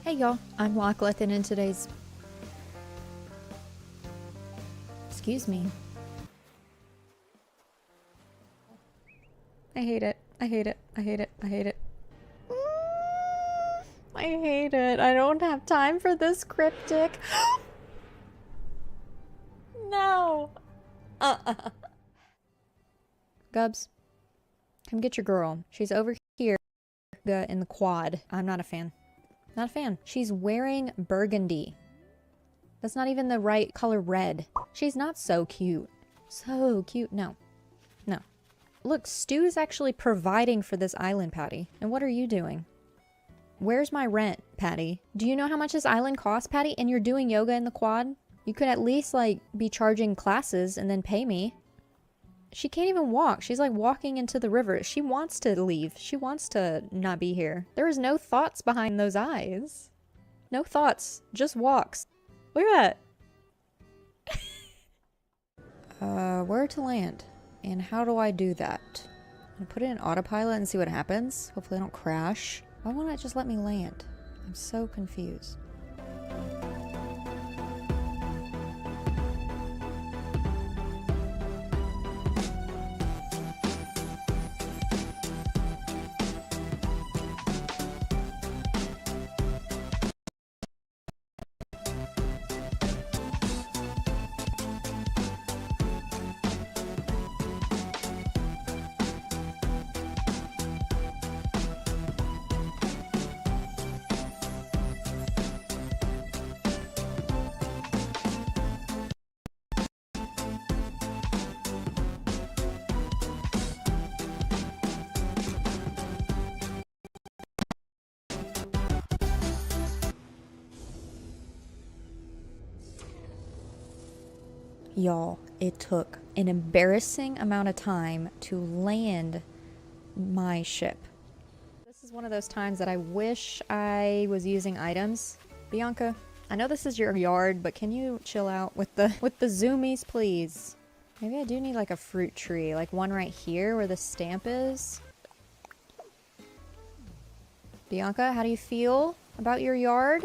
Hey y'all, I'm Lockleth, and in today's... Excuse me. I hate it. I hate it. I hate it. I hate it. I hate it. I don't have time for this cryptic. No. Gubs, come get your girl. She's over here in the quad. I'm not a fan. Not a fan. She's wearing burgundy. That's not even the right color red. She's not so cute. So cute. No. No. Look, Stu is actually providing for this island, Patty. And what are you doing? Where's my rent, Patty? Do you know how much this island costs, Patty? And you're doing yoga in the quad? You could at least, like, be charging classes and then pay me. She can't even walk. She's like walking into the river. She wants to leave. She wants to not be here. There is no thoughts behind those eyes. No thoughts. Just walks. Look at that. Where to land? And how do I do that? I'm gonna put it in autopilot and see what happens. Hopefully I don't crash. Why won't it just let me land? I'm so confused. Y'all, it took an embarrassing amount of time to land my ship. This is one of those times that I wish I was using items. Bianca, I know this is your yard, but can you chill out with the zoomies, please? Maybe I do need like a fruit tree, like one right here where the stamp is. Bianca, how do you feel about your yard?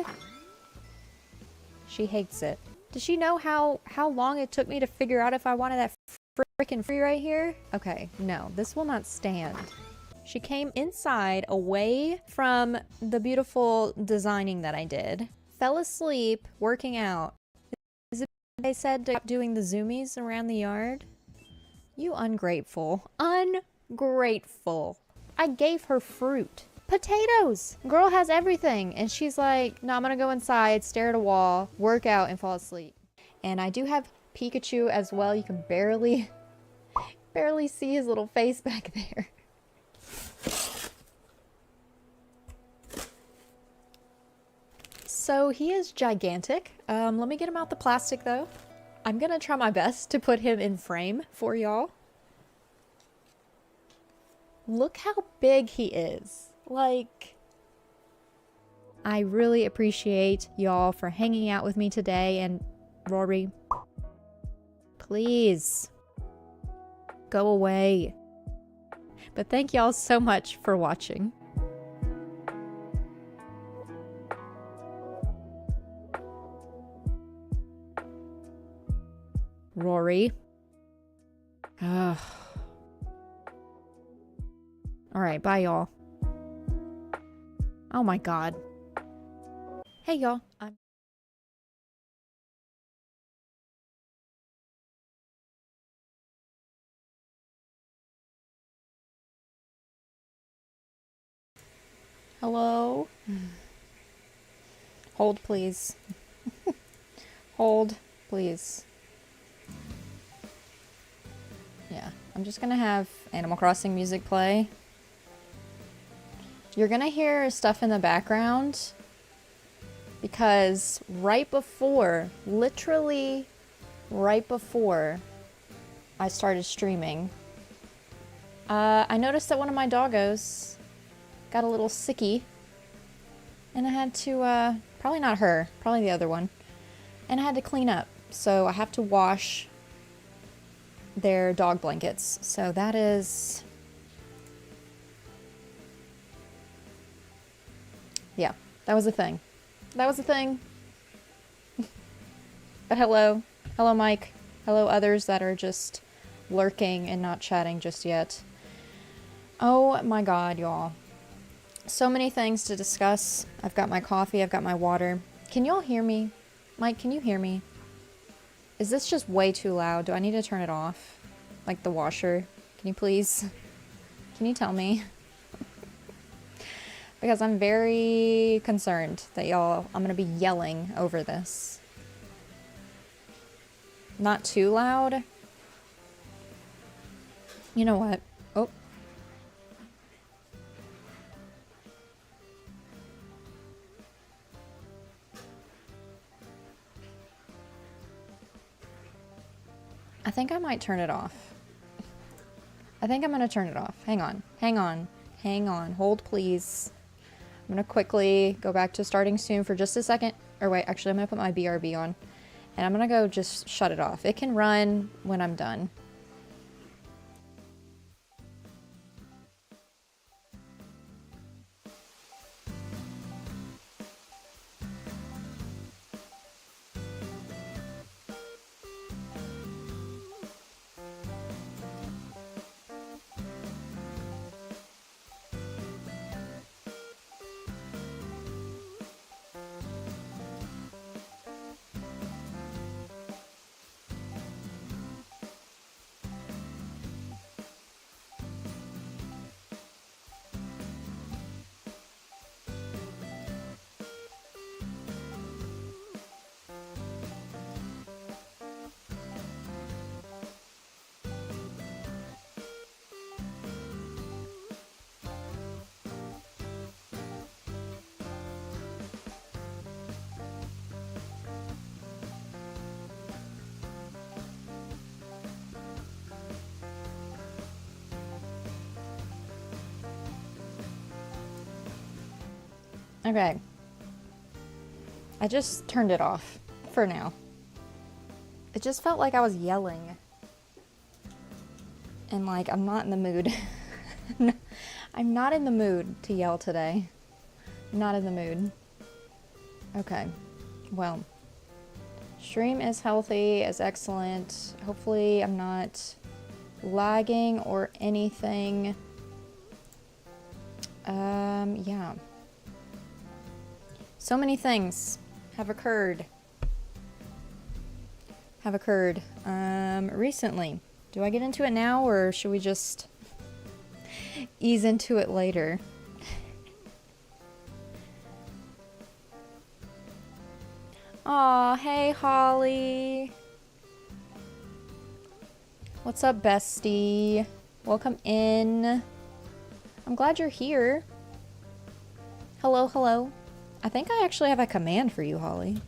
She hates it. Does she know how long it took me to figure out if I wanted that frickin' free right here? Okay, no, this will not stand. She came inside away from the beautiful designing that I did. Fell asleep working out. Is it they said to stop doing the zoomies around the yard? You ungrateful. Ungrateful. I gave her fruit. Potatoes! Girl has everything. And she's like, no, I'm gonna go inside, stare at a wall, work out, and fall asleep. And I do have Pikachu as well. You can barely see his little face back there. So he is gigantic. Let me get him out the plastic though. I'm gonna try my best to put him in frame for y'all. Look how big he is. Like, I really appreciate y'all for hanging out with me today. And Rory, please go away. But thank y'all so much for watching. Rory. Ugh. All right, bye y'all. Oh my god. Hey y'all, Hello? Hold please. Hold please. Yeah, I'm just gonna have Animal Crossing music play. You're gonna hear stuff in the background because right before, literally right before I started streaming, I noticed that one of my doggos got a little sicky and I had to, probably not her, probably the other one, and I had to clean up. So I have to wash their dog blankets. So that is... yeah, that was a thing. That was the thing. But hello. Hello, Mike. Hello, others that are just lurking and not chatting just yet. Oh my god, y'all. So many things to discuss. I've got my coffee, I've got my water. Can y'all hear me? Mike, can you hear me? Is this just way too loud? Do I need to turn it off? Like the washer? Can you please? Can you tell me? Because I'm very concerned that I'm gonna be yelling over this. Not too loud. You know what? Oh. I think I might turn it off. I think I'm gonna turn it off. Hang on. Hang on. Hang on. Hold, please. I'm gonna quickly go back to starting soon for just a second. Or wait, actually I'm gonna put my BRB on. And I'm gonna go just shut it off. It can run when I'm done. Okay. I just turned it off for now. It just felt like I was yelling. And like, I'm not in the mood. I'm not in the mood to yell today. Not in the mood. Okay. Well. Stream is healthy, is excellent. Hopefully I'm not lagging or anything. Yeah. So many things have occurred. Recently. Do I get into it now or should we just ease into it later? Aw, hey Holly. What's up, bestie? Welcome in. I'm glad you're here. Hello, hello. I think I actually have a command for you, Holly.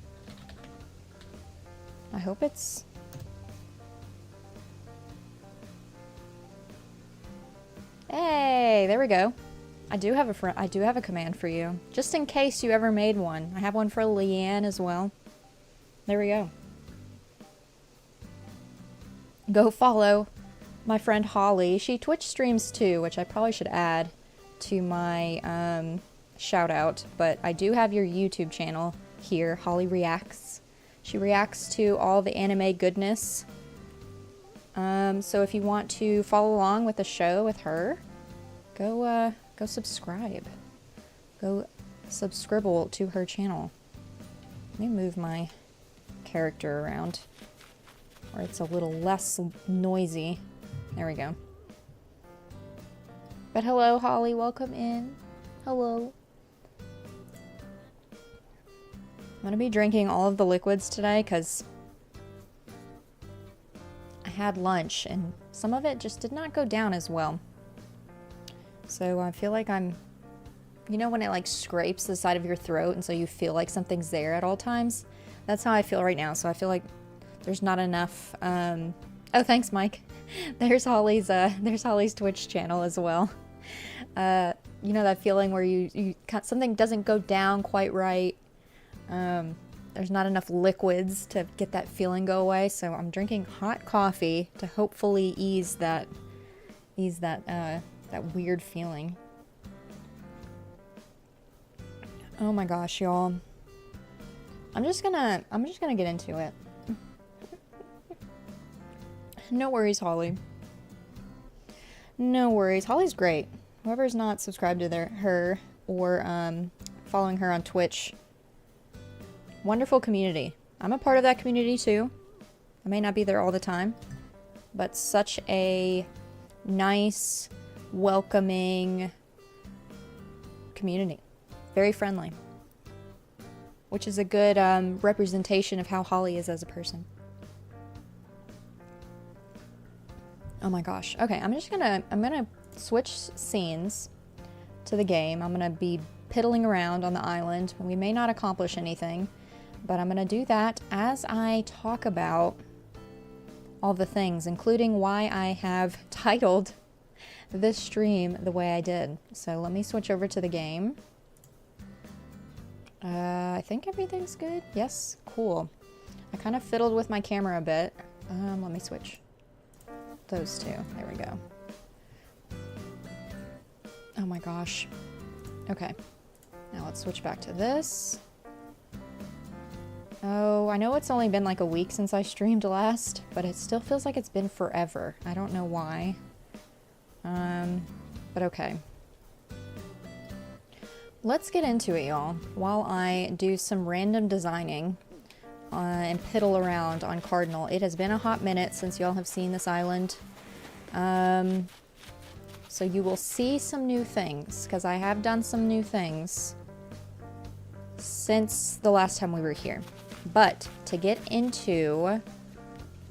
I hope it's... Hey, there we go. I do have a command for you. Just in case you ever made one. I have one for Leanne as well. There we go. Go follow my friend Holly. She Twitch streams too, which I probably should add to my shout out. But I do have your YouTube channel here, Holly Reacts. She reacts to all the anime goodness. So if you want to follow along with the show with her, go subscribe. Go subscribe to her channel. Let me move my character around where it's a little less noisy. There we go. But hello, Holly. Welcome in. Hello. I'm gonna be drinking all of the liquids today because I had lunch and some of it just did not go down as well. So I feel like I'm, you know when it like scrapes the side of your throat and so you feel like something's there at all times? That's how I feel right now. So I feel like there's not enough, oh, thanks, Mike. There's Holly's Twitch channel as well. You know that feeling where you something doesn't go down quite right. There's not enough liquids to get that feeling go away. So I'm drinking hot coffee to hopefully ease that weird feeling. Oh my gosh, y'all. I'm just gonna get into it. No worries, Holly. No worries. Holly's great. Whoever's not subscribed to her or following her on Twitch, wonderful community. I'm a part of that community too. I may not be there all the time, but such a nice, welcoming community. Very friendly. Which is a good representation of how Holly is as a person. Oh my gosh. Okay, I'm gonna switch scenes to the game. I'm gonna be piddling around on the island. We may not accomplish anything, but I'm gonna do that as I talk about all the things, including why I have titled this stream the way I did. So let me switch over to the game. I think everything's good. Yes, cool. I kind of fiddled with my camera a bit. Let me switch those two. There we go. Oh my gosh. Okay. Now let's switch back to this. Oh, I know it's only been like a week since I streamed last, but it still feels like it's been forever. I don't know why. But okay. Let's get into it, y'all, while I do some random designing and piddle around on Cardinal. It has been a hot minute since y'all have seen this island. So you will see some new things, because I have done some new things since the last time we were here. But to get into,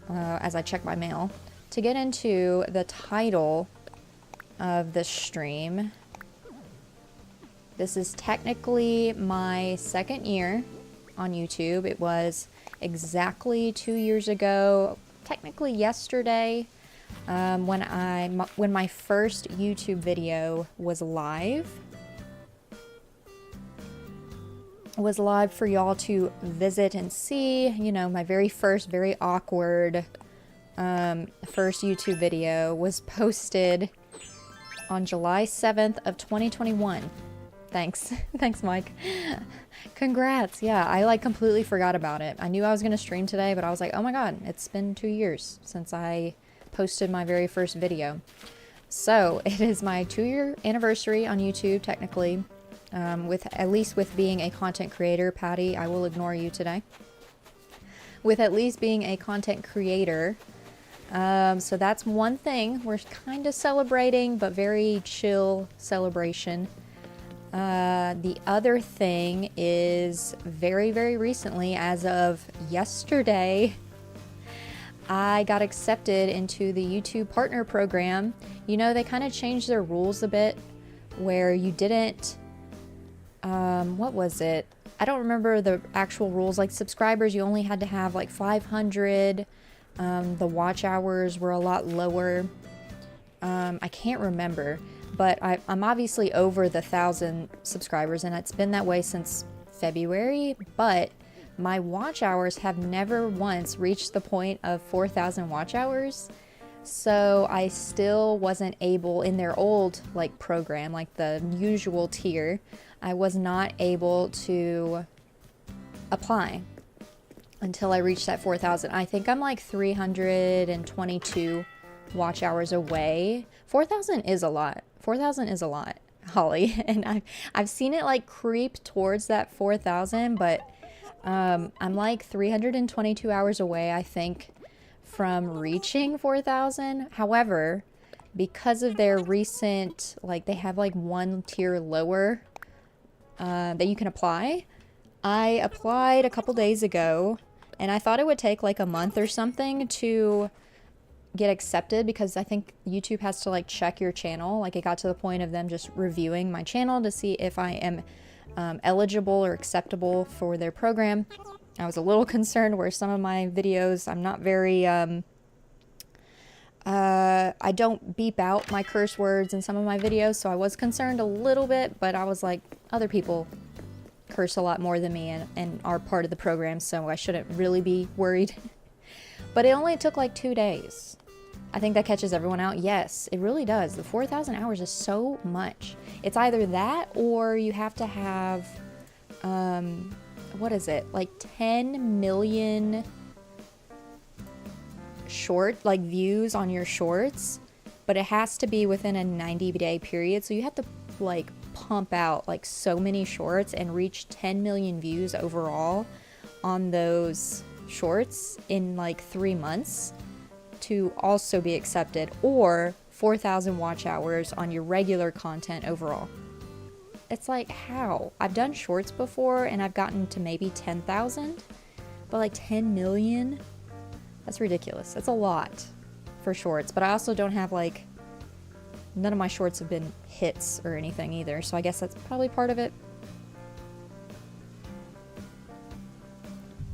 as I check my mail, to get into the title of the stream, this is technically my second year on YouTube. It was exactly 2 years ago, technically yesterday, when my first YouTube video was live. It was live for y'all to visit and see, you know, my very first, very awkward first YouTube video was posted on July 7th of 2021. Thanks. Thanks, Mike. Congrats. Yeah, I like completely forgot about it. I knew I was going to stream today, but I was like, oh my god, it's been 2 years since I posted my very first video. So it is my 2-year anniversary on YouTube, technically. At least with being a content creator. Patty, I will ignore you today. With at least being a content creator. So that's one thing we're kind of celebrating, but very chill celebration. The other thing is very, very recently, as of yesterday, I got accepted into the YouTube Partner Program. You know, they kind of changed their rules a bit, where you didn't, what was it? I don't remember the actual rules. Like subscribers, you only had to have like 500. The watch hours were a lot lower. I can't remember. But I'm obviously over the 1,000 subscribers, and it's been that way since February, but my watch hours have never once reached the point of 4,000 watch hours. So I still wasn't able, in their old like program, like the usual tier, I was not able to apply until I reached that 4,000. I think I'm like 322 watch hours away. 4,000 is a lot. 4,000 is a lot, Holly, and I've seen it like creep towards that 4,000, but I'm like 322 hours away, I think, from reaching 4,000. However, because of their recent, like they have like one tier lower that you can apply. I applied a couple days ago, and I thought it would take like a month or something to get accepted, because I think YouTube has to like check your channel. Like it got to the point of them just reviewing my channel to see if I am eligible or acceptable for their program. I was a little concerned where some of my videos, I'm not very I don't beep out my curse words in some of my videos, so I was concerned a little bit, but I was like, other people curse a lot more than me and are part of the program, so I shouldn't really be worried. But it only took like 2 days. I think that catches everyone out. Yes, it really does. The 4,000 hours is so much. It's either that or you have to have what is it? Like 10 million views on your shorts, but it has to be within a 90-day period. So you have to like pump out like so many shorts and reach 10 million views overall on those shorts in like 3 months to also be accepted, or 4,000 watch hours on your regular content overall. It's like, how? I've done shorts before and I've gotten to maybe 10,000, but like 10 million? That's ridiculous. That's a lot for shorts, but I also don't have like, none of my shorts have been hits or anything either, so I guess that's probably part of it.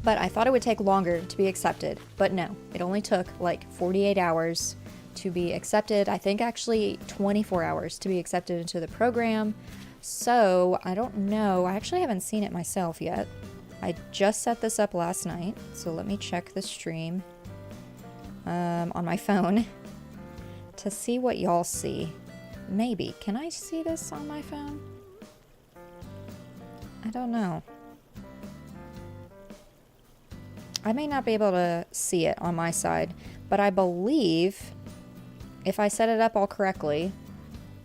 But I thought it would take longer to be accepted, but no, it only took like 48 hours to be accepted. I think actually 24 hours to be accepted into the program. So I don't know, I actually haven't seen it myself yet. I just set this up last night, so let me check the stream on my phone to see what y'all see. Maybe. Can I see this on my phone? I don't know. I may not be able to see it on my side, but I believe if I set it up all correctly,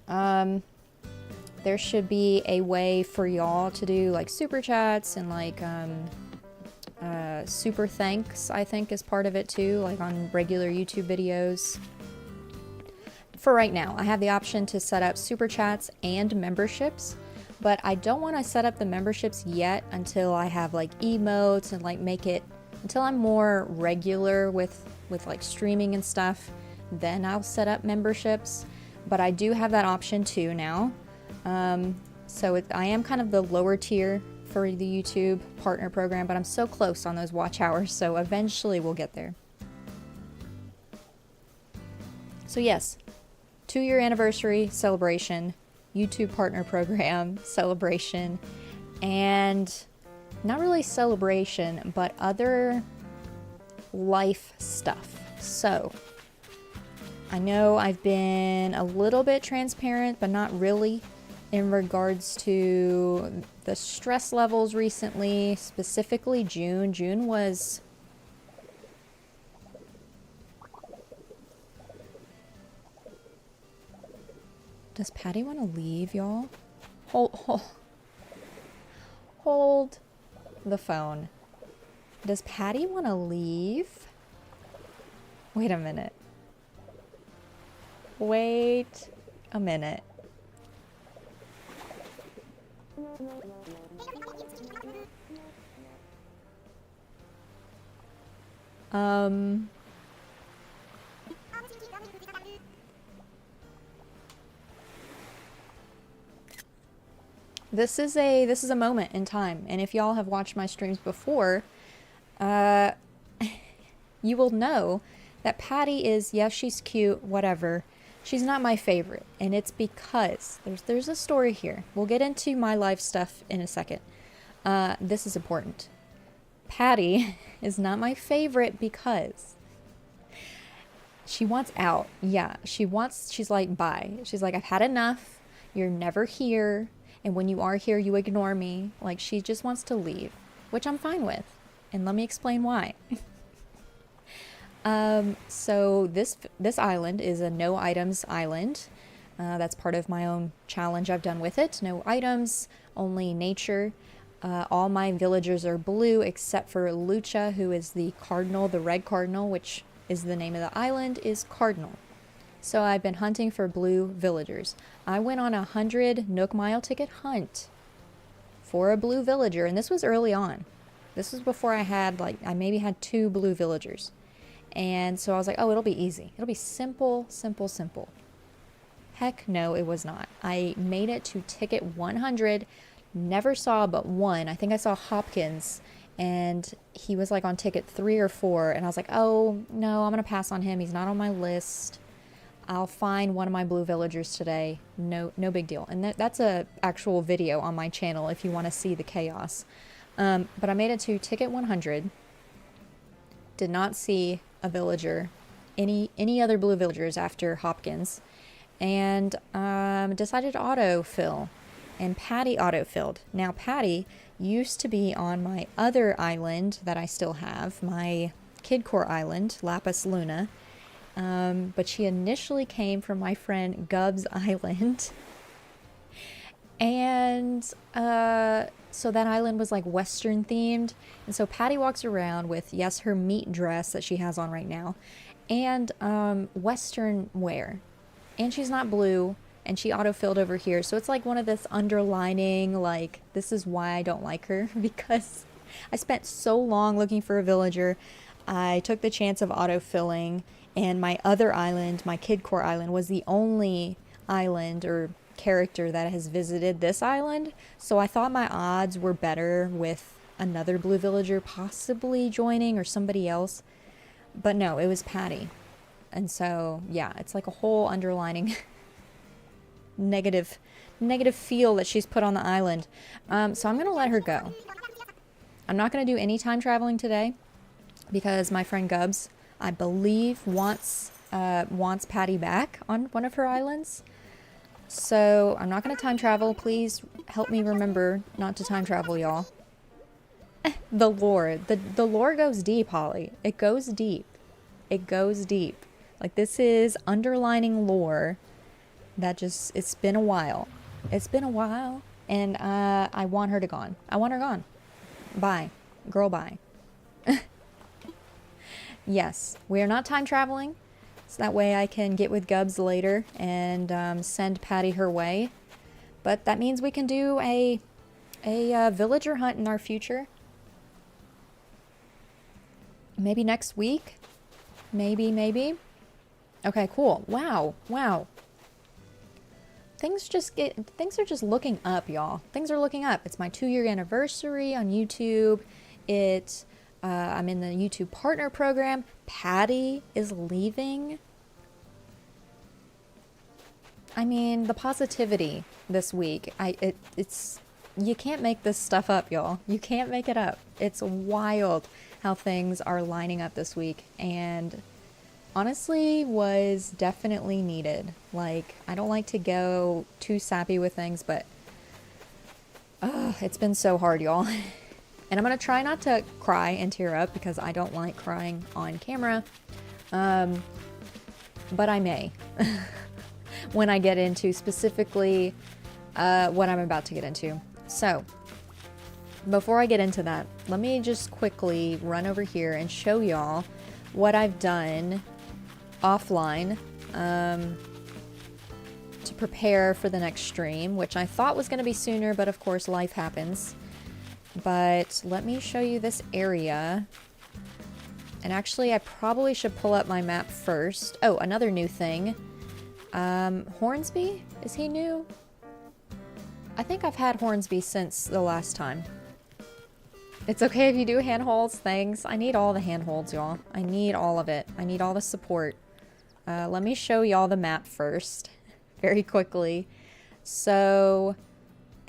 there should be a way for y'all to do like super chats and like super thanks, I think, is part of it too, like on regular YouTube videos. For right now, I have the option to set up super chats and memberships, but I don't want to set up the memberships yet until I have like emotes and like make it, until I'm more regular with like streaming and stuff, then I'll set up memberships. But I do have that option too now. So I am kind of the lower tier for the YouTube partner program, but I'm so close on those watch hours, so eventually we'll get there. So yes, 2-year anniversary celebration, YouTube partner program celebration, and not really celebration, but other life stuff. So I know I've been a little bit transparent, but not really, in regards to the stress levels recently, specifically June. June was... Does Patty want to leave, y'all? Hold the phone. Does Patty want to leave? Wait a minute. Wait a minute. This is a moment in time, and if y'all have watched my streams before, you will know that Patty is, yes, she's cute, whatever. She's not my favorite, and it's because there's a story here. We'll get into my life stuff in a second. This is important. Patty is not my favorite because she wants out. Yeah, she's like, bye. She's like, I've had enough. You're never here. And when you are here, you ignore me. Like, she just wants to leave, which I'm fine with. And let me explain why. So this island is a no items island. That's part of my own challenge I've done with it. No items, only nature. All my villagers are blue except for Lucha, who is the Cardinal, the red Cardinal, which is the name of the island, is Cardinal. So I've been hunting for blue villagers. I went on a 100 Nook Mile ticket hunt for a blue villager, and this was early on. This was before I maybe had 2 blue villagers. And so I was like, oh, it'll be easy. It'll be simple, simple, simple. Heck no, it was not. I made it to ticket 100, never saw but one. I think I saw Hopkins, and he was like on ticket 3 or 4, and I was like, oh, no, I'm going to pass on him. He's not on my list. I'll find one of my blue villagers today. No big deal. And that's a actual video on my channel if you want to see the chaos. But I made it to ticket 100. Did not see a villager, any other blue villagers after Hopkins, and decided to autofill. and Patty autofilled. Now Patty used to be on my other island that I still have, my Kid Core island, Lapis Luna, but she initially came from my friend Gub's island. And so that island was like Western themed. And so Patty walks around with, yes, her meat dress that she has on right now, and Western wear. And she's not blue, and she autofilled over here. So it's like one of this underlining, like, this is why I don't like her, because I spent so long looking for a villager. I took the chance of autofilling, and my other island, my Kid Core island, was the only island or character that has visited this island, so I thought my odds were better with another blue villager possibly joining or somebody else, but no, it was Patty. And so yeah, it's like a whole underlining negative feel that she's put on the island. So I'm gonna let her go. I'm not gonna do any time traveling today because my friend Gubs, I believe, wants Patty back on one of her islands. So I'm not going to time travel. Please help me remember not to time travel, y'all. The lore. The lore goes deep, Holly. It goes deep. It goes deep. Like, this is underlining lore that just, it's been a while. It's been a while. And I want her to gone. I want her gone. Bye. Girl, bye. Yes, we are not time traveling. So that way I can get with Gubs later and send Patty her way. But that means we can do a villager hunt in our future. Maybe next week? Maybe. Okay, cool. Wow. Things are just looking up, y'all. Things are looking up. It's my 2-year anniversary on YouTube. I'm in the YouTube partner program. Patty is leaving. I mean, the positivity this week. It's you can't make this stuff up, y'all. You can't make it up. It's wild how things are lining up this week, and honestly was definitely needed. Like, I don't like to go too sappy with things, but it's been so hard, y'all. And I'm going to try not to cry and tear up because I don't like crying on camera. But I may. When I get into specifically what I'm about to get into. So, before I get into that, let me just quickly run over here and show y'all what I've done offline to prepare for the next stream, which I thought was going to be sooner, but of course life happens. But let me show you this area. And actually, I probably should pull up my map first. Oh, another new thing. Hornsby? Is he new? I think I've had Hornsby since the last time. It's okay if you do handholds, thanks. I need all the handholds, y'all. I need all of it. I need all the support. Let me show y'all the map first, very quickly. So,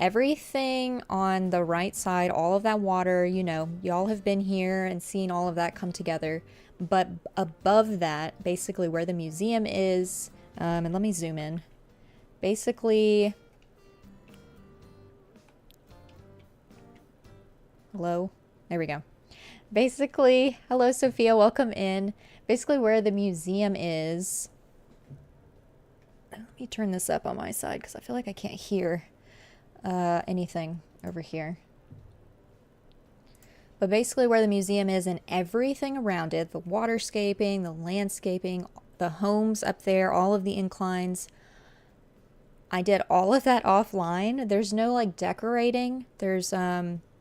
everything on the right side, all of that water, you know, y'all have been here and seen all of that come together. But above that, basically where the museum is, and let me zoom in. Basically, hello? There we go. Basically, hello Sophia, welcome in. Basically where the museum is. Let me turn this up on my side because I feel like I can't hear anything over here. But basically where the museum is and everything around it, the waterscaping, the landscaping, the homes up there, all of the inclines. I did all of that offline. There's no like decorating. There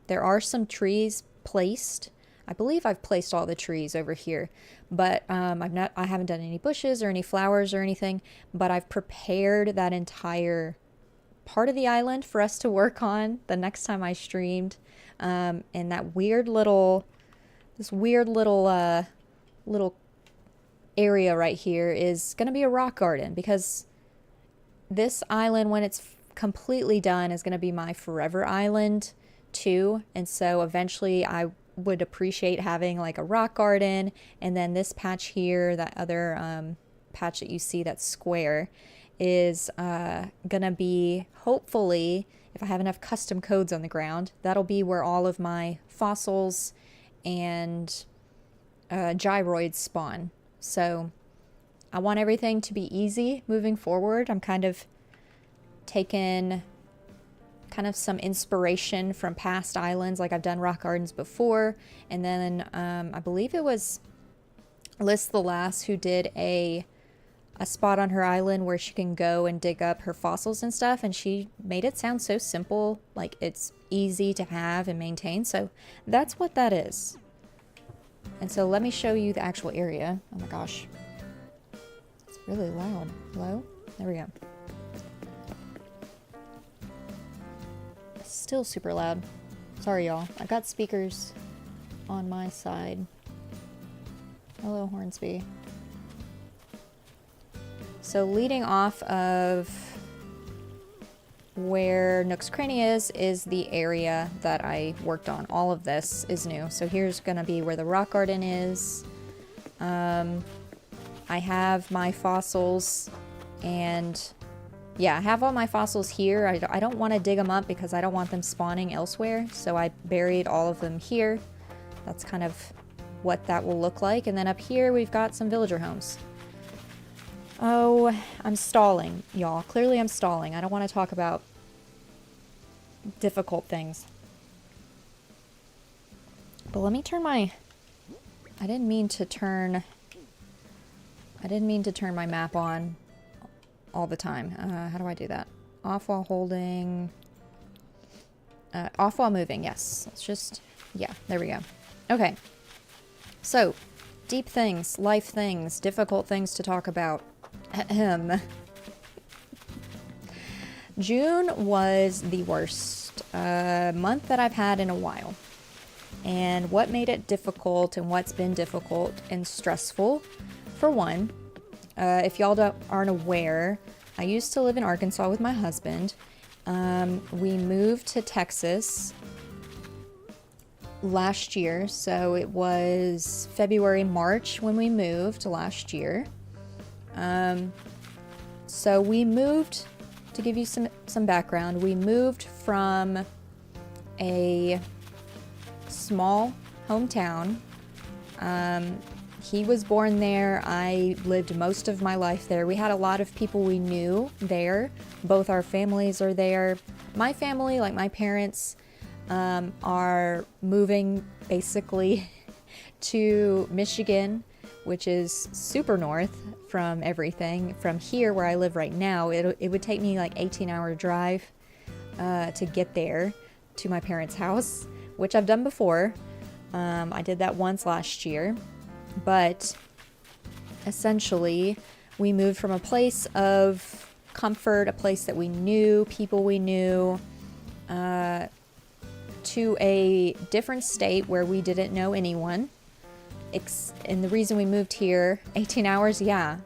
are some trees placed. I believe I've placed all the trees over here, but I haven't done any bushes or any flowers or anything, but I've prepared that entire part of the island for us to work on the next time I streamed. And that weird little little area right here is going to be a rock garden, because this island, when it's completely done, is going to be my forever island too. And so eventually I would appreciate having like a rock garden, and then this patch here, that other patch that you see that's square, is gonna be, hopefully, if if I have enough custom codes on the ground, that'll be where all of my fossils and gyroids spawn. So I want everything to be easy moving forward. I'm kind of taking some inspiration from past islands. Like I've done rock gardens before, and then I believe it was Liz the Lass who did a spot on her island where she can go and dig up her fossils and stuff, and she made it sound so simple, like it's easy to have and maintain. So that's what that is. And so let me show you the actual area. Oh my gosh, it's really loud. Hello? There we go. It's still super loud. Sorry y'all, I've got speakers on my side. Hello Hornsby. So leading off of where Nook's Cranny is the area that I worked on. All of this is new. So here's gonna be where the rock garden is. I have my fossils, and yeah, I have all my fossils here. I don't want to dig them up because I don't want them spawning elsewhere. So I buried all of them here. That's kind of what that will look like. And then up here we've got some villager homes. Oh, I'm stalling, y'all. Clearly I'm stalling. I don't want to talk about difficult things. But let me turn my... I didn't mean to turn my map on all the time. How do I do that? Off while holding... off while moving, yes. Let's just... yeah, there we go. Okay. So, deep things, life things, difficult things to talk about. June was the worst month that I've had in a while. And what made it difficult and what's been difficult and stressful, for one, if y'all aren't aware, I used to live in Arkansas with my husband. We moved to Texas last year, so it was February, March when we moved last year. So we moved, to give you some background, we moved from a small hometown. He was born there. I lived most of my life there. We had a lot of people we knew there. Both our families are there. My family, like my parents, are moving basically to Michigan, which is super north from everything. From here where I live right now, it would take me like 18-hour drive to get there to my parents' house, which I've done before. I did that once last year, but essentially we moved from a place of comfort, a place that we knew, people we knew, to a different state where we didn't know anyone. And the reason we moved here, 18 hours, yeah.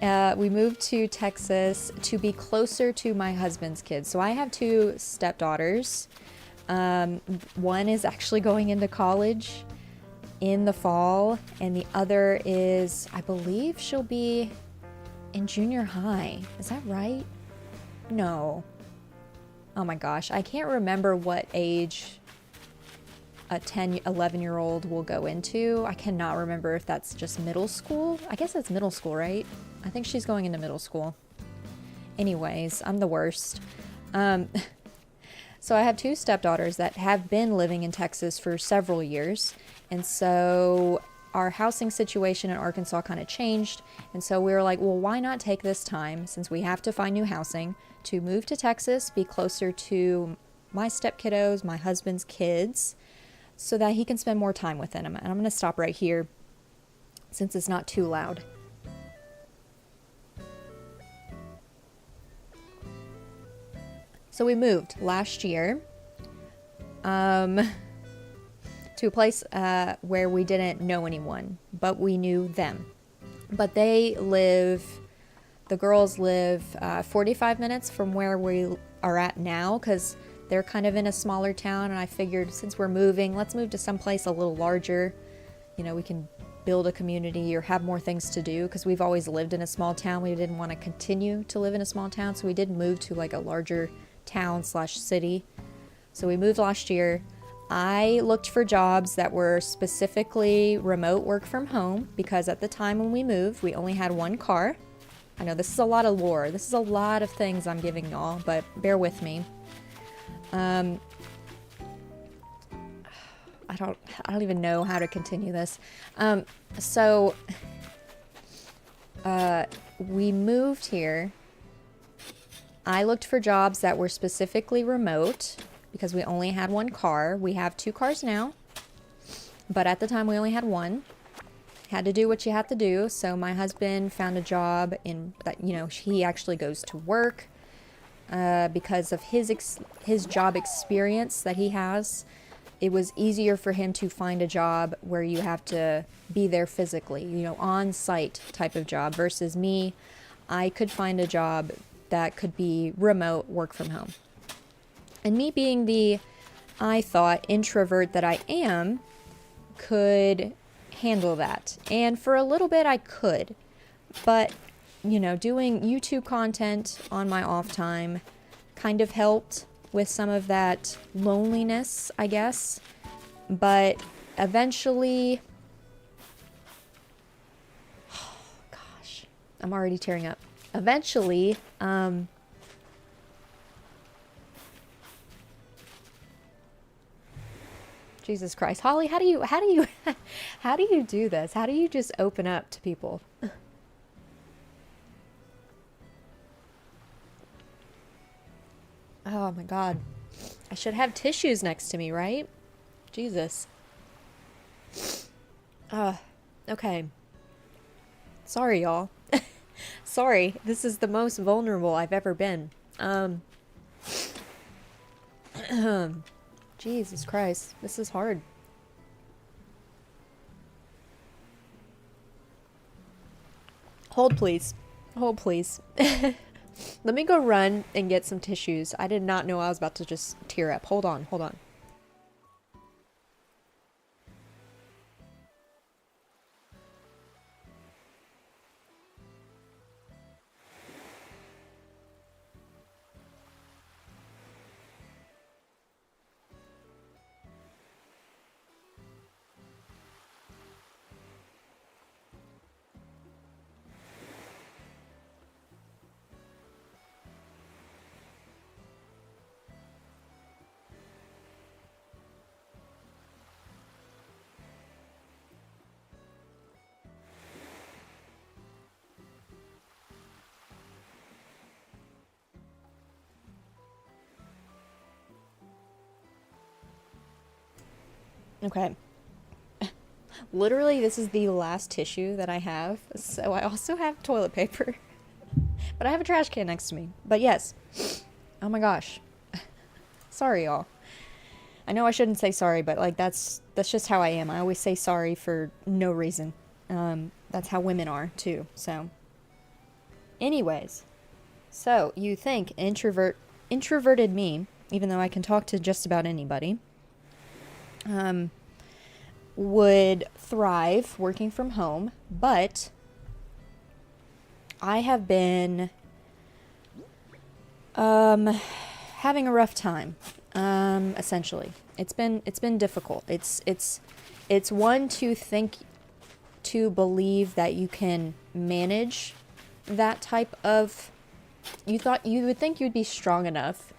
We moved to Texas to be closer to my husband's kids. So I have two stepdaughters. One is actually going into college in the fall, and the other is, I believe she'll be in junior high. Is that right? No. Oh my gosh, I can't remember what age a 10, 11-year-old will go into. I cannot remember if that's just middle school. I guess that's middle school, right? I think she's going into middle school. Anyways, I'm the worst. So I have two stepdaughters that have been living in Texas for several years. And so our housing situation in Arkansas kind of changed. And so we were like, well, why not take this time, since we have to find new housing, to move to Texas, be closer to my stepkiddos, my husband's kids, so that he can spend more time with them. And I'm going to stop right here since it's not too loud. So we moved last year to a place where we didn't know anyone, but we knew them. But they live, the girls live 45 minutes from where we are at now, because they're kind of in a smaller town, and I figured since we're moving, let's move to someplace a little larger. You know, we can build a community or have more things to do, because we've always lived in a small town. We didn't want to continue to live in a small town, so we did move to like a larger town slash city. So we moved last year. I looked for jobs that were specifically remote work from home because at the time when we moved, we only had one car. I know this is a lot of lore. This is a lot of things I'm giving y'all, but bear with me. I don't even know how to continue this. We moved here. I looked for jobs that were specifically remote because we only had one car. We have 2 cars now, but at the time we only had one. Had to do what you had to do. So my husband found a job in that, you know, he actually goes to work because of his job experience that he has. It was easier for him to find a job where you have to be there physically, you know, on site type of job versus me. I could find a job that could be remote work from home. And me being the, I thought, introvert that I am, could handle that. And for a little bit I could. But, you know, doing YouTube content on my off time kind of helped with some of that loneliness, I guess. But eventually, oh gosh, I'm already tearing up. Eventually, Jesus Christ, Holly, how do you do this? How do you just open up to people? Oh my God. I should have tissues next to me, right? Jesus. Okay. Sorry, y'all. Sorry. This is the most vulnerable I've ever been. Jesus Christ. This is hard. Hold, please. Hold, please. Let me go run and get some tissues. I did not know I was about to just tear up. Hold on, hold on. Okay. Literally, this is the last tissue that I have. So I also have toilet paper. But I have a trash can next to me. But yes. Oh my gosh. Sorry, y'all. I know I shouldn't say sorry, but like that's just how I am. I always say sorry for no reason. That's how women are too. So anyways. So you think introverted me, even though I can talk to just about anybody, would thrive working from home, but I have been having a rough time. Essentially, it's been difficult. It's one to believe that you can manage that type of. You would think you'd be strong enough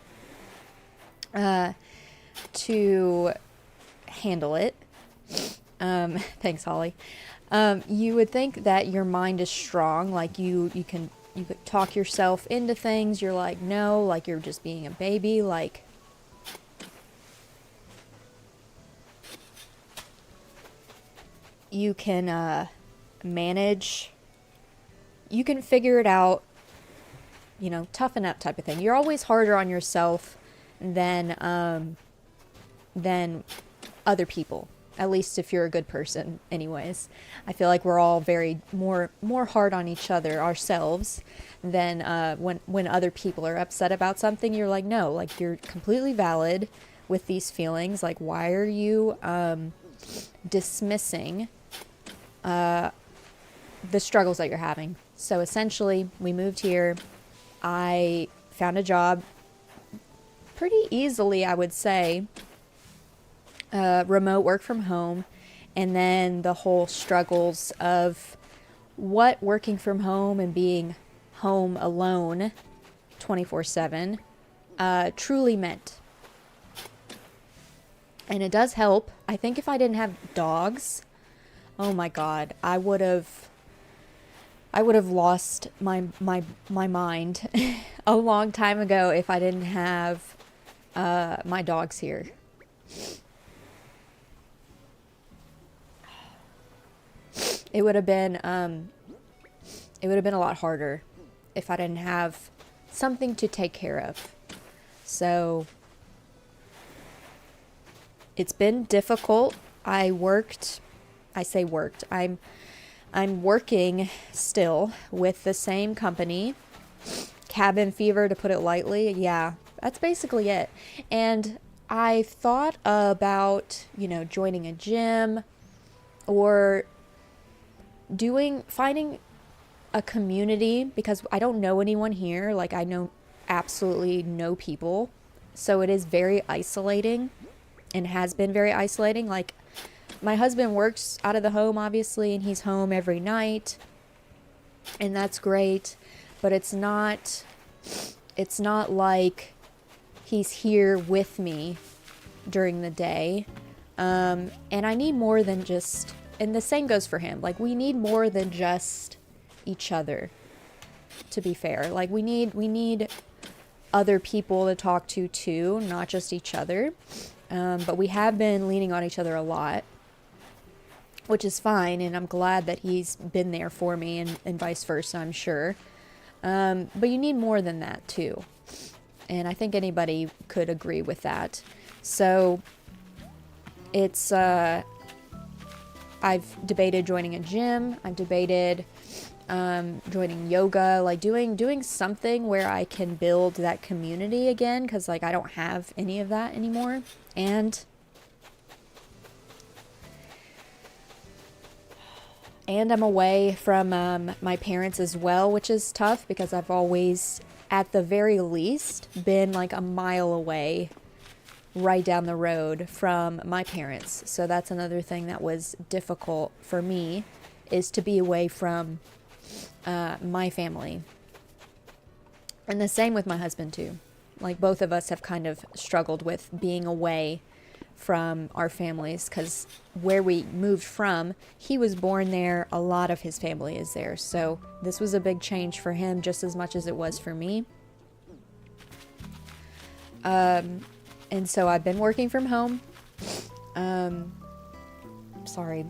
to handle it. Thanks, Holly. You would think that your mind is strong, like you could talk yourself into things. You're like, no, like you're just being a baby, like you can manage, you can figure it out, you know, toughen up type of thing. You're always harder on yourself than other people, at least if you're a good person. Anyways, I feel like we're all very more hard on each other, ourselves, than when other people are upset about something. You're like, no, like you're completely valid with these feelings. Like, why are you dismissing the struggles that you're having? So essentially, we moved here. I found a job pretty easily, I would say, remote work from home, and then the whole struggles of what working from home and being home alone 24/7 truly meant. And it does help. I think if I didn't have dogs, oh my God, I would have lost my mind a long time ago if I didn't have my dogs here. It would have been a lot harder if I didn't have something to take care of. So it's been difficult. I'm working still with the same company. Cabin fever, to put it lightly. Yeah, that's basically it. And I thought about, joining a gym or finding a community, because I don't know anyone here. Like, I know absolutely no people. So it is very isolating and has been very isolating. Like, my husband works out of the home, obviously, and he's home every night, and that's great, but it's not like he's here with me during the day. And I need more than just, and the same goes for him. Like, we need more than just each other, to be fair. Like, we need other people to talk to too, not just each other. But we have been leaning on each other a lot, which is fine, and I'm glad that he's been there for me, and vice versa, I'm sure. But you need more than that too. And I think anybody could agree with that. So it's, I've debated joining a gym. I've debated joining yoga, like doing something where I can build that community again, because like I don't have any of that anymore. And I'm away from my parents as well, which is tough because I've always, at the very least, been like a mile away, right down the road from my parents. So that's another thing that was difficult for me, is to be away from my family. And the same with my husband too. Like, both of us have kind of struggled with being away from our families, because where we moved from, he was born there, a lot of his family is there. So this was a big change for him just as much as it was for me. And so I've been working from home. Sorry.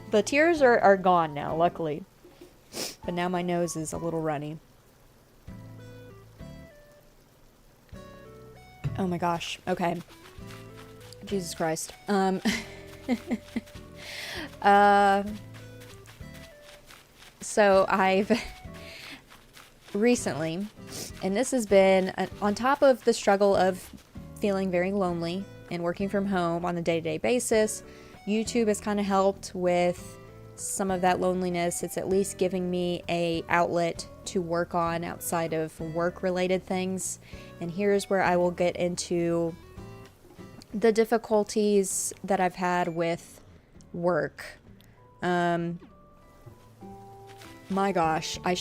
The tears are gone now, luckily. But now my nose is a little runny. Oh my gosh. Okay. Jesus Christ. So I've recently, and this has been on top of the struggle of feeling very lonely and working from home on a day-to-day basis, YouTube has kind of helped with some of that loneliness. It's at least giving me a outlet to work on outside of work-related things. And here's where I will get into the difficulties that I've had with work. My gosh, I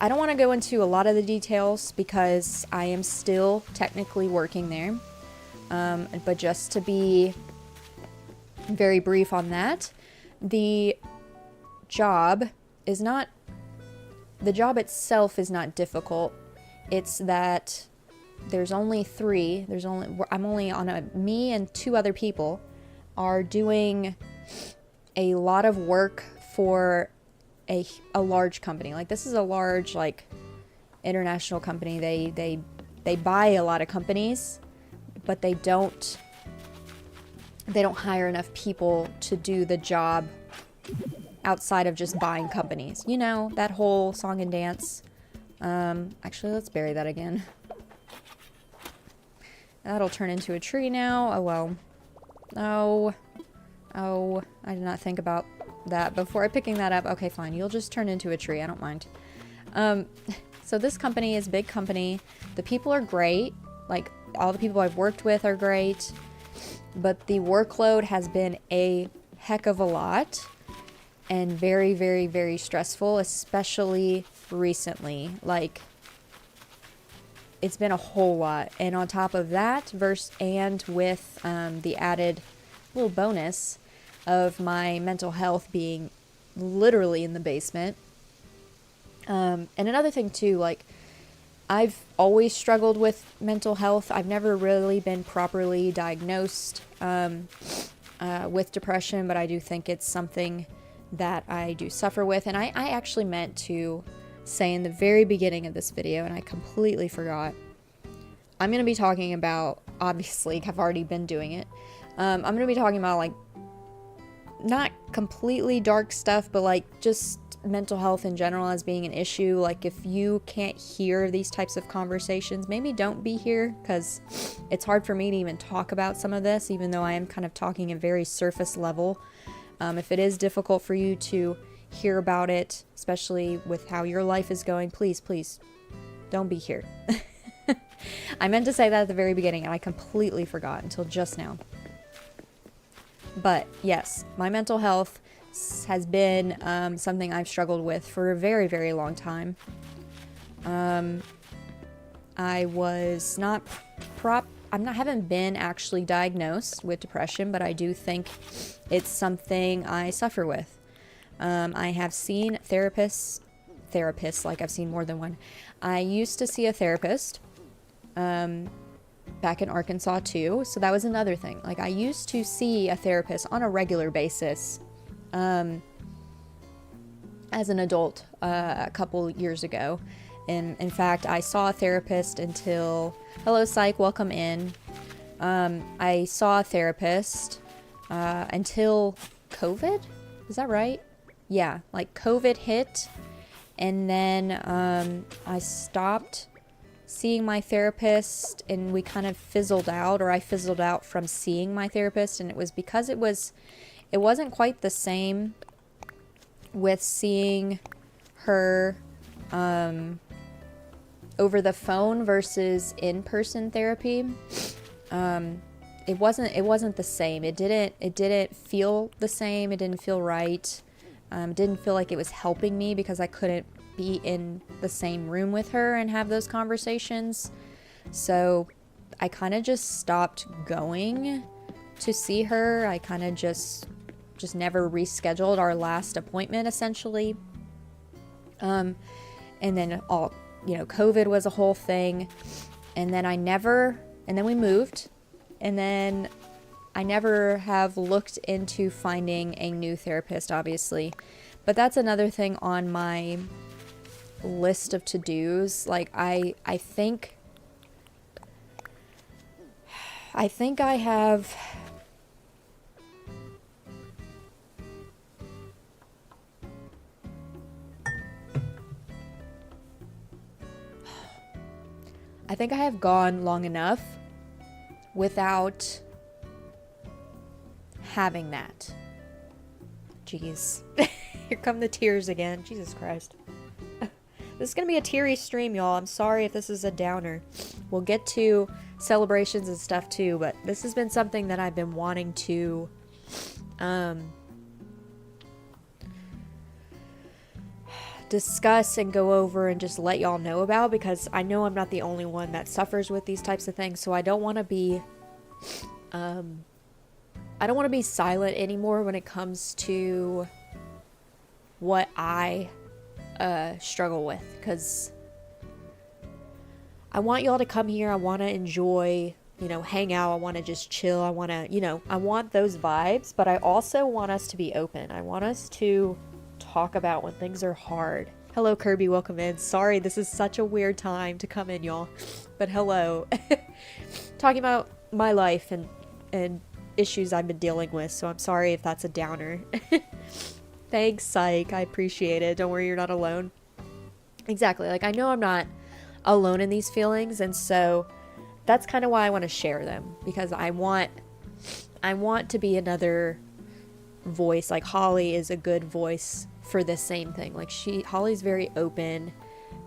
don't want to go into a lot of the details because I am still technically working there. But just to be very brief on that, the job itself is not difficult. It's that there's only three. I'm only on me and two other people are doing a lot of work for a large company. Like, this is a large, like, international company. They buy a lot of companies, but they don't hire enough people to do the job outside of just buying companies. You know, that whole song and dance. Actually, let's bury that again. That'll turn into a tree now. Oh, well. Oh, I did not think about that before picking that up. Okay, fine. You'll just turn into a tree. I don't mind. So this company is a big company. The people are great. Like, all the people I've worked with are great. But the workload has been a heck of a lot. And very, very, very stressful, especially recently. Like, it's been a whole lot. And on top of that, and with the added little bonus of my mental health being literally in the basement. And another thing too, like, I've always struggled with mental health. I've never really been properly diagnosed with depression, but I do think it's something that I do suffer with. And I actually meant to say in the very beginning of this video, and I completely forgot, I'm going to be talking about, obviously, I've already been doing it. I'm going to be talking about, like, not completely dark stuff, but like just mental health in general as being an issue. Like, if you can't hear these types of conversations, maybe don't be here, because it's hard for me to even talk about some of this, even though I am kind of talking a very surface level. If it is difficult for you to hear about it, especially with how your life is going, please don't be here. I meant to say that at the very beginning and I completely forgot until just now. But yes, my mental health has been something I've struggled with for a very, very long time. I was not haven't been actually diagnosed with depression, but I do think it's something I suffer with. I have seen therapists, like I've seen more than one. I used to see a therapist back in Arkansas too, so that was another thing. Like, I used to see a therapist on a regular basis as an adult a couple years ago. And in fact, I saw a therapist until, hello psych, welcome in. I saw a therapist until COVID, is that right? Yeah, like COVID hit, and then I stopped seeing my therapist, and we kind of fizzled out, or I fizzled out from seeing my therapist, and it was because it wasn't quite the same with seeing her over the phone versus in-person therapy. It wasn't the same. It didn't feel the same. It didn't feel right. It didn't feel like it was helping me because I couldn't be in the same room with her and have those conversations. So I kind of just stopped going to see her. I kind of just never rescheduled our last appointment, essentially. And then COVID was a whole thing. And then we moved. And then I never have looked into finding a new therapist, obviously. But that's another thing on my list of to-dos. Like, I think I have gone long enough without having that. Jeez. Here come the tears again. Jesus Christ. This is going to be a teary stream, y'all. I'm sorry if this is a downer. We'll get to celebrations and stuff too, but this has been something that I've been wanting to discuss and go over and just let y'all know about, because I know I'm not the only one that suffers with these types of things. So I don't want to be silent anymore when it comes to what I struggle with, because I want y'all to come here. I want to enjoy, hang out. I want to just chill. I want to, I want those vibes, but I also want us to be open. I want us to talk about when things are hard. Hello, Kirby. Welcome in. Sorry, this is such a weird time to come in, y'all, but hello. Talking about my life and issues I've been dealing with, so I'm sorry if that's a downer. Thanks, psych. I appreciate it. Don't worry, you're not alone. Exactly. Like, I know I'm not alone in these feelings, and so that's kind of why I want to share them, because I want to be another voice. Like, Holly is a good voice for this same thing. Like, Holly's very open,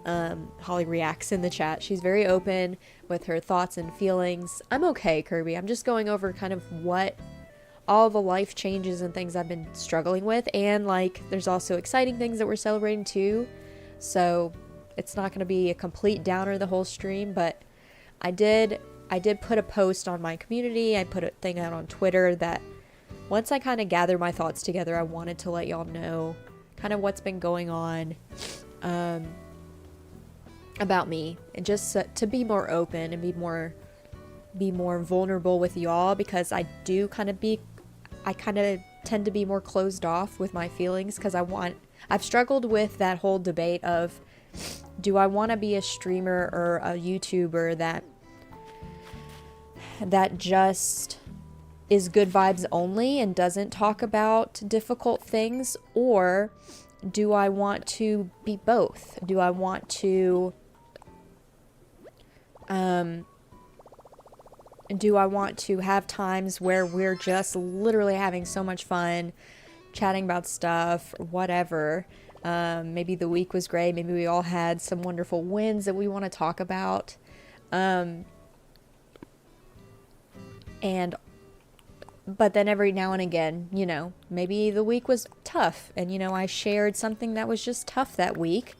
Holly reacts in the chat. She's very open with her thoughts and feelings. I'm okay, Kirby. I'm just going over kind of what all the life changes and things I've been struggling with, and like there's also exciting things that we're celebrating too. So it's not going to be a complete downer the whole stream, but I did put a post on my community. I put a thing out on Twitter that once I kind of gather my thoughts together, I wanted to let y'all know kind of what's been going on about me, and just to be more open and be more vulnerable with y'all, because I kind of tend to be more closed off with my feelings, because I've struggled with that whole debate of, do I want to be a streamer or a YouTuber that just is good vibes only and doesn't talk about difficult things, or do I want to be both? Do I want to have times where we're just literally having so much fun, chatting about stuff, whatever. Maybe the week was great. Maybe we all had some wonderful wins that we want to talk about. But then every now and again, you know, maybe the week was tough and, you know, I shared something that was just tough that week.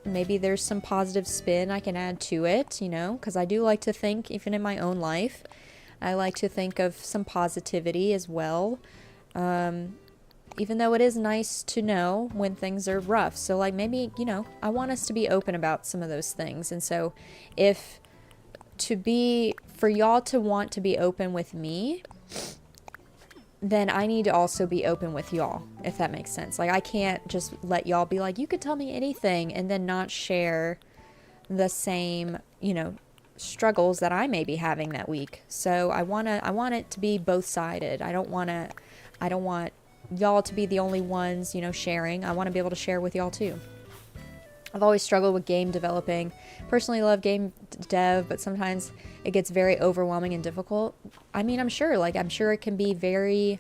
Maybe there's some positive spin I can add to it, you know, because I do like to think, even in my own life, I like to think of some positivity as well. Even though it is nice to know when things are rough. So like maybe, you know, I want us to be open about some of those things. And so for y'all to want to be open with me, then I need to also be open with y'all, if that makes sense. Like I can't just let y'all be like, you could tell me anything, and then not share the same, you know, struggles that I may be having that week. So I want it to be both sided. I don't want y'all to be the only ones, you know, sharing. I want to be able to share with y'all too. I've always struggled with game developing. Personally love game dev, but sometimes it gets very overwhelming and difficult. I mean, I'm sure it can be very,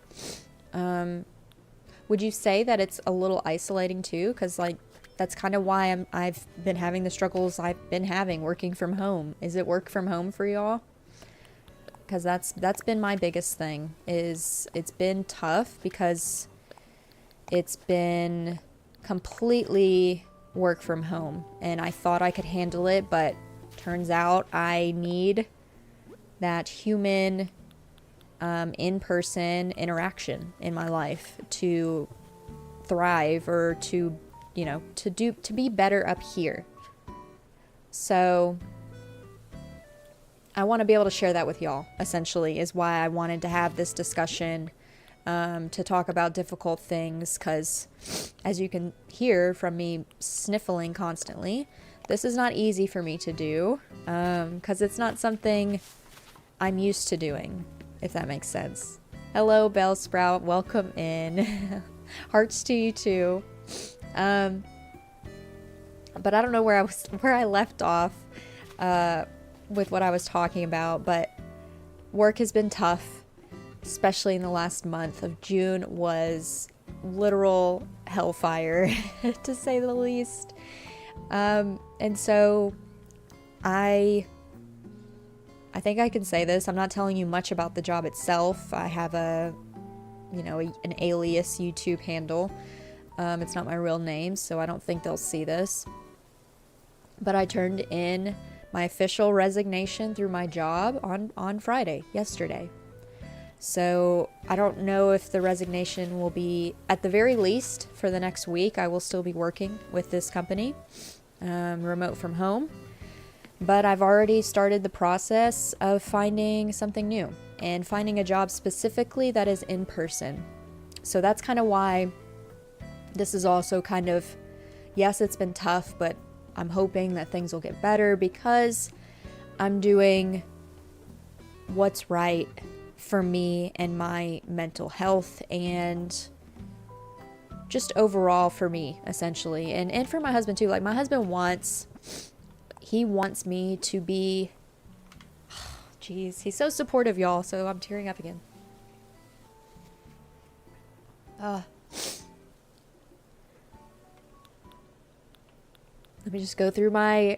would you say that it's a little isolating too? Because like, that's kind of why I've been having the struggles I've been having working from home. Is it work from home for y'all? Because that's been my biggest thing. It's been tough because it's been completely work from home, and I thought I could handle it, but turns out I need that human in-person interaction in my life to thrive, or to, you know, to be better up here. So I want to be able to share that with y'all, essentially, is why I wanted to have this discussion, to talk about difficult things, because as you can hear from me sniffling constantly, this is not easy for me to do, because it's not something I'm used to doing, if that makes sense. Hello, Bell Sprout, welcome in. Hearts to you too. But I don't know where I left off with what I was talking about, but work has been tough. Especially in the last month of June was literal hellfire, to say the least. And so I think I can say this. I'm not telling you much about the job itself. I have an alias YouTube handle. It's not my real name, so I don't think they'll see this. But I turned in my official resignation through my job on Friday, yesterday. So I don't know if the resignation will be, at the very least, for the next week. I will still be working with this company, remote from home. But I've already started the process of finding something new and finding a job specifically that is in person. So that's kind of why this is also kind of, yes, it's been tough, but I'm hoping that things will get better, because I'm doing what's right for me and my mental health, and just overall for me, essentially, and for my husband too. Like, my husband wants me to be, jeez, he's so supportive, y'all, so I'm tearing up again. Let me just go through my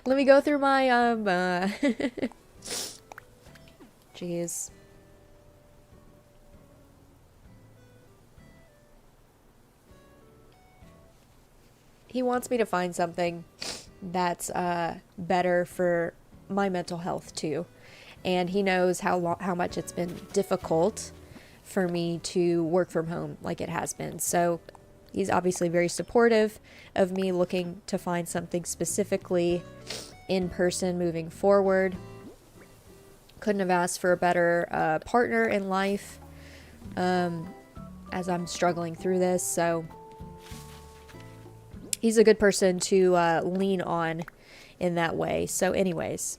let me go through my jeez. He wants me to find something that's better for my mental health too. And he knows how much it's been difficult for me to work from home like it has been. So he's obviously very supportive of me looking to find something specifically in person moving forward. Couldn't have asked for a better partner in life as I'm struggling through this. So he's a good person to lean on in that way. So anyways,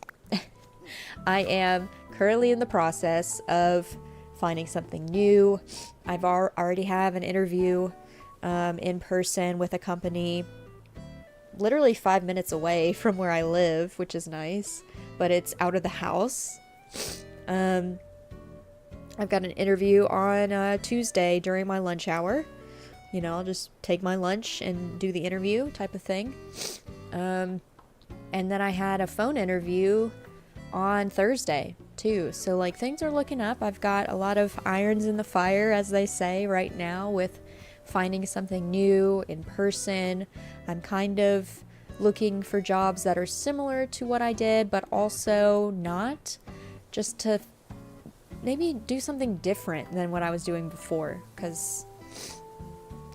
I am currently in the process of finding something new. I've already have an interview in person with a company literally 5 minutes away from where I live, which is nice, but it's out of the house. I've got an interview on Tuesday during my lunch hour. You know, I'll just take my lunch and do the interview type of thing. And then I had a phone interview on Thursday too. So like things are looking up. I've got a lot of irons in the fire, as they say right now, with finding something new in person. I'm kind of looking for jobs that are similar to what I did, but also not, just to maybe do something different than what I was doing before, because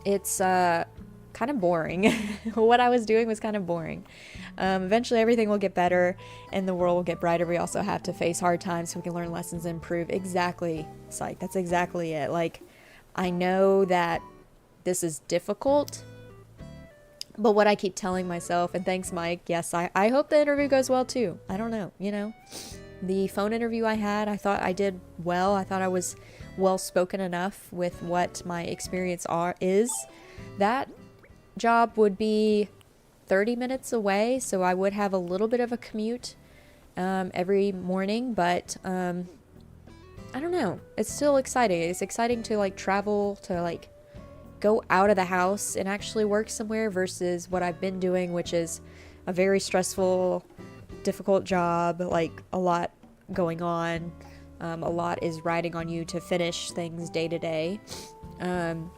it's kind of boring. What I was doing was kind of boring. Eventually everything will get better and the world will get brighter. We also have to face hard times so we can learn lessons and improve. Exactly, Psych. That's exactly it. Like, I know that this is difficult, but what I keep telling myself, and thanks, Mike, yes, I hope the interview goes well too. I don't know, you know. The phone interview I had, I thought I did well. I thought I was well spoken enough with what my experience is. That job would be 30 minutes away, so I would have a little bit of a commute every morning, but I don't know. It's still exciting. It's exciting to like travel, to like go out of the house and actually work somewhere versus what I've been doing, which is a very stressful, difficult job, like a lot going on. A lot is riding on you to finish things day to day. And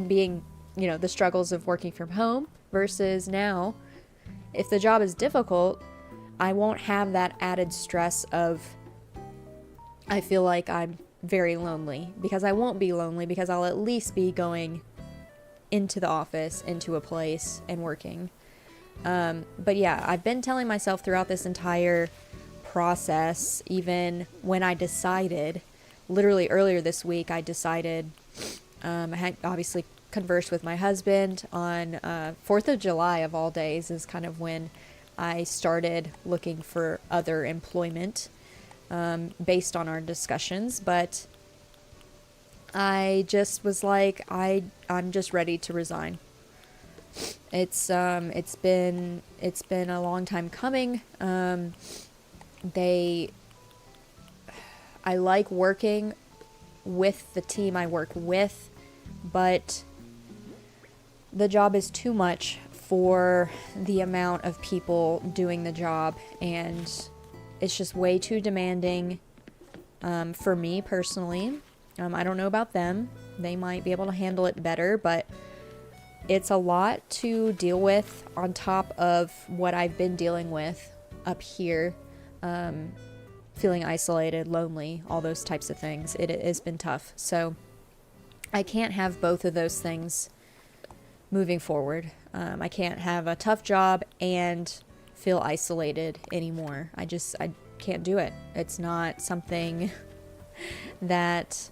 being, you know, the struggles of working from home versus now, if the job is difficult, I won't have that added stress of, I feel like I'm very lonely, because I won't be lonely, because I'll at least be going into the office, into a place and working. But yeah, I've been telling myself throughout this entire process, even when I decided, literally earlier this week, I decided, I had obviously conversed with my husband on 4th of July of all days is kind of when I started looking for other employment based on our discussions, but I just was like, I'm just ready to resign. It's been a long time coming. I like working with the team I work with, but the job is too much for the amount of people doing the job, and it's just way too demanding for me personally. I don't know about them. They might be able to handle it better, but it's a lot to deal with on top of what I've been dealing with up here. Feeling isolated, lonely, all those types of things. It has been tough. So I can't have both of those things moving forward. I can't have a tough job and feel isolated anymore. I can't do it. It's not something that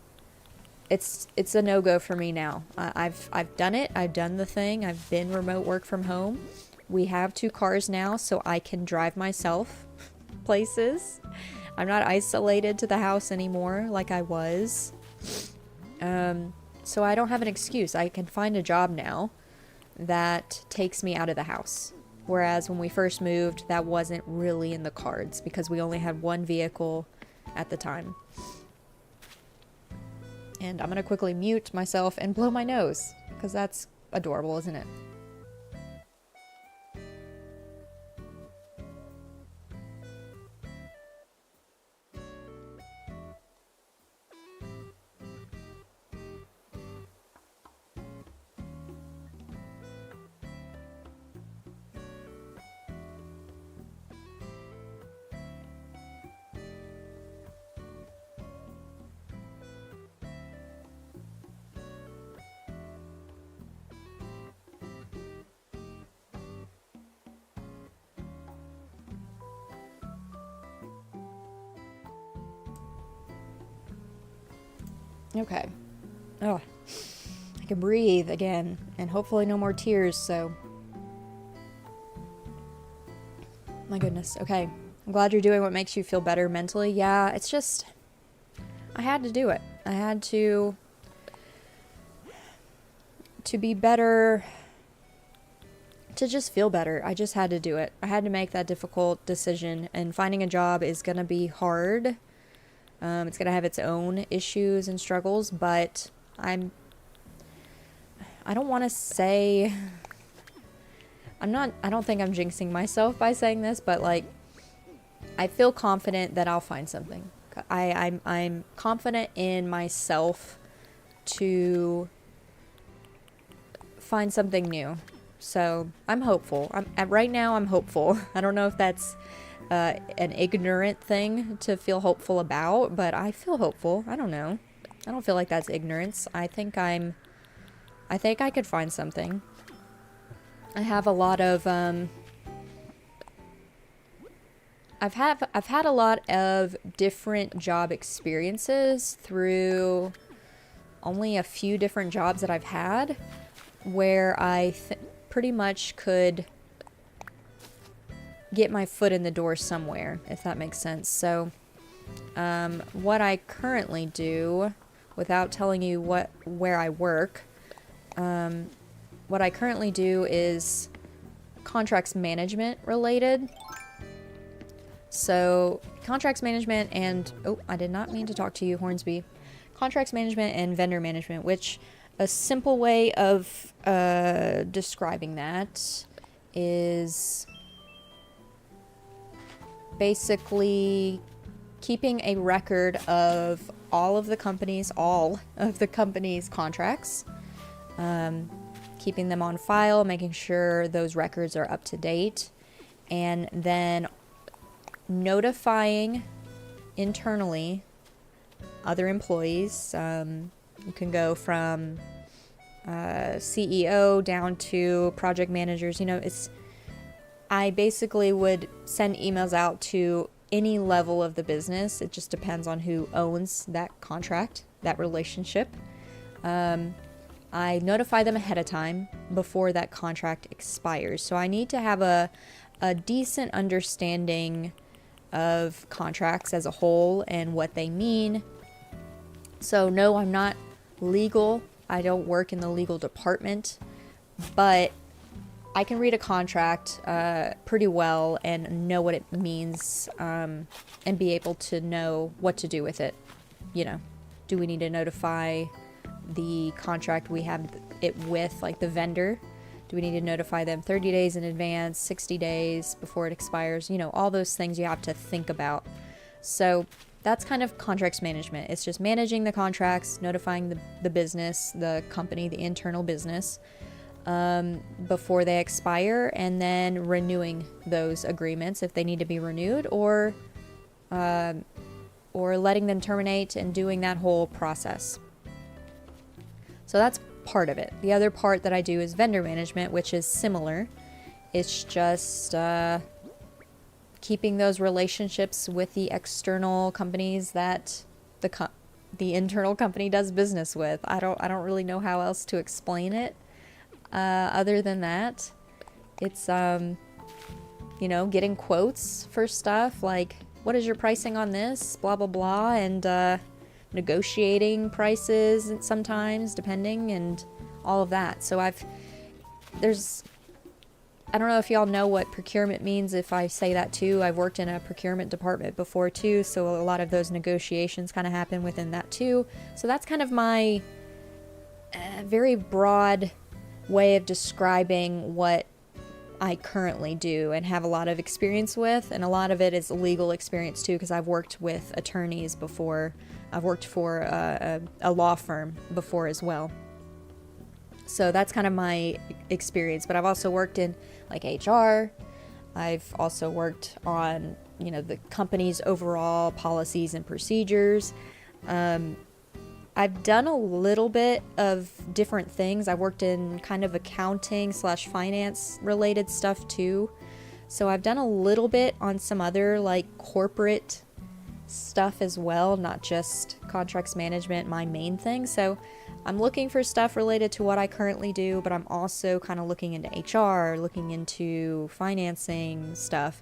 it's a no-go for me now. I've done it. I've done the thing. I've been remote work from home. We have 2 cars now, so I can drive myself places. I'm not isolated to the house anymore like I was. So I don't have an excuse. I can find a job now that takes me out of the house. Whereas when we first moved, that wasn't really in the cards because we only had 1 vehicle at the time. And I'm going to quickly mute myself and blow my nose because that's adorable, isn't it? Okay. Oh, I can breathe again, and hopefully no more tears, so. My goodness. Okay. I'm glad you're doing what makes you feel better mentally. Yeah, it's just, I had to do it. I had to be better, to just feel better. I just had to do it. I had to make that difficult decision, and finding a job is going to be hard. It's going to have its own issues and struggles, but I don't want to say, I don't think I'm jinxing myself by saying this, but like, I feel confident that I'll find something. I'm confident in myself to find something new. So I'm hopeful. Right now I'm hopeful. I don't know if that's an ignorant thing to feel hopeful about, but I feel hopeful. I don't know. I don't feel like that's ignorance. I think I could find something. I have a lot of I've had a lot of different job experiences through only a few different jobs that I've had, where I pretty much could get my foot in the door somewhere, if that makes sense. So what I currently do, without telling you where I work, what I currently do is contracts management related. So contracts management and, oh, I did not mean to talk to you, Hornsby. Contracts management and vendor management, which a simple way of describing that is basically keeping a record of all of the company's contracts, keeping them on file, making sure those records are up to date, and then notifying internally other employees. You can go from CEO down to project managers. You know, I basically would send emails out to any level of the business. It just depends on who owns that contract, that relationship. I notify them ahead of time before that contract expires. So I need to have a decent understanding of contracts as a whole and what they mean. So no, I'm not legal. I don't work in the legal department, but I can read a contract pretty well and know what it means, and be able to know what to do with it. You know, do we need to notify the contract we have it with, like the vendor? Do we need to notify them 30 days in advance, 60 days before it expires? You know, all those things you have to think about. So that's kind of contracts management. It's just managing the contracts, notifying the business, the company, the internal business, before they expire, and then renewing those agreements if they need to be renewed, or letting them terminate, and doing that whole process. So that's part of it. The other part that I do is vendor management, which is similar. It's just keeping those relationships with the external companies that the internal company does business with. I don't really know how else to explain it. Other than that, it's, you know, getting quotes for stuff like, what is your pricing on this? Blah, blah, blah. And negotiating prices sometimes, depending, and all of that. So I don't know if y'all know what procurement means if I say that too. I've worked in a procurement department before too, so a lot of those negotiations kind of happen within that too. So that's kind of my very broad way of describing what I currently do and have a lot of experience with, and a lot of it is legal experience too, because I've worked with attorneys before. I've worked for a law firm before as well. So that's kind of my experience, but I've also worked in like HR. I've also worked on, you know, the company's overall policies and procedures. I've done a little bit of different things. I worked in kind of accounting / finance related stuff too. So I've done a little bit on some other like corporate stuff as well, not just contracts management, my main thing. So I'm looking for stuff related to what I currently do, but I'm also kind of looking into HR, looking into financing stuff,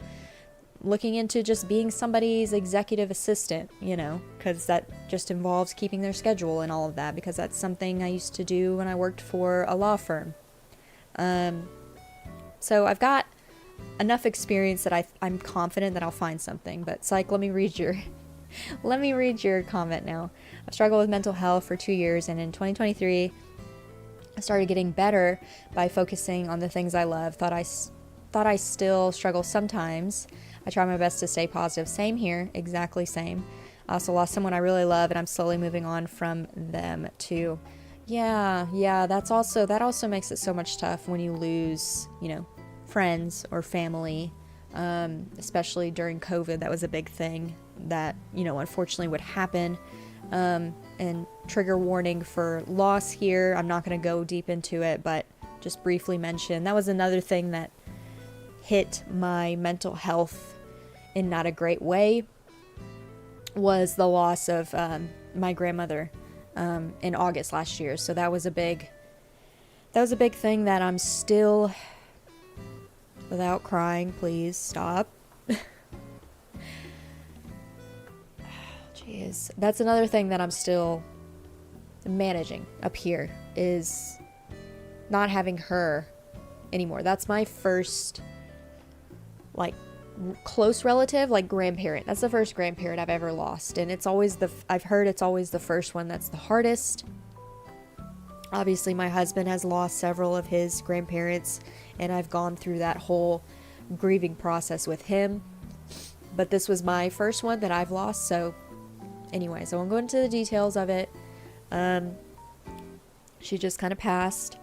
looking into just being somebody's executive assistant, you know, because that just involves keeping their schedule and all of that, because that's something I used to do when I worked for a law firm. So I've got enough experience that I'm confident that I'll find something. But Psych, let me read your comment now. I've struggled with mental health for 2 years, and in 2023 I started getting better by focusing on the things I love. Thought I still struggle sometimes. I try my best to stay positive. Same here, exactly same. I also lost someone I really love, and I'm slowly moving on from them too. Yeah, that also makes it so much tough when you lose, you know, friends or family, especially during COVID. That was a big thing that, you know, unfortunately would happen. And trigger warning for loss here. I'm not going to go deep into it, but just briefly mention that was another thing that hit my mental health in not a great way, was the loss of my grandmother in August last year. So that was a big thing that I'm still, without crying, please stop. Jeez, that's another thing that I'm still managing up here, is not having her anymore. That's my first, like, close relative, like grandparent. That's the first grandparent I've ever lost, and it's always I've heard it's always the first one that's the hardest. Obviously my husband has lost several of his grandparents, and I've gone through that whole grieving process with him, but this was my first one that I've lost. So anyways, I won't go into the details of it. She just kind of passed,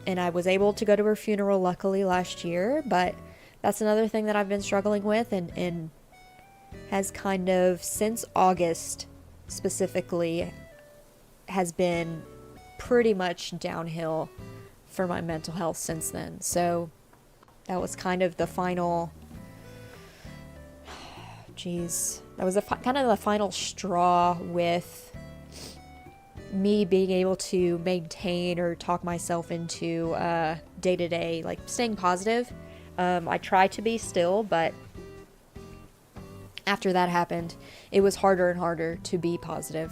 and I was able to go to her funeral luckily last year, but that's another thing that I've been struggling with, and has kind of, since August specifically, has been pretty much downhill for my mental health since then. So that was kind of the final, that was kind of the final straw with me being able to maintain or talk myself into day-to-day, like, staying positive. I try to be still, but after that happened, it was harder and harder to be positive.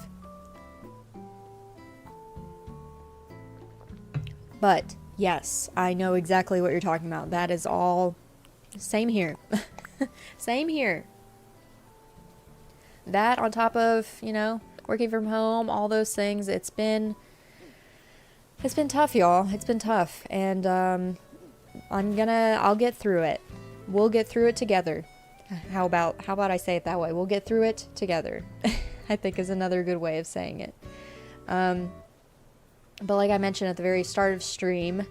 But yes, I know exactly what you're talking about. That is all same here. Same here. That on top of, you know, working from home, all those things, it's been tough, y'all. It's been tough, and I'll get through it. We'll get through it together. How about I say it that way? We'll get through it together. I think is another good way of saying it. But like I mentioned at the very start of stream,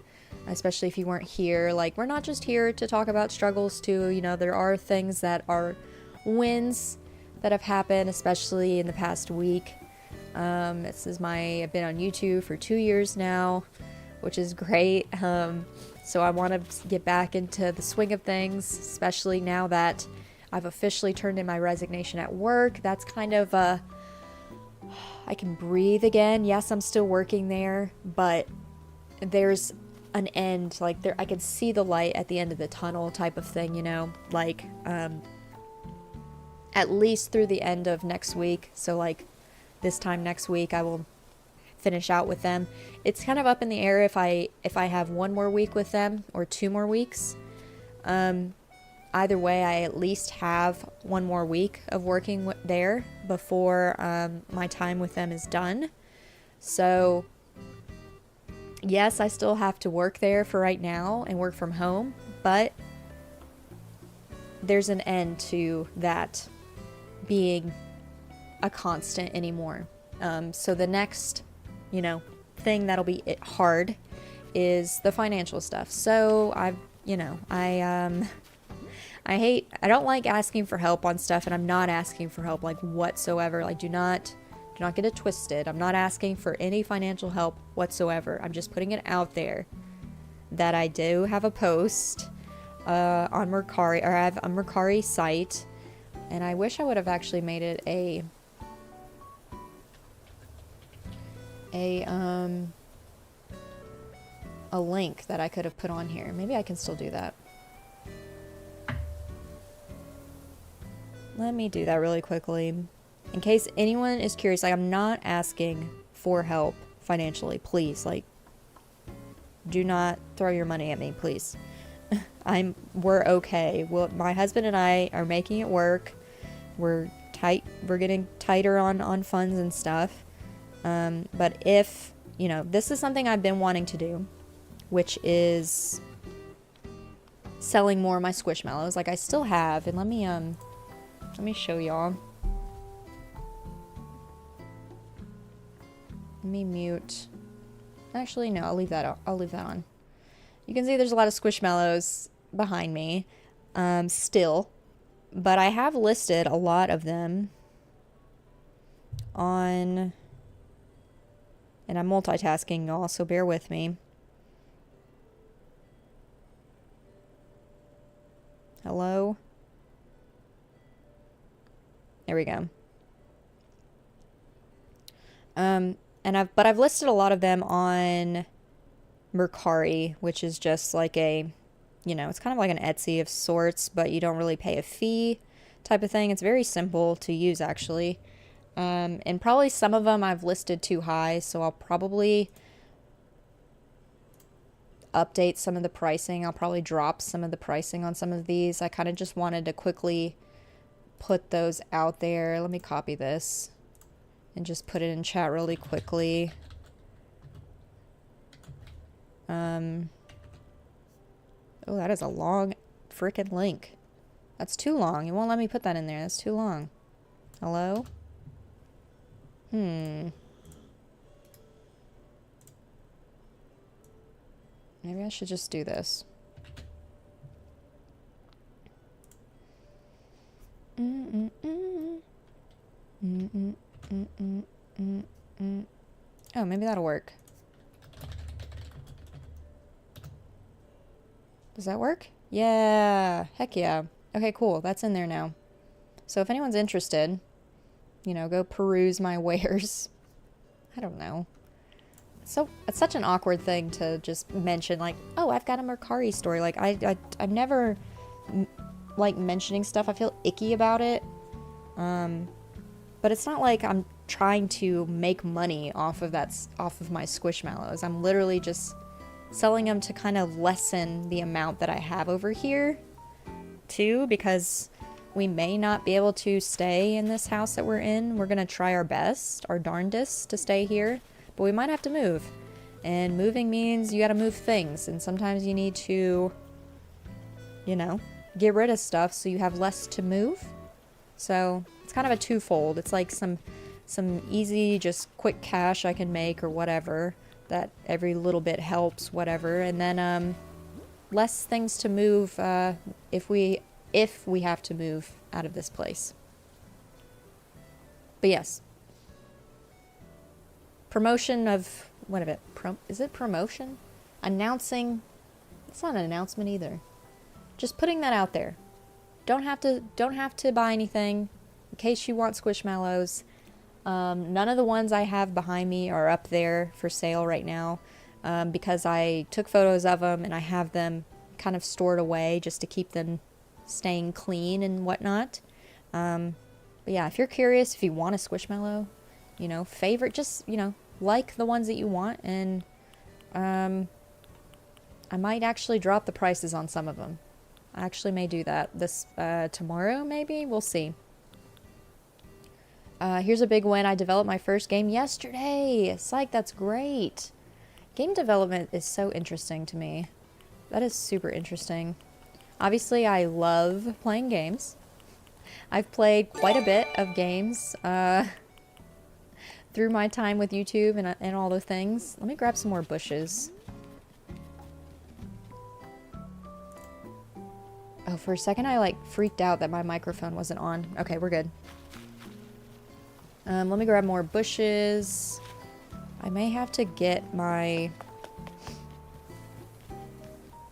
especially if you weren't here, like, we're not just here to talk about struggles too. You know, there are things that are wins that have happened, especially in the past week. I've been on YouTube for 2 years now, which is great. So I want to get back into the swing of things, especially now that I've officially turned in my resignation at work. That's kind of I can breathe again. Yes, I'm still working there, but there's an end, like, there, I can see the light at the end of the tunnel type of thing, you know, like, at least through the end of next week. So like this time next week, I will finish out with them. It's kind of up in the air if I have 1 more week with them or 2 more weeks. Either way, I at least have 1 more week of working there before my time with them is done. So yes, I still have to work there for right now and work from home, but there's an end to that being a constant anymore. So the next, you know, thing that'll be hard is the financial stuff. So I don't like asking for help on stuff, and I'm not asking for help, like, whatsoever. Like, do not get it twisted. I'm not asking for any financial help whatsoever. I'm just putting it out there that I do have a post on Mercari, or I have a Mercari site And I wish I would have actually made it a link that I could have put on here. Maybe I can still do that. Let me do that really quickly. In case anyone is curious, like, I'm not asking for help financially, please. Like, do not throw your money at me, please. We're okay. Well, my husband and I are making it work. We're getting tighter on funds and stuff. But if, you know, this is something I've been wanting to do, which is selling more of my Squishmallows. Like, I still have, and let me show y'all. Let me mute. Actually, no, I'll leave that on. You can see there's a lot of Squishmallows behind me, still, but I have listed a lot of them on, and I'm multitasking, y'all, so bear with me. Hello? There we go. But I've listed a lot of them on Mercari, which is just like a, you know, it's kind of like an Etsy of sorts, but you don't really pay a fee type of thing. It's very simple to use, actually. And probably some of them I've listed too high, so I'll probably update some of the pricing. I'll probably drop some of the pricing on some of these. I kind of just wanted to quickly put those out there. Let me copy this and just put it in chat really quickly. Oh, that is a long freaking link. That's too long. It won't let me put that in there. That's too long. Hello? Maybe I should just do this. Oh, maybe that'll work. Does that work? Yeah. Heck yeah. Okay, cool. That's in there now. So if anyone's interested, you know, go peruse my wares. I don't know. So it's such an awkward thing to just mention, like, oh, I've got a Mercari story. Like, I've never like mentioning stuff. I feel icky about it. But it's not like I'm trying to make money off of my Squishmallows. I'm literally just selling them to kind of lessen the amount that I have over here too, because we may not be able to stay in this house that we're in. We're gonna try our best, our darndest, to stay here, but we might have to move. And moving means you gotta move things, and sometimes you need to, you know, get rid of stuff so you have less to move. So it's kind of a twofold. It's like some easy, just quick cash I can make or whatever, that every little bit helps, whatever, and then less things to move if we have to move out of this place. But yes, promotion of what of it? Is it promotion? Announcing? It's not an announcement either. Just putting that out there. Don't have to buy anything in case you want Squishmallows. None of the ones I have behind me are up there for sale right now, because I took photos of them and I have them kind of stored away just to keep them staying clean and whatnot. But yeah, if you're curious, if you want a Squishmallow, you know, favorite, just, you know, like the ones that you want, and I might actually drop the prices on some of them. I actually may do that this tomorrow, maybe. We'll see. Here's a big win. I developed my first game yesterday. Psych, that's great. Game development is so interesting to me. That is super interesting. Obviously, I love playing games. I've played quite a bit of games through my time with YouTube and all those things. Let me grab some more bushes. Oh, for a second I like freaked out that my microphone wasn't on. Okay, we're good. Let me grab more bushes. I may have to get my...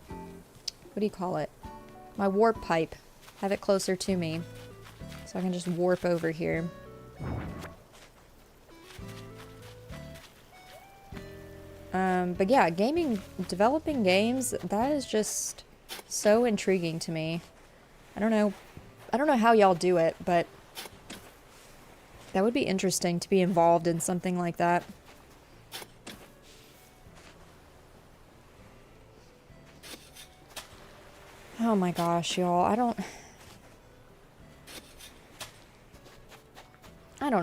what do you call it? My warp pipe. Have it closer to me So I can just warp over here. But yeah, developing games, that is just so intriguing to me. I don't know how y'all do it, but that would be interesting to be involved in something like that. Oh my gosh, y'all. I don't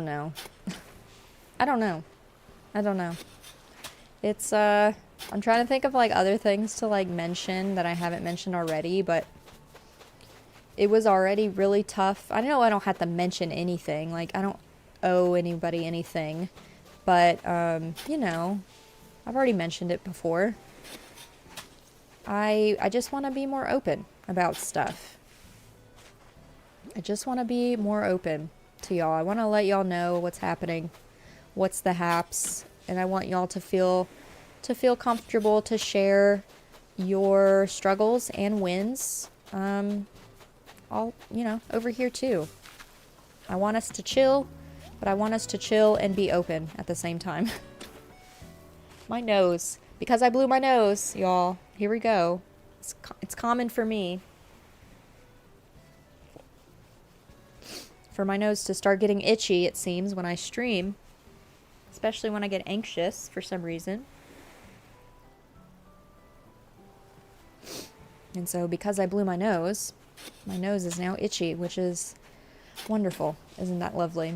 know. I don't know. It's, I'm trying to think of, like, other things to, like, mention that I haven't mentioned already, but it was already really tough. I know I don't have to mention anything. Like, I don't owe anybody anything. But, you know, I've already mentioned it before. I just want to be more open about stuff. I just want to be more open to y'all. I want to let y'all know what's happening, what's the haps, and I want y'all to feel comfortable to share your struggles and wins. All, you know, over here too. I want us to chill, but I want us to chill and be open at the same time. My nose. Because I blew my nose, y'all. Here we go. It's common for me. For my nose to start getting itchy, it seems, when I stream. Especially when I get anxious for some reason. And so because I blew my nose is now itchy, which is wonderful. Isn't that lovely?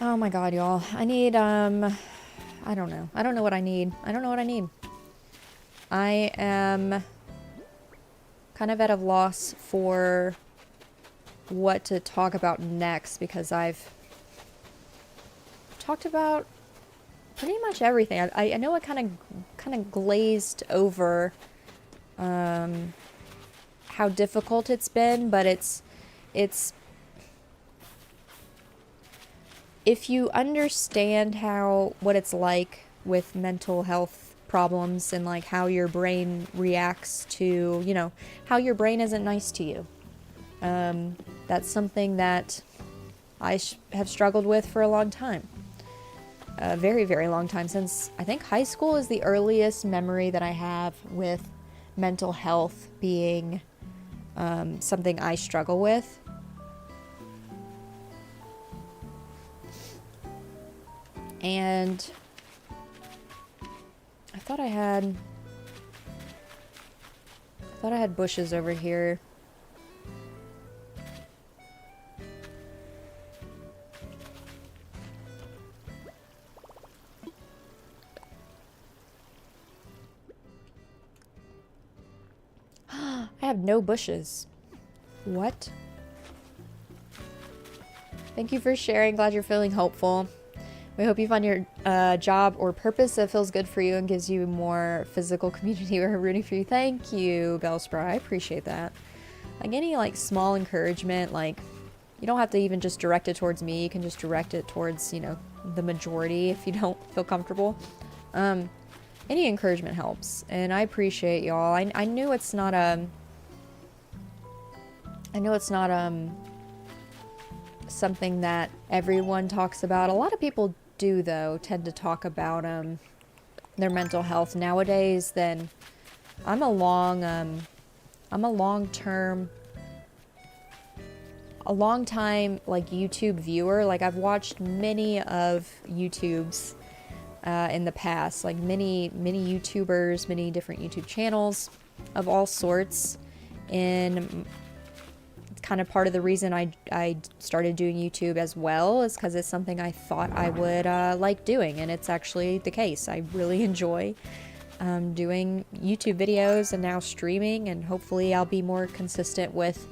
Oh my god, y'all. I need, I don't know. I don't know what I need. I am kind of at a loss for what to talk about next because I've talked about pretty much everything. I know I kind of glazed over how difficult it's been, but it's if you understand what it's like with mental health problems and like how your brain reacts to, you know, how your brain isn't nice to you. That's something that I have struggled with for a long time. A very, very long time, since I think high school is the earliest memory that I have with mental health being something I struggle with. And I thought I had bushes over here. I have no bushes. What? Thank you for sharing. Glad you're feeling hopeful. We hope you find your job or purpose that feels good for you and gives you more physical community. We're rooting for you. Thank you, Bellspur. I appreciate that. Like any like small encouragement, like you don't have to even just direct it towards me. You can just direct it towards, you know, the majority if you don't feel comfortable. Any encouragement helps, and I appreciate y'all. I know it's not something that everyone talks about. A lot of people do, though, tend to talk about their mental health nowadays. Then I'm a long time like YouTube viewer. Like I've watched many of YouTube's in the past, like many YouTubers, many different YouTube channels of all sorts, and kind of part of the reason I started doing YouTube as well is because it's something I thought I would like doing, and it's actually the case. I really enjoy doing YouTube videos and now streaming, and hopefully I'll be more consistent with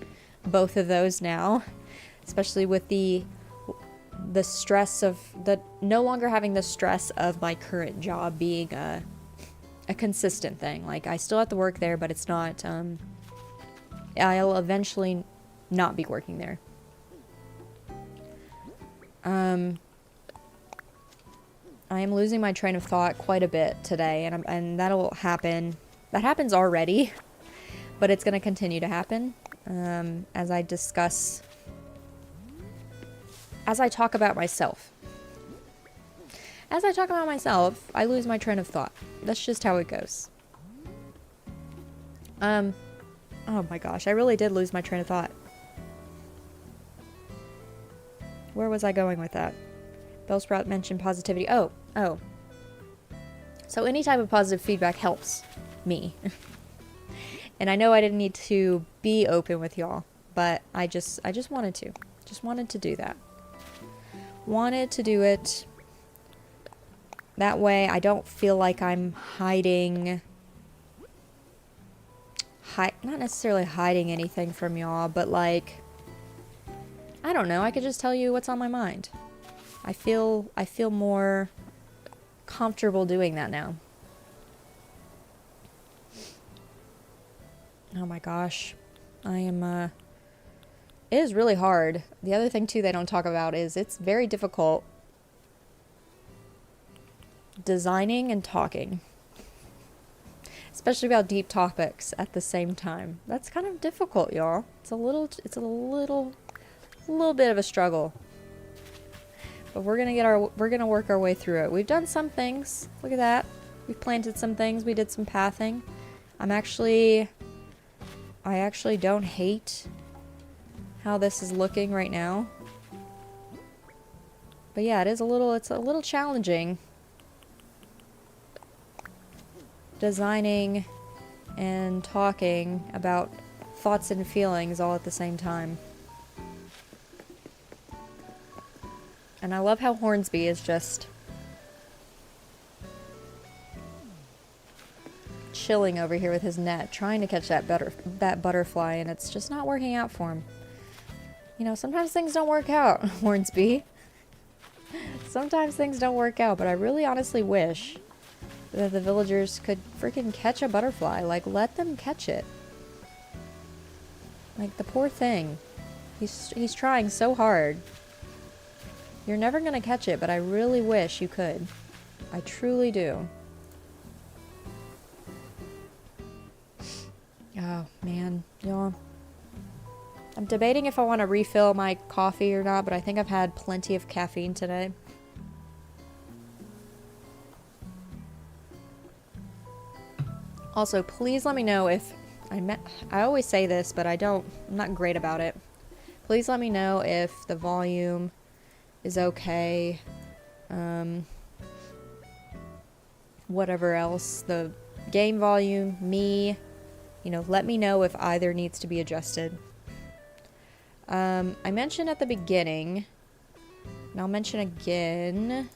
both of those now, especially with the stress of no longer having the stress of my current job being a consistent thing. Like I still have to work there, but it's not, I'll eventually not be working there. I am losing my train of thought quite a bit today, and that'll happen. That happens already, but it's going to continue to happen. as I talk about myself. As I talk about myself, I lose my train of thought. That's just how it goes. Oh my gosh, I really did lose my train of thought. Where was I going with that? Bellsprout mentioned positivity. Oh. So any type of positive feedback helps me. And I know I didn't need to be open with y'all, but I just wanted to. Just wanted to do that. Wanted to do it. That way I don't feel like I'm hiding... not necessarily hiding anything from y'all, but like... I don't know, I could just tell you what's on my mind. I feel more comfortable doing that now. Oh my gosh. It is really hard. The other thing too they don't talk about is it's very difficult designing and talking. Especially about deep topics at the same time. That's kind of difficult, y'all. It's a little bit of a struggle. But we're gonna work our way through it. We've done some things. Look at that. We've planted some things. We did some pathing. I actually don't hate how this is looking right now. But yeah, it's a little challenging designing and talking about thoughts and feelings all at the same time. And I love how Hornsby is just chilling over here with his net, trying to catch that butterfly, and it's just not working out for him. You know, sometimes things don't work out, Hornsby. Sometimes things don't work out, but I really honestly wish that the villagers could freaking catch a butterfly. Like, let them catch it. Like, the poor thing. He's trying so hard. You're never gonna catch it, but I really wish you could. I truly do. Oh, man. Y'all. I'm debating if I want to refill my coffee or not, but I think I've had plenty of caffeine today. Also, please let me know if... I always say this, but I'm not great about it. Please let me know if the volume is okay. Whatever else. The game volume, me... You know, let me know if either needs to be adjusted. I mentioned at the beginning, and I'll mention again,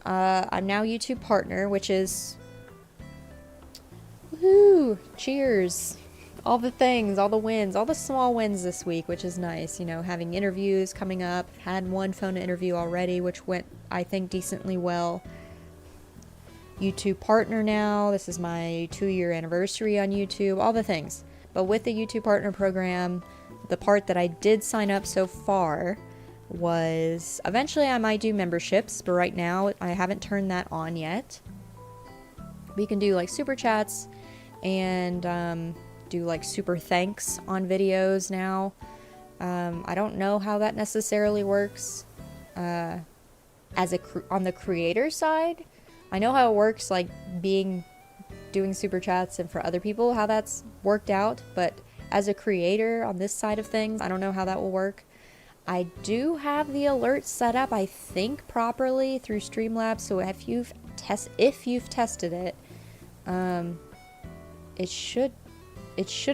I'm now YouTube partner, which is... Woohoo! Cheers! All the things, all the wins, all the small wins this week, which is nice. You know, having interviews coming up. Had one phone interview already, which went, I think, decently well. YouTube partner now. This is my 2-year anniversary on YouTube. All the things. But with the YouTube partner program, the part that I did sign up so far was... Eventually I might do memberships, but right now I haven't turned that on yet. We can do like super chats and do like super thanks on videos now. I don't know how that necessarily works on the creator side. I know how it works, like doing super chats and for other people, how that's worked out, but as a creator on this side of things, I don't know how that will work. I do have the alerts set up, I think, properly through Streamlabs, so if you've tested it, it should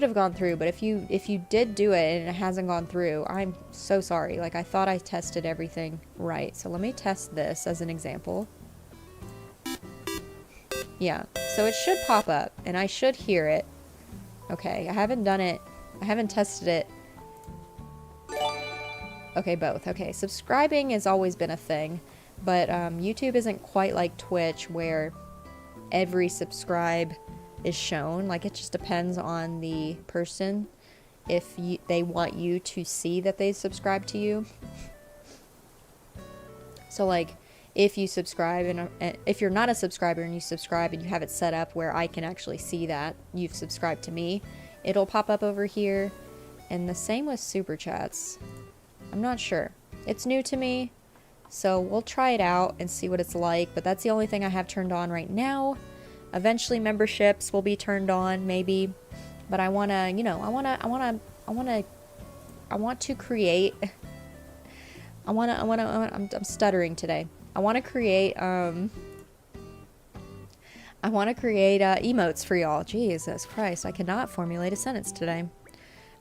have gone through, but if you did do it and it hasn't gone through, I'm so sorry. Like, I thought I tested everything right. So let me test this as an example. Yeah, so it should pop up, and I should hear it. Okay, I haven't done it. I haven't tested it. Okay, both. Okay, subscribing has always been a thing, but YouTube isn't quite like Twitch where every subscribe is shown. Like, it just depends on the person if they want you to see that they subscribe to you. So, like, if you subscribe, and if you're not a subscriber and you subscribe and you have it set up where I can actually see that you've subscribed to me, it'll pop up over here. And the same with super chats. I'm not sure. It's new to me, so we'll try it out and see what it's like, but that's the only thing I have turned on right now. Eventually memberships will be turned on, maybe, but I want to, you know, I want to create I'm stuttering today. I want to create emotes for y'all. Jesus Christ, I cannot formulate a sentence today.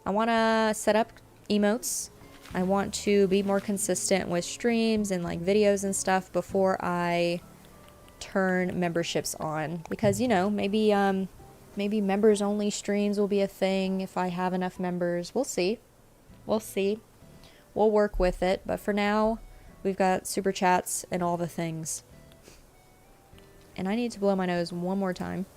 I want to set up emotes. I want to be more consistent with streams and like videos and stuff before I turn memberships on, because you know, maybe members only streams will be a thing if I have enough members. We'll see. We'll work with it, but for now we've got super chats and all the things. And I need to blow my nose one more time.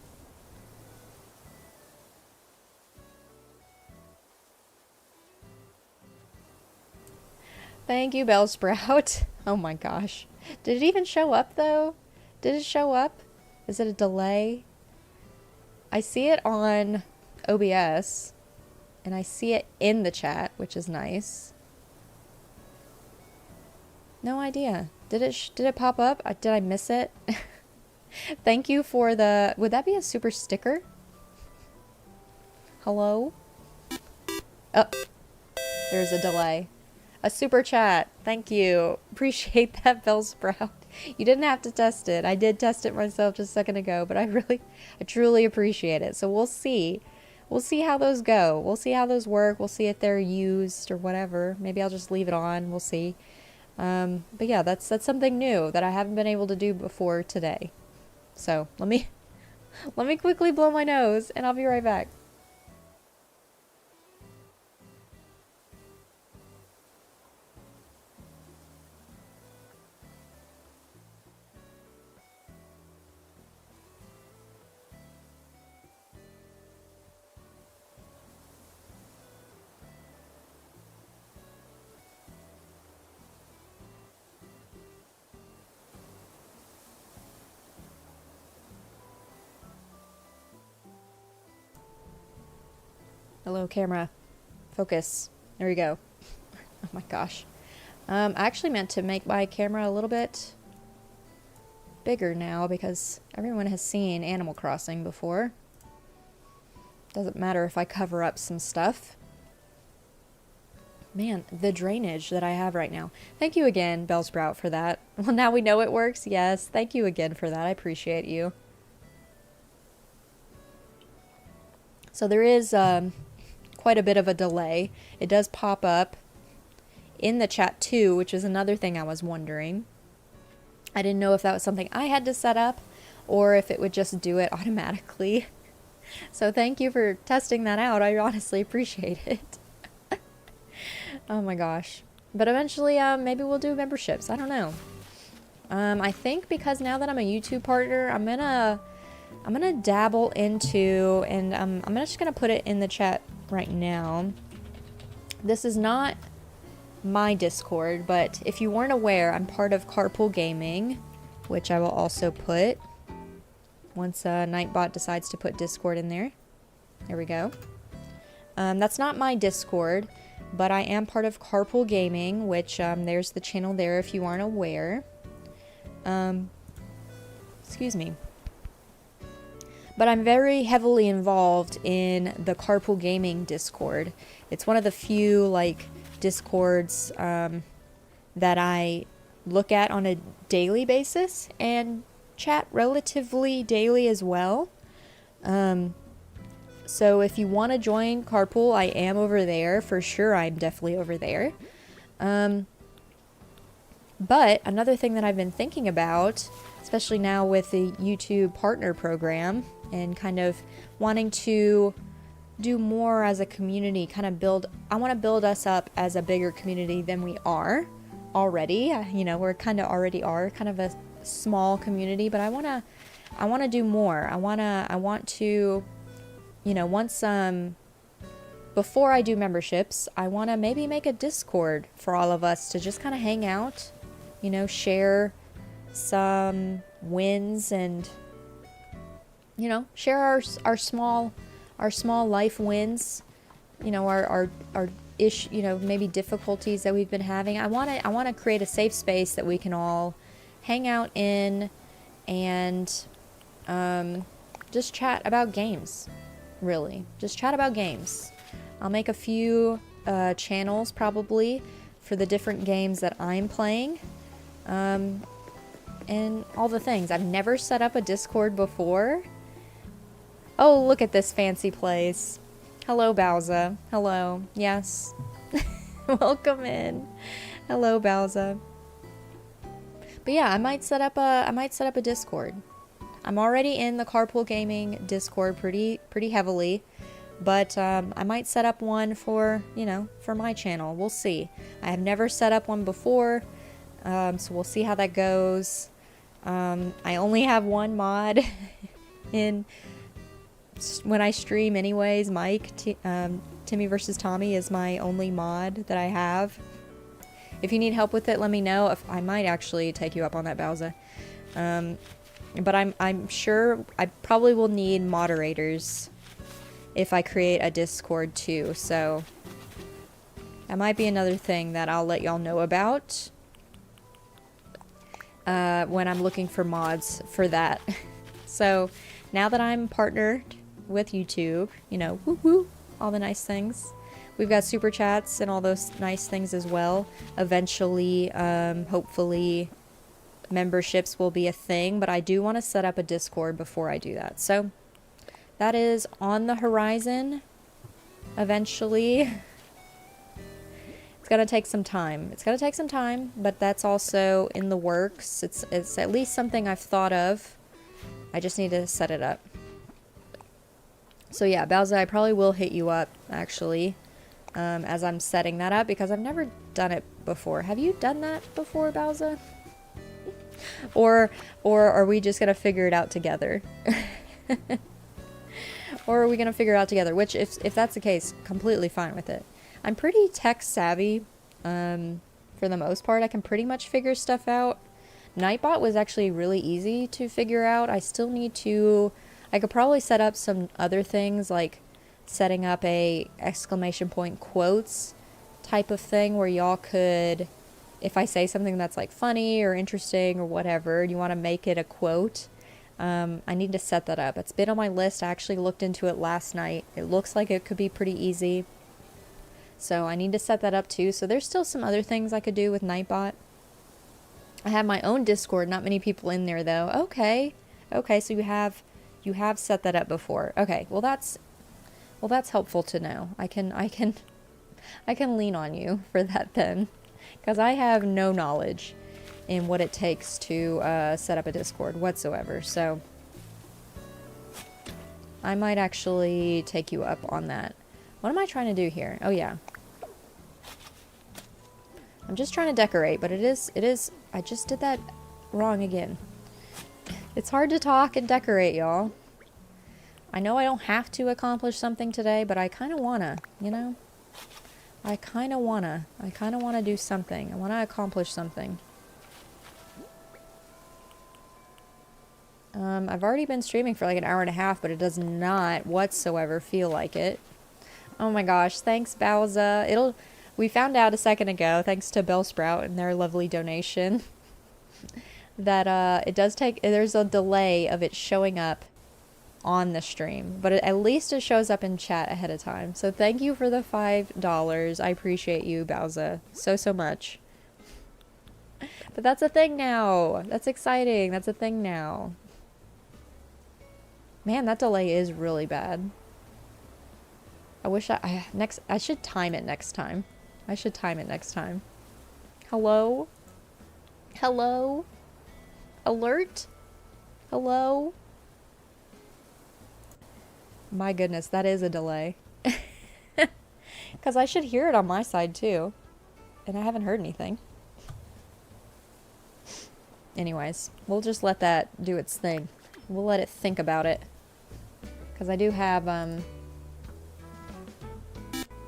Thank you, Bellsprout. Oh my gosh. Did it even show up though? Did it show up? Is it a delay? I see it on OBS and I see it in the chat, which is nice. No idea. Did it pop up? Did I miss it? Thank you for the... Would that be a super sticker? Hello? Oh, there's a delay. A super chat. Thank you. Appreciate that, Bellsprout. You didn't have to test it. I did test it myself just a second ago, but I truly appreciate it. So we'll see. We'll see how those go. We'll see how those work. We'll see if they're used or whatever. Maybe I'll just leave it on. We'll see. But yeah, that's something new that I haven't been able to do before today. So let me quickly blow my nose and I'll be right back. Hello, camera. Focus. There we go. Oh my gosh. I actually meant to make my camera a little bit bigger now because everyone has seen Animal Crossing before. Doesn't matter if I cover up some stuff. Man, the drainage that I have right now. Thank you again, Bellsprout, for that. Well, now we know it works. Yes, thank you again for that. I appreciate you. So there is quite a bit of a delay. It does pop up in the chat too, which is another thing I was wondering. I didn't know if that was something I had to set up or if it would just do it automatically. So thank you for testing that out. I honestly appreciate it. Oh my gosh. But eventually maybe we'll do memberships. I don't know. I think because now that I'm a YouTube partner, I'm gonna dabble into, and I'm just gonna put it in the chat right now. This is not my Discord, but if you weren't aware, I'm part of Carpool Gaming, which I will also put once Nightbot decides to put Discord in there. There we go. That's not my Discord, but I am part of Carpool Gaming, which there's the channel there if you aren't aware. Excuse me. But I'm very heavily involved in the Carpool Gaming Discord. It's one of the few like Discords that I look at on a daily basis and chat relatively daily as well. So if you want to join Carpool, I am over there for sure. I'm definitely over there. But another thing that I've been thinking about, especially now with the YouTube partner program and kind of wanting to do more as a community, kind of I want to build us up as a bigger community than we are already. You know, we're kind of already are kind of a small community, but I want to do more. I want to, you know, once, before I do memberships, I want to maybe make a Discord for all of us to just kind of hang out, you know, share some wins and, you know, share our small life wins you know, our you know, maybe difficulties that we've been having. I want to create a safe space that we can all hang out in and just chat about games, really. Just chat about games. I'll make a few channels probably for the different games that I'm playing. And all the things. I've never set up a Discord before. Oh, look at this fancy place. Hello, Bowser. Hello. Yes. Welcome in. Hello, Bowser. But yeah, I might set up a Discord. I'm already in the Carpool Gaming Discord pretty heavily, but I might set up one for, you know, for my channel. We'll see. I have never set up one before, so we'll see how that goes. I only have one mod in when I stream anyways. Mike, Timmy versus Tommy is my only mod that I have. If you need help with it, let me know. If I might actually take you up on that, Bowser. But I'm sure I probably will need moderators if I create a Discord too, so that might be another thing that I'll let y'all know about when I'm looking for mods for that. So now that I'm partnered with YouTube, you know, woo woo, all the nice things. We've got super chats and all those nice things as well. Eventually, hopefully, memberships will be a thing, but I do want to set up a Discord before I do that. So that is on the horizon. Eventually, it's gonna take some time. It's gonna take some time, but that's also in the works. It's at least something I've thought of. I just need to set it up. So yeah, Bowser, I probably will hit you up actually, as I'm setting that up, because I've never done it before. Have you done that before, Bowser? Or are we just gonna figure it out together? Or are we gonna figure it out together? Which, if that's the case, completely fine with it. I'm pretty tech savvy, for the most part. I can pretty much figure stuff out. Nightbot was actually really easy to figure out. I still need to... I could probably set up some other things, like setting up a exclamation point quotes type of thing where y'all could, if I say something that's like funny or interesting or whatever, you want to make it a quote. I need to set that up. It's been on my list. I actually looked into it last night. It looks like it could be pretty easy. So I need to set that up too. So there's still some other things I could do with Nightbot. I have my own Discord. Not many people in there though. Okay. Okay, so you have set that up before. Okay. Well, that's helpful to know. I can lean on you for that then, because I have no knowledge in what it takes to set up a Discord whatsoever. So I might actually take you up on that. What am I trying to do here? Oh yeah. I'm just trying to decorate, but it is, I just did that wrong again. It's hard to talk and decorate, y'all. I know I don't have to accomplish something today, but I kind of wanna, you know? I kind of wanna do something. I wanna accomplish something. I've already been streaming for like an hour and a half, but it does not whatsoever feel like it. Oh my gosh, thanks, Bowser. We found out a second ago, thanks to Bellsprout and their lovely donation, that it does take, there's a delay of it showing up on the stream, but at least it shows up in chat ahead of time. So thank you for the $5. I appreciate you, Bowser, so much. But that's a thing now. That's exciting. That's a thing now. Man, that delay is really bad. I wish I should time it next time. I should time it next time. Hello? Hello? Alert? Hello? My goodness, that is a delay. Because I should hear it on my side too. And I haven't heard anything. Anyways, we'll just let that do its thing. We'll let it think about it. Because I do have, yeah,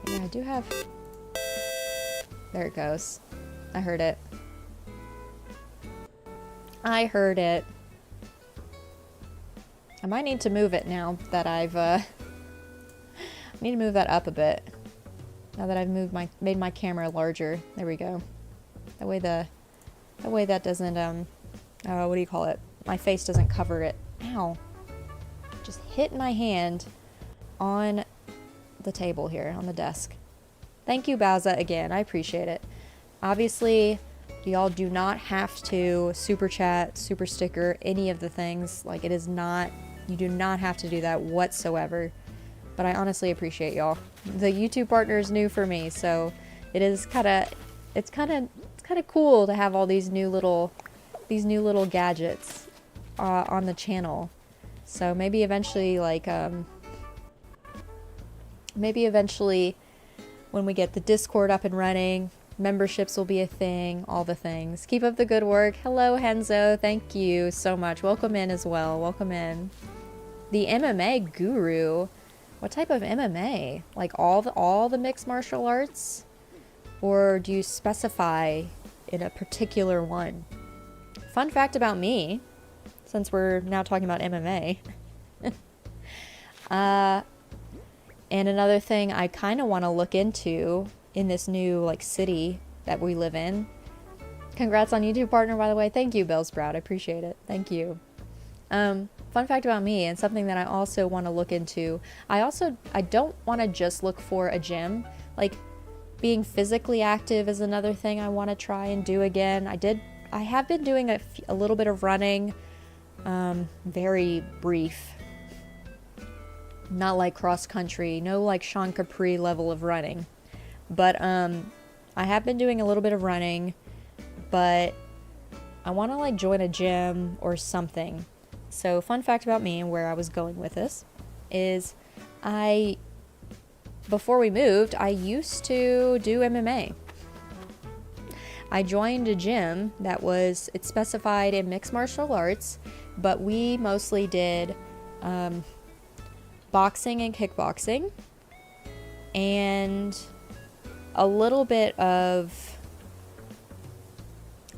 I do have... There it goes. I heard it. I heard it. I might need to move it now that I've, I need to move that up a bit. Now that I've made my camera larger. There we go. That way that doesn't, what do you call it? My face doesn't cover it. Ow. Just hit my hand on the table here, on the desk. Thank you, Bowza, again. I appreciate it. Obviously, y'all do not have to super chat, super sticker, any of the things. Like, it is not, you do not have to do that whatsoever. But I honestly appreciate y'all. The YouTube partner is new for me, so it is it's kind of cool to have all these new little gadgets on the channel. So maybe eventually, like, when we get the Discord up and running, memberships will be a thing, all the things. Keep up the good work. Hello, Henzo. Thank you so much. Welcome in as well. Welcome in. The MMA guru. What type of MMA? Like all the mixed martial arts? Or do you specify in a particular one? Fun fact about me, since we're now talking about MMA. And another thing I kind of want to look into in this new, like, city that we live in. Congrats on YouTube partner, by the way. Thank you, Bill Sprout. I appreciate it. Thank you. Fun fact about me, and something that I also want to look into. I don't want to just look for a gym. Like, being physically active is another thing I want to try and do again. I have been doing a little bit of running, very brief. Not like cross country, no like Sean Capri level of running. But I have been doing a little bit of running, but I want to like join a gym or something. So fun fact about me and where I was going with this is before we moved, I used to do MMA. I joined a gym it specified in mixed martial arts, but we mostly did boxing and kickboxing, and a little bit of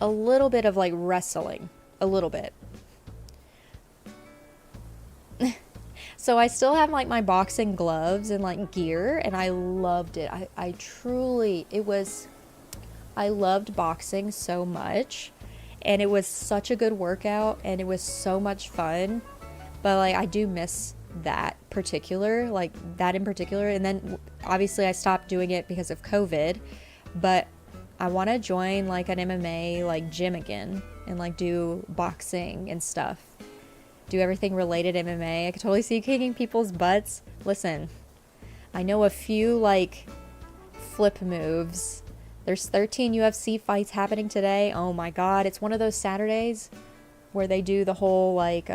like wrestling, a little bit. So I still have like my boxing gloves and like gear, and I loved it. I loved boxing so much, and it was such a good workout, and it was so much fun. But like, I do miss that in particular, and then obviously I stopped doing it because of COVID, but I want to join like an MMA like gym again and like do boxing and stuff, do everything related to MMA. I could totally see kicking people's butts. Listen, I know a few like flip moves. There's 13 UFC fights happening today. Oh my god, it's one of those Saturdays where they do the whole like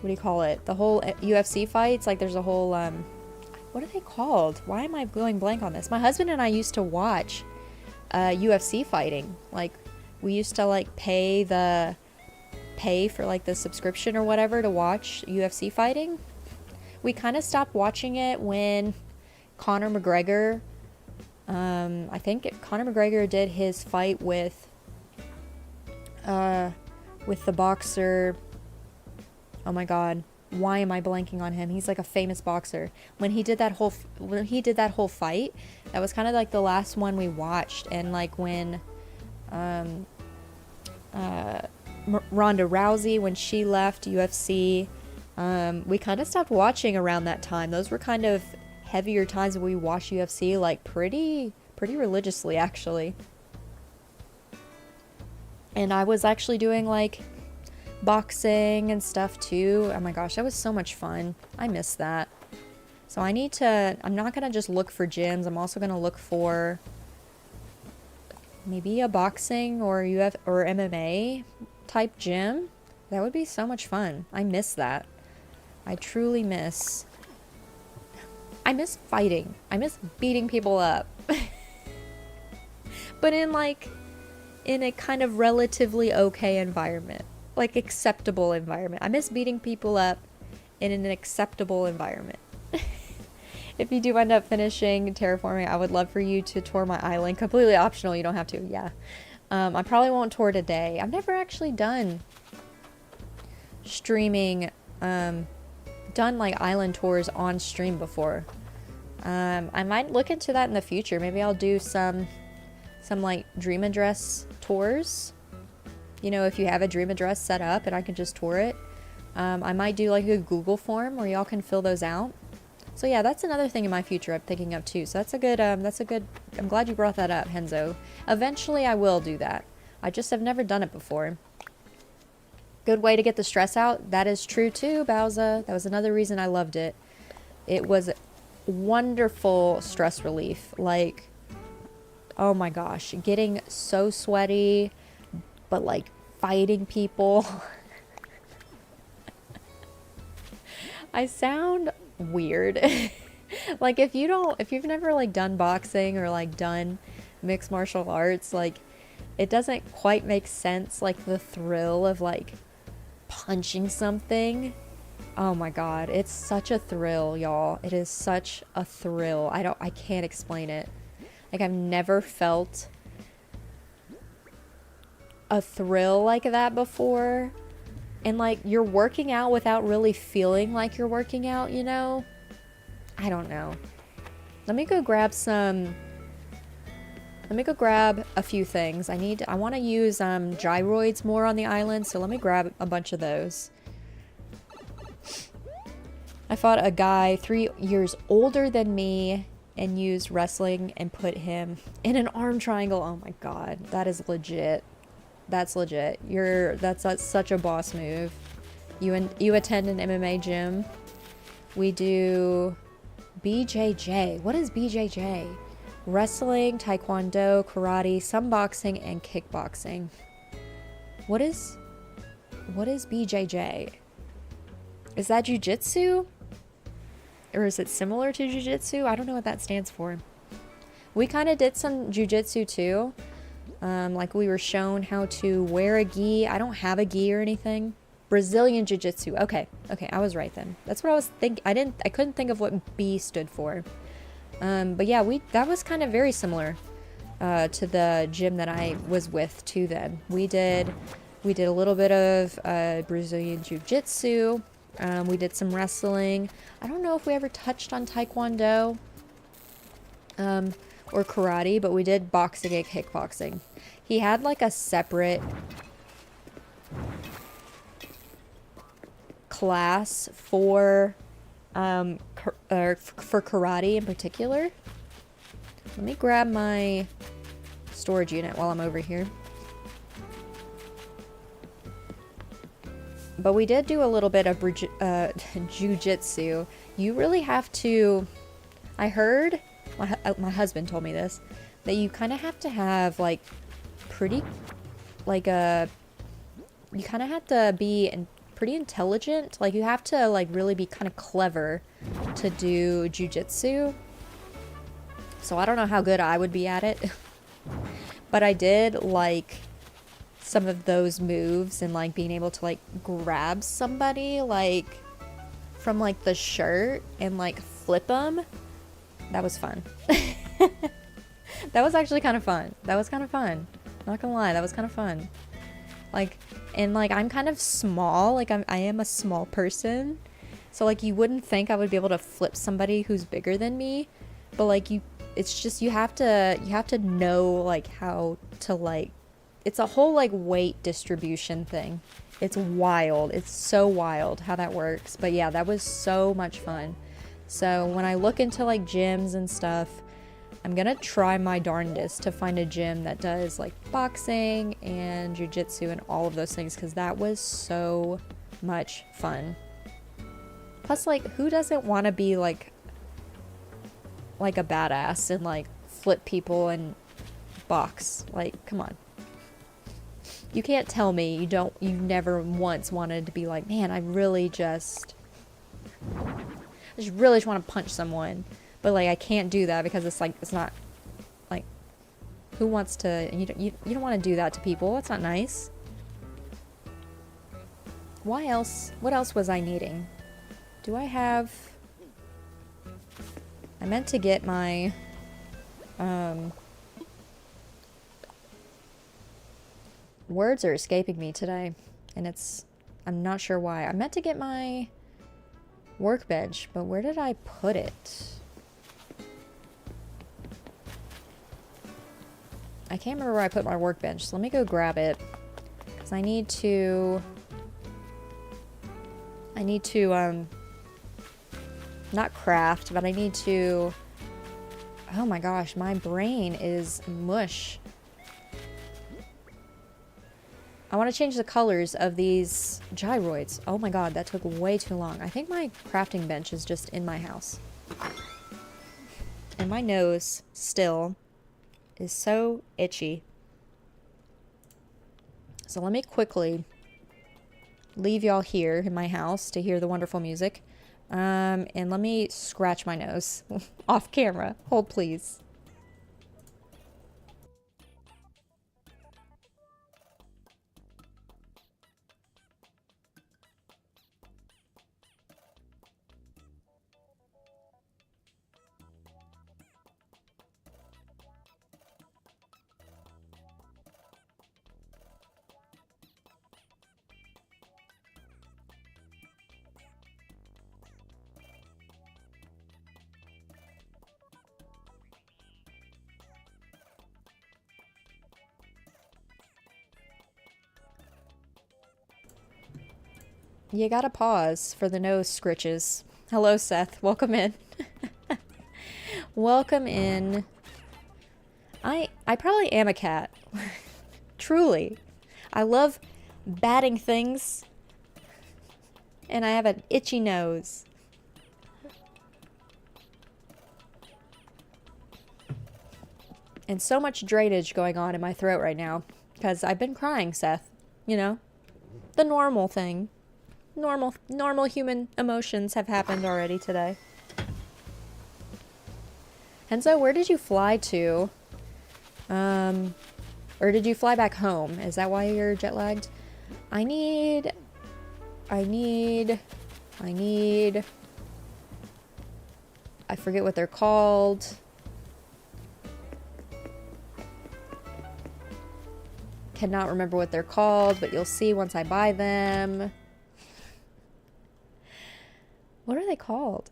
what do you call it? The whole UFC fights. Like, there's a whole, what are they called? Why am I going blank on this? My husband and I used to watch UFC fighting. Like, we used to, like, pay for, like, the subscription or whatever to watch UFC fighting. We kind of stopped watching it when Conor McGregor, I think Conor McGregor did his fight with the boxer. Oh my god, why am I blanking on him? He's like a famous boxer. When he did that whole fight, that was kind of like the last one we watched. And like when Ronda Rousey, when she left UFC, we kind of stopped watching around that time. Those were kind of heavier times when we watched UFC, like pretty religiously actually. And I was actually doing like boxing and stuff too. Oh my gosh, that was so much fun. I miss that. So I'm not gonna just look for gyms. I'm also gonna look for maybe a boxing or MMA type gym. That would be so much fun. I miss that. I truly miss fighting. I miss beating people up. But in a kind of relatively okay environment. Like, acceptable environment. I miss beating people up in an acceptable environment. If you do end up finishing terraforming, I would love for you to tour my island. Completely optional, you don't have to, yeah. I probably won't tour today. I've never actually done streaming, done like island tours on stream before. I might look into that in the future. Maybe I'll do some like dream address tours. You know, if you have a dream address set up and I can just tour it. I might do like a Google form where y'all can fill those out. So yeah, that's another thing in my future I'm thinking of too. So that's a good, I'm glad you brought that up, Henzo. Eventually I will do that. I just have never done it before. Good way to get the stress out. That is true too, Bowza. That was another reason I loved it. It was wonderful stress relief. Like, oh my gosh, getting so sweaty, but like fighting people. I sound weird. Like if you've never like done boxing or like done mixed martial arts, like it doesn't quite make sense, like the thrill of like punching something. Oh my god, it's such a thrill, y'all. It is such a thrill. I can't explain it. Like I've never felt a thrill like that before. And like you're working out without really feeling like you're working out, you know? I don't know. Let me go grab a few things. I want to use gyroids more on the island, so let me grab a bunch of those. I fought a guy 3 years older than me and used wrestling and put him in an arm triangle. Oh my god, that is legit. That's legit. That's such a boss move. You attend an MMA gym. We do BJJ. What is BJJ? Wrestling, taekwondo, karate, some boxing, and kickboxing. What is BJJ? Is that jujitsu? Or is it similar to jujitsu? I don't know what that stands for. We kind of did some jujitsu too. Like we were shown how to wear a gi. I don't have a gi or anything. Brazilian jiu-jitsu. Okay, I was right then. That's what I was thinking. I couldn't think of what B stood for. But yeah, that was kind of very similar to the gym that I was with too then. We did a little bit of Brazilian jiu-jitsu. We did some wrestling. I don't know if we ever touched on taekwondo or karate, but we did boxing and kickboxing. He had like a separate class for karate in particular. Let me grab my storage unit while I'm over here. But we did do a little bit of jiu-jitsu. You really have to... I heard, my husband told me this, that you kind of have to have, like, pretty... Like, you kind of have to be pretty intelligent. Like, you have to, like, really be kind of clever to do jiu-jitsu. So I don't know how good I would be at it. But I did, like... some of those moves and like being able to like grab somebody like from like the shirt and like flip them. That was fun. That was actually kind of fun. Not gonna lie, that was kind of fun. Like, and like I'm kind of small, like I am a small person, so like you wouldn't think I would be able to flip somebody who's bigger than me, but like it's just you have to know like how to like. It's a whole, like, weight distribution thing. It's wild. It's so wild how that works. But, yeah, that was so much fun. So, when I look into, like, gyms and stuff, I'm gonna try my darndest to find a gym that does, like, boxing and jiu-jitsu and all of those things. Because that was so much fun. Plus, like, who doesn't want to be, like a badass and, like, flip people and box? Like, come on. You can't tell me you never once wanted to be like, man, I just really want to punch someone. But like, I can't do that because it's like, it's not like, who wants to, you don't want to do that to people. That's not nice. What else was I needing? Do I have, I meant to get my, words are escaping me today, and I'm not sure why. I meant to get my workbench, but where did I put it? I can't remember where I put my workbench, so let me go grab it. Because I need to, not craft, but I need to, oh my gosh, my brain is mush. I want to change the colors of these gyroids. Oh my god, that took way too long. I think my crafting bench is just in my house. And my nose still is so itchy. So let me quickly leave y'all here in my house to hear the wonderful music. And let me scratch my nose off camera. Hold please. You gotta pause for the nose scritches. Hello, Seth. Welcome in. Welcome in. I probably am a cat. Truly. I love batting things. And I have an itchy nose. And so much drainage going on in my throat right now. Because I've been crying, Seth. You know? The normal thing. Normal human emotions have happened already today. Enzo, where did you fly to? Or did you fly back home? Is that why you're jet lagged? I forget what they're called. Cannot remember what they're called, but you'll see once I buy them. What are they called?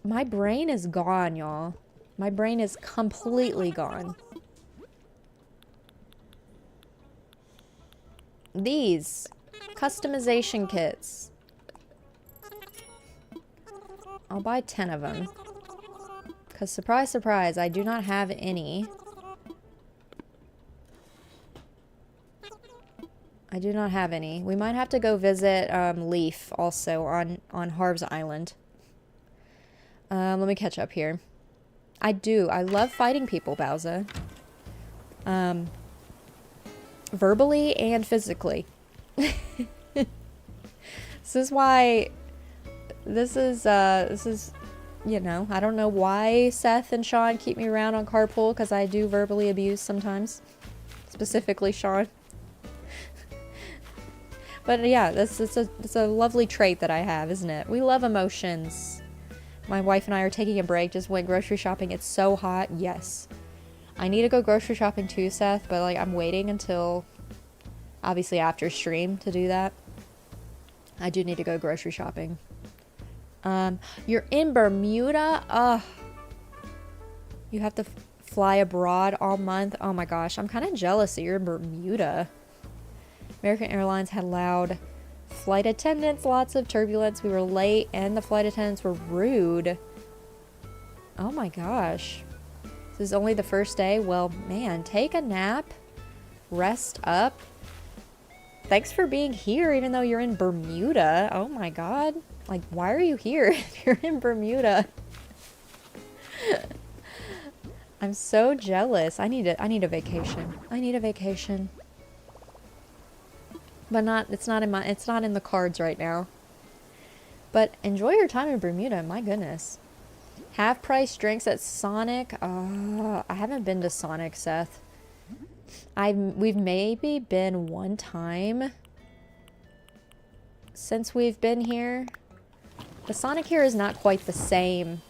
My brain is gone, y'all. My brain is completely gone. These customization kits. I'll buy 10 of them. Because surprise, surprise, I do not have any. I do not have any. We might have to go visit Leaf also on Harv's Island. Let me catch up here. I love fighting people, Bowser. Verbally and physically. This is, you know, I don't know why Seth and Sean keep me around on Carpool, because I do verbally abuse sometimes. Specifically Sean. But yeah, it's a lovely trait that I have, isn't it? We love emotions. My wife and I are taking a break, just went grocery shopping. It's so hot. Yes. I need to go grocery shopping too, Seth, but like I'm waiting until obviously after stream to do that. I do need to go grocery shopping. You're in Bermuda? Ugh. You have to fly abroad all month? Oh my gosh, I'm kind of jealous that you're in Bermuda. American Airlines had loud flight attendants, lots of turbulence. We were late and the flight attendants were rude. Oh my gosh. This is only the first day? Well, man, take a nap. Rest up. Thanks for being here even though you're in Bermuda. Oh my god. Like, why are you here if you're in Bermuda? I'm so jealous. I need a vacation. I need a vacation. But it's not in the cards right now. But enjoy your time in Bermuda, my goodness. Half price drinks at Sonic. I haven't been to Sonic, Seth. We've maybe been one time since we've been here. The Sonic here is not quite the same.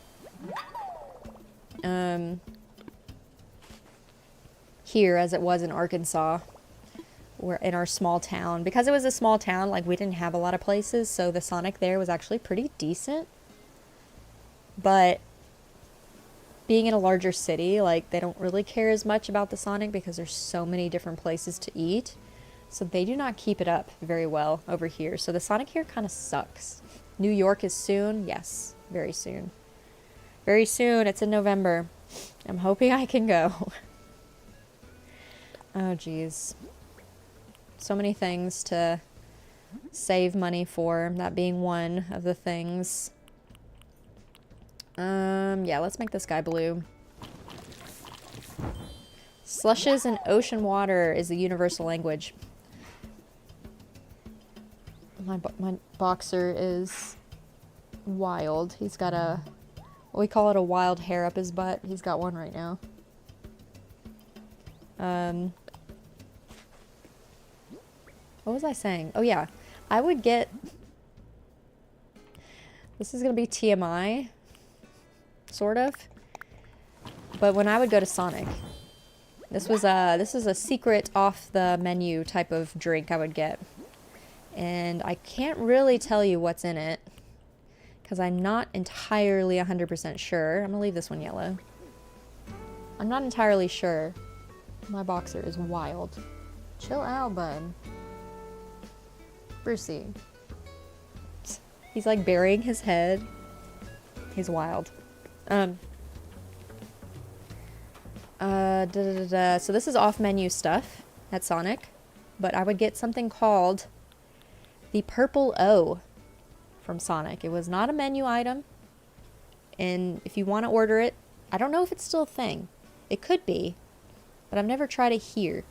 Here as it was in Arkansas. We're in our small town. Because it was a small town, like, we didn't have a lot of places, so the Sonic there was actually pretty decent. But being in a larger city, like, they don't really care as much about the Sonic because there's so many different places to eat. So they do not keep it up very well over here. So the Sonic here kind of sucks. New York is soon. Yes, very soon. Very soon. It's in November. I'm hoping I can go. Oh, geez. So many things to save money for. That being one of the things. Yeah, let's make this guy blue. Slushes and ocean water is the universal language. My boxer is wild. He's got a, we call it a wild hair up his butt. He's got one right now. What was I saying? Oh yeah, I would get, this is gonna be TMI, sort of, but when I would go to Sonic, this is a secret off the menu type of drink I would get. And I can't really tell you what's in it because I'm not entirely 100% sure. I'm gonna leave this one yellow. I'm not entirely sure. My boxer is wild. Chill out, bud. Brucey. He's like burying his head. He's wild. So this is off menu stuff at Sonic, but I would get something called the Purple O from Sonic. It was not a menu item, and if you want to order it, I don't know if it's still a thing. It could be, but I've never tried it here.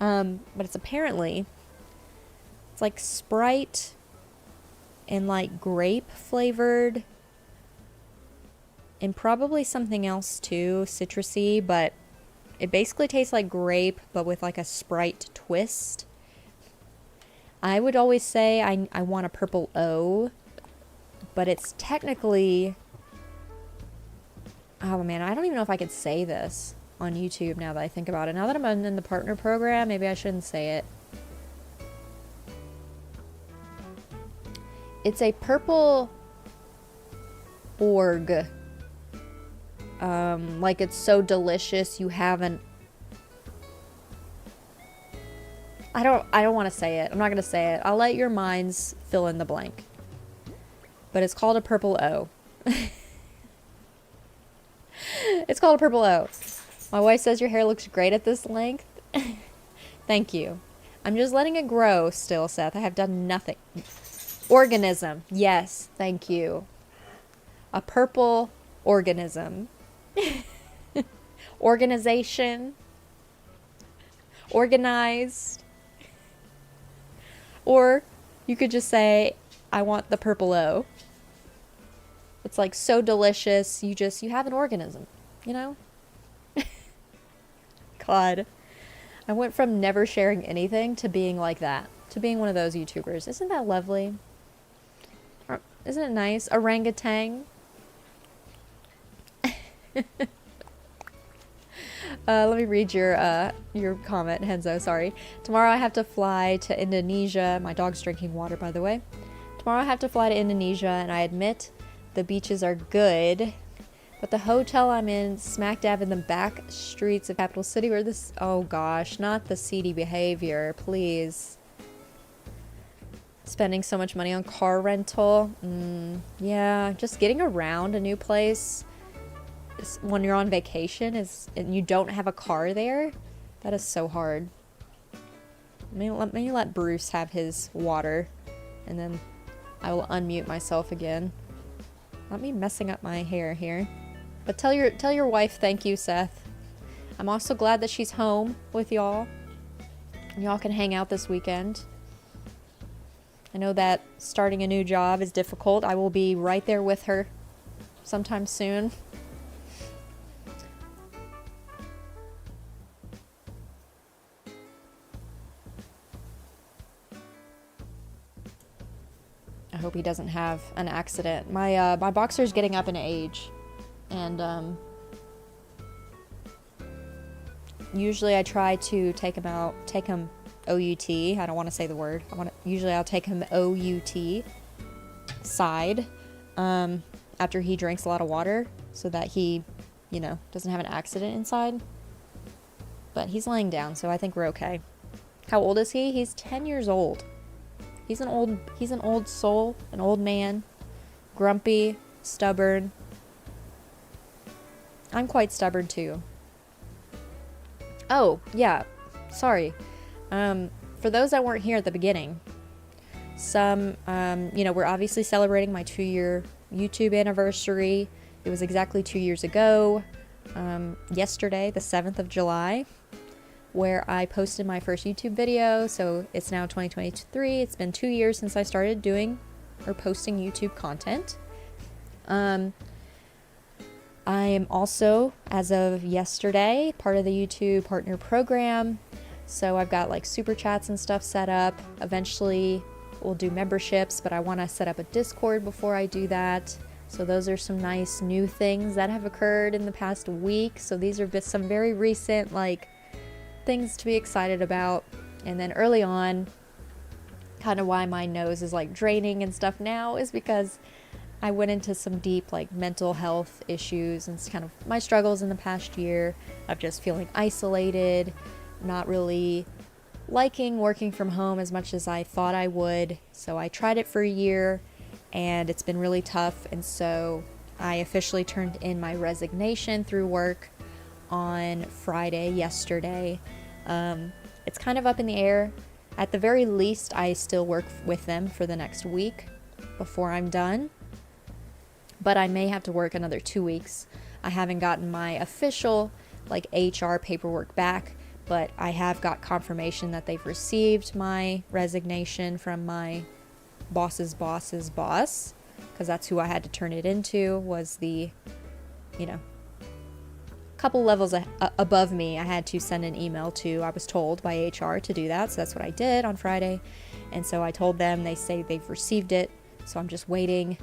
But it's apparently, it's like Sprite and like grape flavored, and probably something else too, citrusy, but it basically tastes like grape, but with like a Sprite twist. I would always say I want a Purple O, but it's technically, oh man, I don't even know if I could say this on YouTube now that I think about it. Now that I'm in the partner program, maybe I shouldn't say it. It's a purple org. Like it's so delicious you haven't, I don't want to say it. I'm not going to say it. I'll let your minds fill in the blank. But it's called a Purple O. It's called a Purple O. My wife says your hair looks great at this length. Thank you. I'm just letting it grow still, Seth. I have done nothing. Organism. Yes, thank you. A purple organism. Organization. Organized. Or you could just say, I want the Purple O. It's like so delicious, you have an organism, you know? God. I went from never sharing anything to being like that. To being one of those YouTubers. Isn't that lovely? Isn't it nice? Orangutan. Let me read your comment, Henzo, sorry. Tomorrow I have to fly to Indonesia. My dog's drinking water, by the way. Tomorrow I have to fly to Indonesia, and I admit the beaches are good, but the hotel I'm in, smack dab in the back streets of capital city, where this, oh gosh, not the seedy behavior, please. Spending so much money on car rental. Yeah, just getting around a new place when you're on vacation and you don't have a car there, that is so hard. Let me let Bruce have his water, and then I will unmute myself again. Not me messing up my hair here. But tell your wife thank you, Seth. I'm also glad that she's home with y'all. Y'all can hang out this weekend. I know that starting a new job is difficult. I will be right there with her sometime soon. I hope he doesn't have an accident. My boxer's getting up in age, and usually I try to take him OUT. I don't want to say the word. Usually I'll take him OUT side after he drinks a lot of water, so that he doesn't have an accident inside. But he's laying down, so I think we're okay. How old is he? He's 10 years old. He's an old soul, an old man, grumpy, stubborn. I'm quite stubborn too. Oh, yeah. Sorry. For those that weren't here at the beginning, we're obviously celebrating my 2-year YouTube anniversary. It was exactly 2 years ago, yesterday, the 7th of July, where I posted my first YouTube video. So it's now 2023. It's been 2 years since I started doing or posting YouTube content. I am also, as of yesterday, part of the YouTube partner program. So I've got like super chats and stuff set up. Eventually we'll do memberships, but I want to set up a Discord before I do that. So those are some nice new things that have occurred in the past week. So these are some very recent things to be excited about. And then early on, kind of why my nose is draining and stuff now is because I went into some deep mental health issues and kind of my struggles in the past year of just feeling isolated, not really liking working from home as much as I thought I would. So I tried it for a year and it's been really tough. And so I officially turned in my resignation through work on Friday, yesterday. It's kind of up in the air. At the very least, I still work with them for the next week before I'm done. But I may have to work another 2 weeks. I haven't gotten my official HR paperwork back, but I have got confirmation that they've received my resignation from my boss's boss's boss, because that's who I had to turn it into, was the, couple levels above me. I had to send an email to, I was told by HR to do that, so that's what I did on Friday. And so I told them, they say they've received it, so I'm just waiting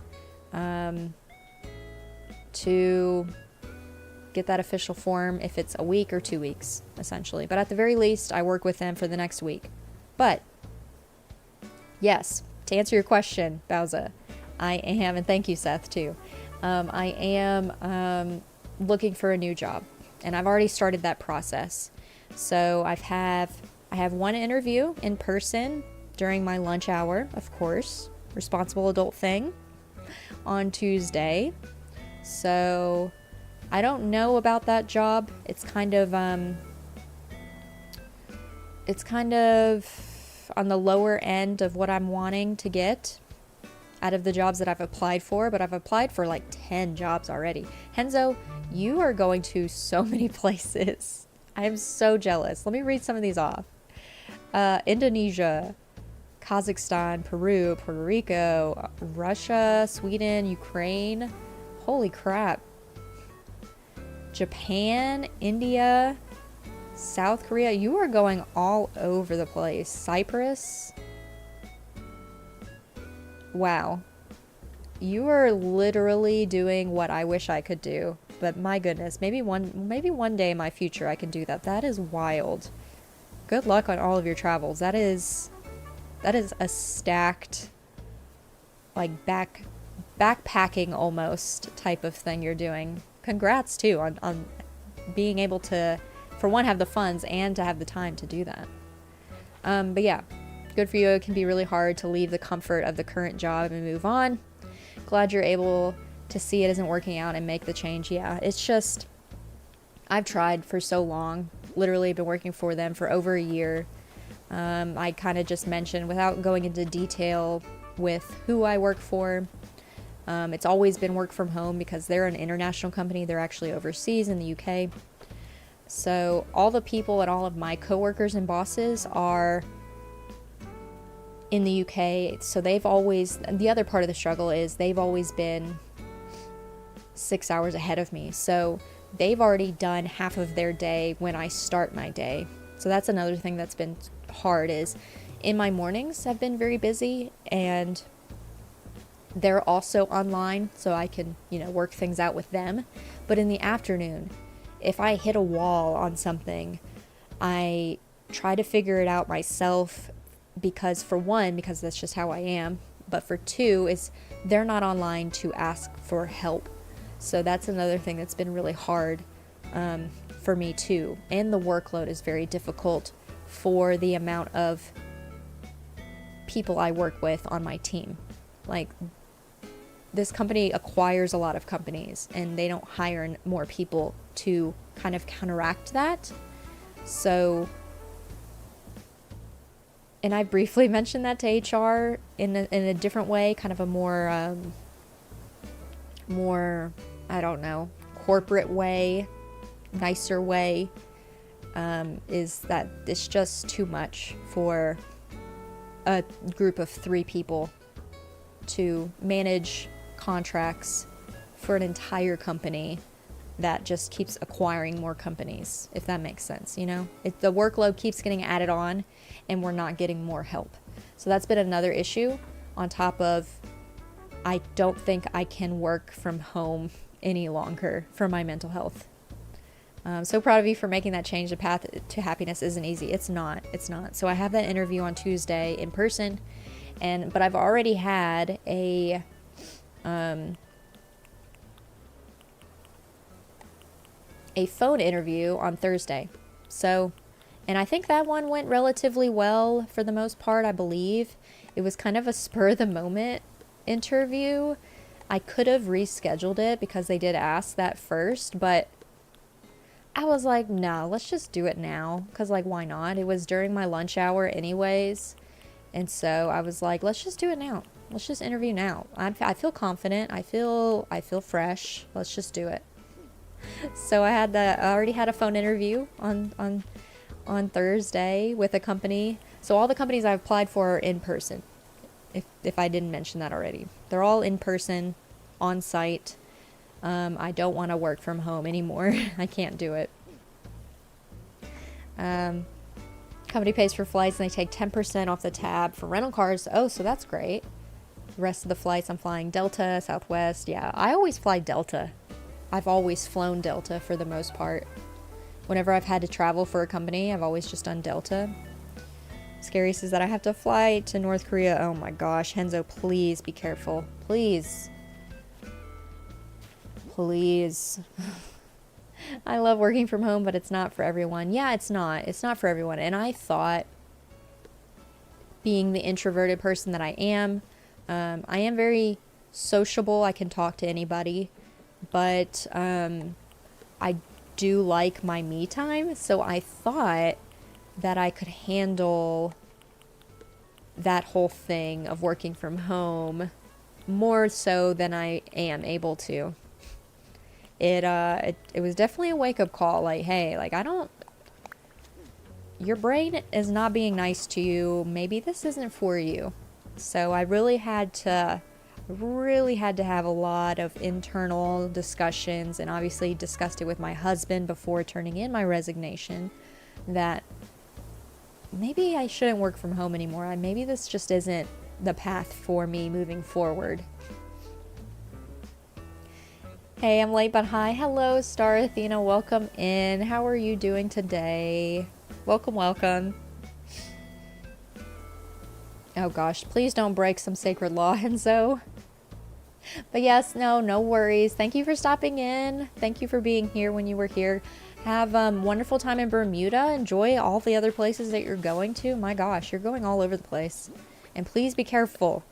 to get that official form, if it's a week or 2 weeks, essentially. But at the very least, I work with them for the next week. But yes, to answer your question, Bowza, I am, and thank you, Seth, too. I am looking for a new job, and I've already started that process. So I have one interview in person during my lunch hour, of course, responsible adult thing, on Tuesday. So I don't know about that job. It's kind of on the lower end of what I'm wanting to get out of the jobs that I've applied for, but I've applied for 10 jobs already. Henzo, you are going to so many places. I am so jealous. Let me read some of these off. Indonesia, Kazakhstan, Peru, Puerto Rico, Russia, Sweden, Ukraine. Holy crap. Japan, India, South Korea. You are going all over the place. Cyprus. Wow. You are literally doing what I wish I could do. But my goodness, maybe one day in my future I can do that. That is wild. Good luck on all of your travels. That is a stacked, backpacking almost type of thing you're doing. Congrats too on being able to, for one, have the funds and to have the time to do that. But yeah, good for you. It can be really hard to leave the comfort of the current job and move on. Glad you're able to see it isn't working out and make the change. Yeah, it's just, I've tried for so long. Literally been working for them for over a year. I kind of just mentioned, without going into detail with who I work for, it's always been work from home because they're an international company. They're actually overseas in the UK. So all the people and all of my coworkers and bosses are in the UK. So they've always, the other part of the struggle is they've always been 6 hours ahead of me. So they've already done half of their day when I start my day. So that's another thing that's been hard, is in my mornings have been very busy, and they're also online, so I can, work things out with them. But in the afternoon, if I hit a wall on something, I try to figure it out myself, because for one, because that's just how I am, but for two, is they're not online to ask for help. So that's another thing that's been really hard for me too. And the workload is very difficult for the amount of people I work with on my team. Like, this company acquires a lot of companies, and they don't hire more people to kind of counteract that. So, and I briefly mentioned that to HR in a different way, kind of a more, I don't know, corporate way, nicer way, is that it's just too much for a group of 3 people to manage contracts for an entire company that just keeps acquiring more companies, if that makes sense, you know? The workload keeps getting added on, and we're not getting more help. So that's been another issue, on top of I don't think I can work from home any longer for my mental health. So proud of you for making that change. The path to happiness isn't easy. It's not. So I have that interview on Tuesday in person, but I've already had a phone interview on Thursday. So, and I think that one went relatively well for the most part, I believe. It was kind of a spur of the moment interview. I could have rescheduled it because they did ask that first, but I was like, no, let's just do it now. Because, like, why not? It was during my lunch hour anyways. And so I was like, let's just do it now. Let's just interview now. I feel confident. I feel fresh. Let's just do it. So I already had a phone interview on Thursday with a company. So all the companies I've applied for are in person. If I didn't mention that already. They're all in person, on site. I don't want to work from home anymore. I can't do it. Company pays for flights, and they take 10% off the tab for rental cars. Oh, so that's great. The rest of the flights, I'm flying Delta, Southwest. Yeah, I always fly Delta. I've always flown Delta for the most part. Whenever I've had to travel for a company, I've always just done Delta. Scariest is that I have to fly to North Korea. Oh my gosh, Henzo, please be careful. Please. Please. I love working from home, but it's not for everyone. Yeah, it's not. It's not for everyone. And I thought, being the introverted person that I am very sociable. I can talk to anybody, but I do like my me time. So I thought that I could handle that whole thing of working from home more so than I am able to. It was definitely a wake-up call, like, hey, like, your brain is not being nice to you. Maybe this isn't for you. So I really had to have a lot of internal discussions, and obviously discussed it with my husband before turning in my resignation, that maybe I shouldn't work from home anymore. Maybe this just isn't the path for me moving forward. Hey, I'm late, but hi. Hello, Star Athena. Welcome in. How are you doing today? Welcome, welcome. Oh gosh, please don't break some sacred law, Enzo. But yes, no worries. Thank you for stopping in. Thank you for being here when you were here. Have a wonderful time in Bermuda. Enjoy all the other places that you're going to. My gosh, you're going all over the place. And please be careful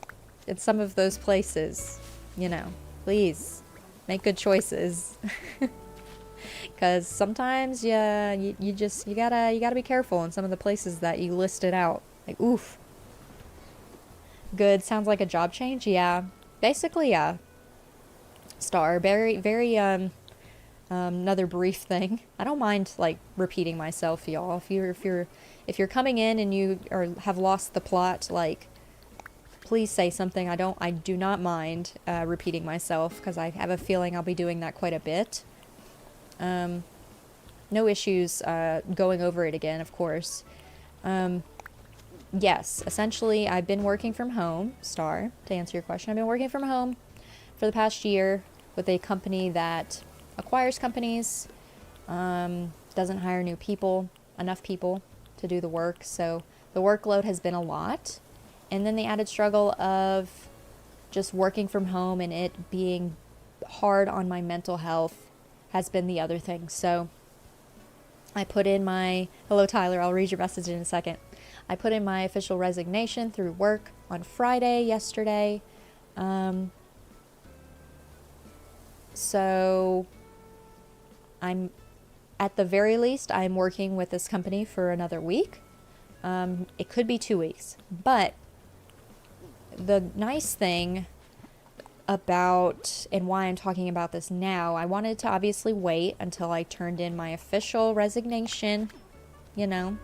in some of those places. You know, please. Make good choices. Because sometimes you gotta be careful in some of the places that you listed out. Like, oof. Good. Sounds like a job change. Yeah. Basically, yeah. Star. Very, very, another brief thing. I don't mind, like, repeating myself, y'all. If you're coming in and you have lost the plot, like, please say something. I do not mind repeating myself, because I have a feeling I'll be doing that quite a bit. No issues going over it again, of course. Yes, essentially, I've been working from home, Star, to answer your question. I've been working from home for the past year with a company that acquires companies, doesn't hire enough people to do the work. So the workload has been a lot. And then the added struggle of just working from home and it being hard on my mental health has been the other thing. So I put in my, hello Tyler, I'll read your message in a second. I put in my official resignation through work on Friday, yesterday. So I'm, at the very least, I'm working with this company for another week. It could be 2 weeks, but the nice thing about, and why I'm talking about this now, I wanted to obviously wait until I turned in my official resignation, you know,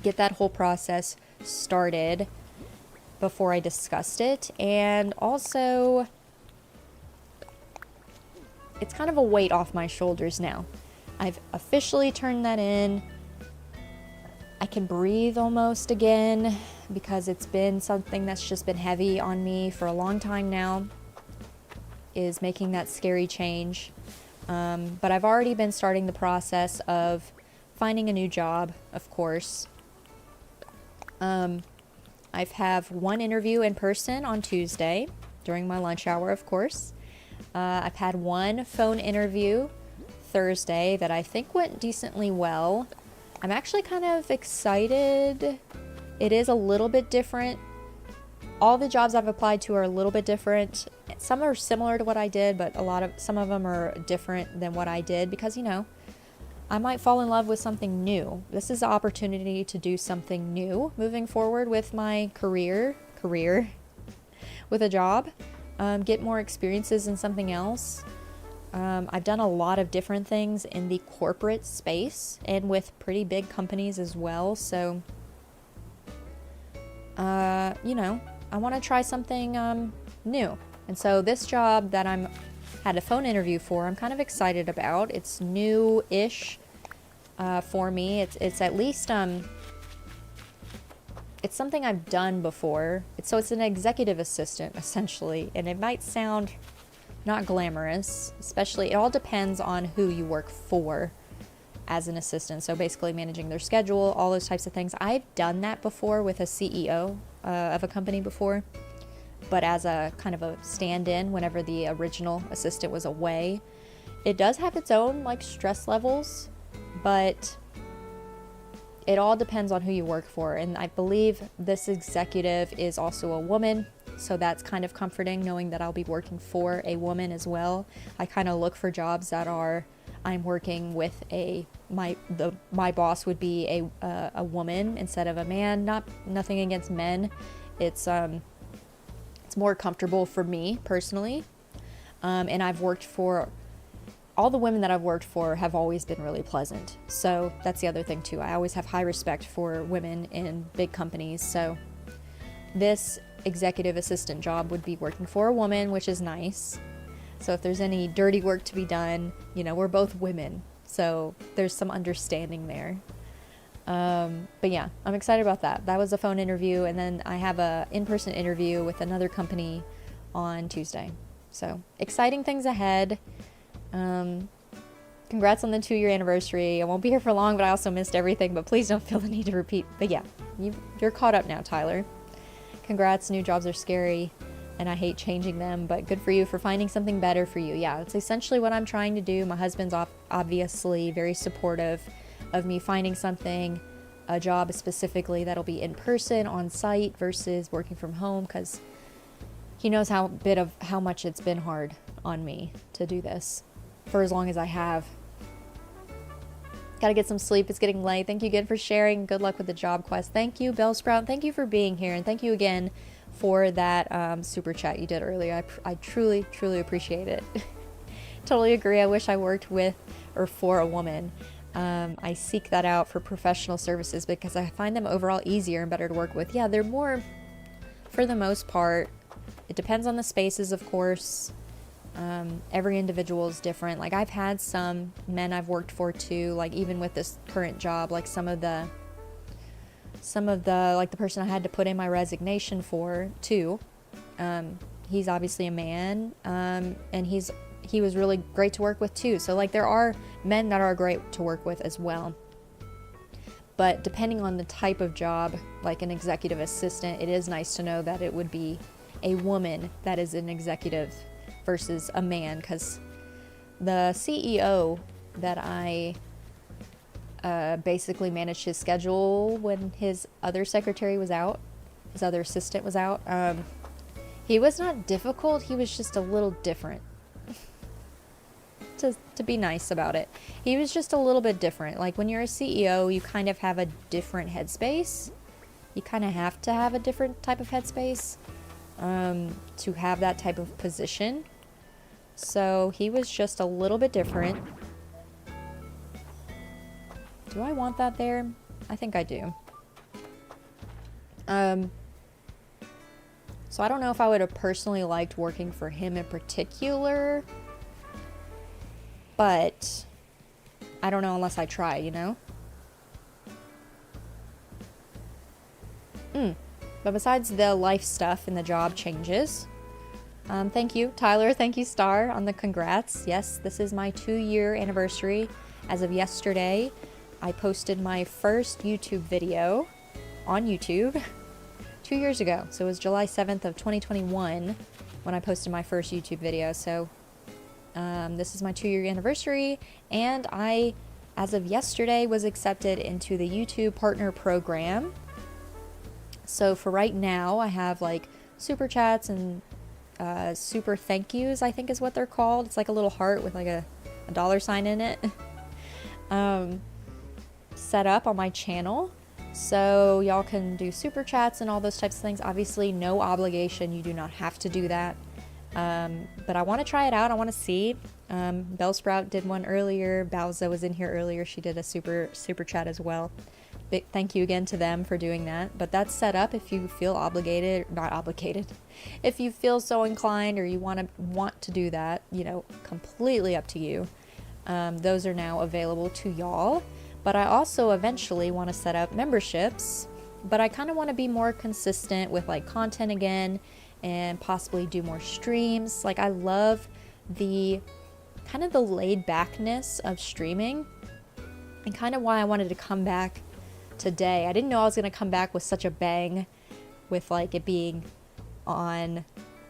get that whole process started before I discussed it. And also, it's kind of a weight off my shoulders now. I've officially turned that in. I can breathe almost again because it's been something that's just been heavy on me for a long time now, is making that scary change. But I've already been starting the process of finding a new job, of course. I've have one interview in person on Tuesday during my lunch hour, of course. I've had one phone interview Thursday that I think went decently well. I'm actually kind of excited. It is a little bit different. All the jobs I've applied to are a little bit different. Some are similar to what I did, but some of them are different than what I did because, you know, I might fall in love with something new. This is an opportunity to do something new moving forward with my career with a job, get more experiences in something else. I've done a lot of different things in the corporate space and with pretty big companies as well. So, you know, I want to try something new. And so this job that had a phone interview for, I'm kind of excited about. It's new-ish for me. It's at least it's something I've done before. So it's an executive assistant essentially, and it might sound not glamorous, especially, it all depends on who you work for as an assistant. So basically managing their schedule, all those types of things. I've done that before with a CEO of a company before, but as a kind of a stand-in whenever the original assistant was away. It does have its own like stress levels, but it all depends on who you work for. And I believe this executive is also a woman, so that's kind of comforting knowing that I'll be working for a woman as well. I kind of look for jobs that I'm working with my boss would be a woman instead of a man. Nothing against men. It's more comfortable for me personally. And I've worked for, all the women that I've worked for have always been really pleasant. So that's the other thing too. I always have high respect for women in big companies. So this executive assistant job would be working for a woman, which is nice. So if there's any dirty work to be done, you know, we're both women. So there's some understanding there. But yeah, I'm excited about that. That was a phone interview. And then I have a in-person interview with another company on Tuesday. So exciting things ahead. Congrats on the 2-year anniversary. I won't be here for long, but I also missed everything, but please don't feel the need to repeat. But yeah, you're caught up now, Tyler. Congrats. New jobs are scary and I hate changing them, but good for you for finding something better for you. Yeah, it's essentially what I'm trying to do. My husband's obviously very supportive of me finding something, a job specifically that'll be in person on site versus working from home, because he knows how much it's been hard on me to do this for as long as I have. Gotta get some sleep. It's getting late. Thank you again for sharing. Good luck with the job quest. Thank you, Bellsprout. Thank you for being here. And thank you again for that super chat you did earlier. I truly, truly appreciate it. Totally agree. I wish I worked with or for a woman. I seek that out for professional services because I find them overall easier and better to work with. Yeah, they're more, for the most part, it depends on the spaces, of course. Every individual is different. Like I've had some men I've worked for too, like even with this current job, like some of the like the person I had to put in my resignation for too, he's obviously a man, and he was really great to work with too. So like there are men that are great to work with as well, but depending on the type of job, like an executive assistant, it is nice to know that it would be a woman that is an executive versus a man, because the CEO that I basically managed his schedule when his other secretary was out, his other assistant was out, he was not difficult, he was just a little different. To be nice about it. He was just a little bit different. Like, when you're a CEO, you kind of have a different headspace. You kind of have to have a different type of headspace to have that type of position. So he was just a little bit different. Do I want that there? I think I do. So I don't know if I would have personally liked working for him in particular, but I don't know unless I try, you know? But besides the life stuff and the job changes, thank you, Tyler. Thank you, Star, on the congrats. Yes, this is my 2-year anniversary. As of yesterday, I posted my first YouTube video on YouTube 2 years ago. So it was July 7th of 2021 when I posted my first YouTube video. So this is my 2-year anniversary, and I, as of yesterday, was accepted into the YouTube Partner Program. So for right now, I have like super chats and super thank yous, I think is what they're called. It's like a little heart with like a $sign in it. Set up on my channel. So y'all can do super chats and all those types of things. Obviously, no obligation. You do not have to do that. But I want to try it out. I want to see. Bellsprout did one earlier. Bowza was in here earlier. She did a super chat as well. Big thank you again to them for doing that. But that's set up if you feel obligated, not obligated. If you feel so inclined or you want to do that, you know, completely up to you. Those are now available to y'all. But I also eventually want to set up memberships. But I kind of want to be more consistent with like content again, and possibly do more streams. Like, I love the kind of the laid backness of streaming, and kind of why I wanted to come back today. I didn't know I was going to come back with such a bang with like it being on.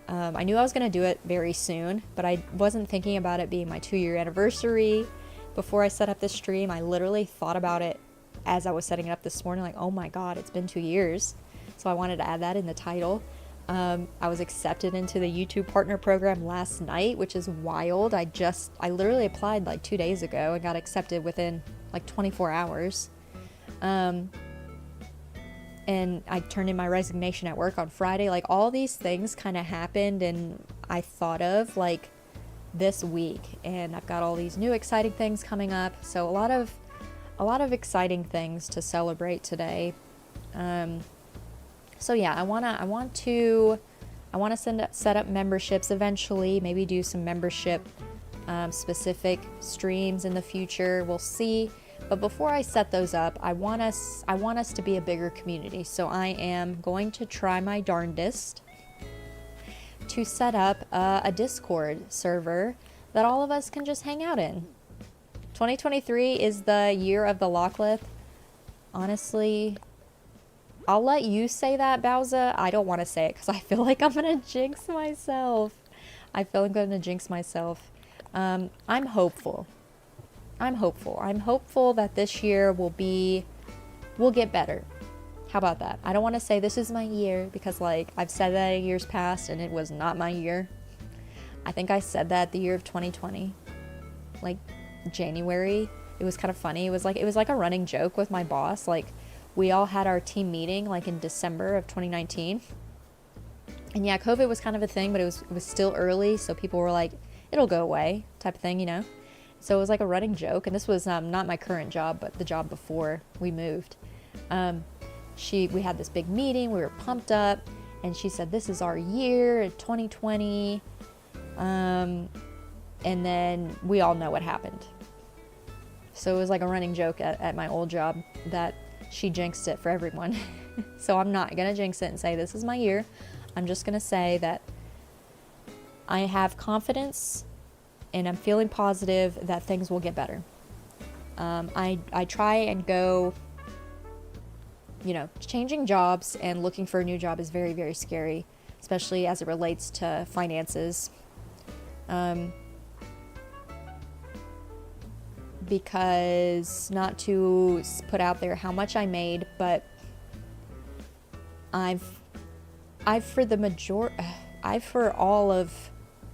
I knew I was going to do it very soon, but I wasn't thinking about it being my 2-year anniversary. Before I set up this stream, I literally thought about it as I was setting it up this morning, like, oh my god, it's been 2 years. So I wanted to add that in the title. I was accepted into the YouTube Partner Program last night, which is wild. I literally applied like 2 days ago and got accepted within like 24 hours. And I turned in my resignation at work on Friday. Like, all these things kind of happened and I thought of like this week, and I've got all these new exciting things coming up. So a lot of exciting things to celebrate today. So yeah, I want to set up memberships eventually, maybe do some membership specific streams in the future. We'll see. But before I set those up, I want us to be a bigger community. So I am going to try my darndest to set up a Discord server that all of us can just hang out in. 2023 is the year of the Lockleth. Honestly, I'll let you say that, Bowza. I don't want to say it because I feel like I'm going to jinx myself. I'm hopeful. I'm hopeful that this year we'll get better. How about that? I don't want to say this is my year because like I've said that in years past and it was not my year. I think I said that the year of 2020. Like January. It was kind of funny. It was like a running joke with my boss. Like, we all had our team meeting like in December of 2019. And yeah, COVID was kind of a thing, but it was still early, so people were like, it'll go away type of thing, you know? So it was like a running joke, and this was not my current job, but the job before we moved. We had this big meeting, we were pumped up, and she said, this is our year, 2020. And then we all know what happened. So it was like a running joke at my old job that she jinxed it for everyone. So I'm not gonna jinx it and say this is my year. I'm just gonna say that I have confidence and I'm feeling positive that things will get better. I try and go, you know, changing jobs and looking for a new job is very, very scary, especially as it relates to finances. Because not to put out there how much I made, but I've for all of,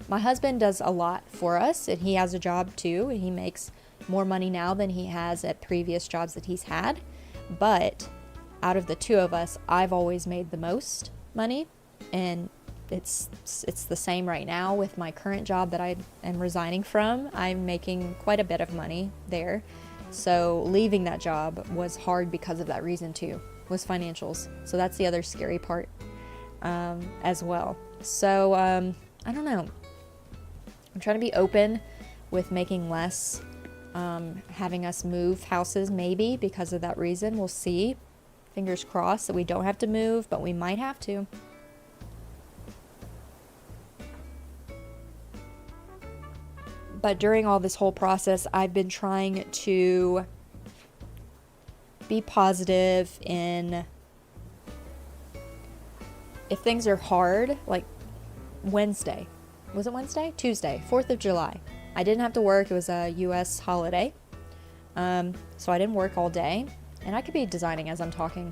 my husband does a lot for us, and he has a job too, and he makes more money now than he has at previous jobs that he's had. But out of the two of us, I've always made the most money, and it's the same right now with my current job that I am resigning from. I'm making quite a bit of money there. So leaving that job was hard because of that reason too, was financials. So that's the other scary part as well. So I don't know. I'm trying to be open with making less, having us move houses maybe because of that reason. We'll see. Fingers crossed that we don't have to move, but we might have to. But during all this whole process, I've been trying to be positive in, if things are hard, like Wednesday. Was it Wednesday? Tuesday, 4th of July. I didn't have to work. It was a U.S. holiday. So I didn't work all day. And I could be designing as I'm talking.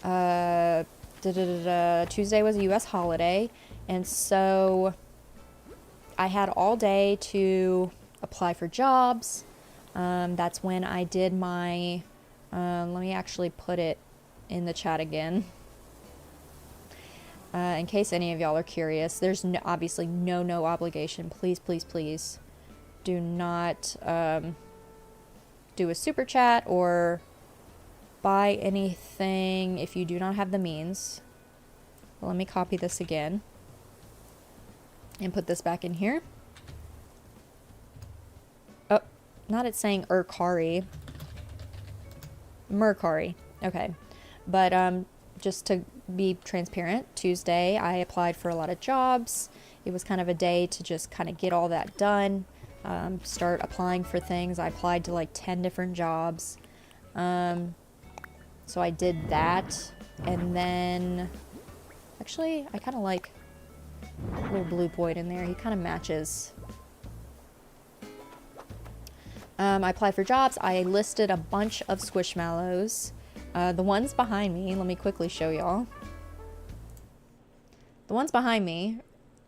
Tuesday was a U.S. holiday. And so I had all day to apply for jobs. That's when I did my, let me actually put it in the chat again. In case any of y'all are curious, there's obviously no obligation. Please, please, please do not do a super chat or buy anything if you do not have the means. Let me copy this again and put this back in here. Oh, not it's saying Mercari. Okay. But just to be transparent, Tuesday I applied for a lot of jobs. It was kind of a day to just kind of get all that done, start applying for things. I applied to like 10 different jobs. So I did that, and then actually I kind of like a little blue Boyd in there. He kind of matches. I applied for jobs. I listed a bunch of Squishmallows. The ones behind me, let me quickly show y'all. The ones behind me,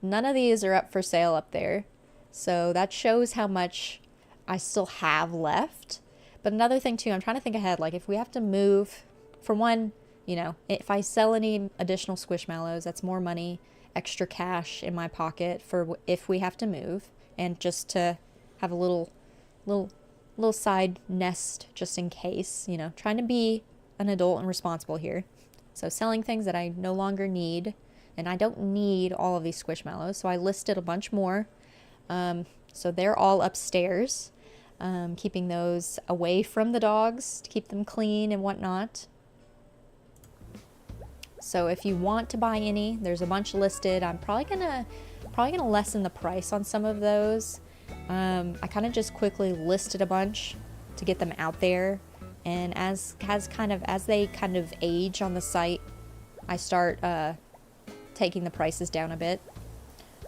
none of these are up for sale up there. So that shows how much I still have left. But another thing too, I'm trying to think ahead. Like if we have to move, for one, you know, if I sell any additional Squishmallows, that's more money, extra cash in my pocket for if we have to move, and just to have a little side nest just in case, you know, trying to be an adult and responsible here. So selling things that I no longer need, and I don't need all of these Squishmallows, so I listed a bunch more. So they're all upstairs, keeping those away from the dogs to keep them clean and whatnot. So if you want to buy any, there's a bunch listed. I'm probably gonna lessen the price on some of those. I kind of just quickly listed a bunch to get them out there, and as they kind of age on the site, I start taking the prices down a bit.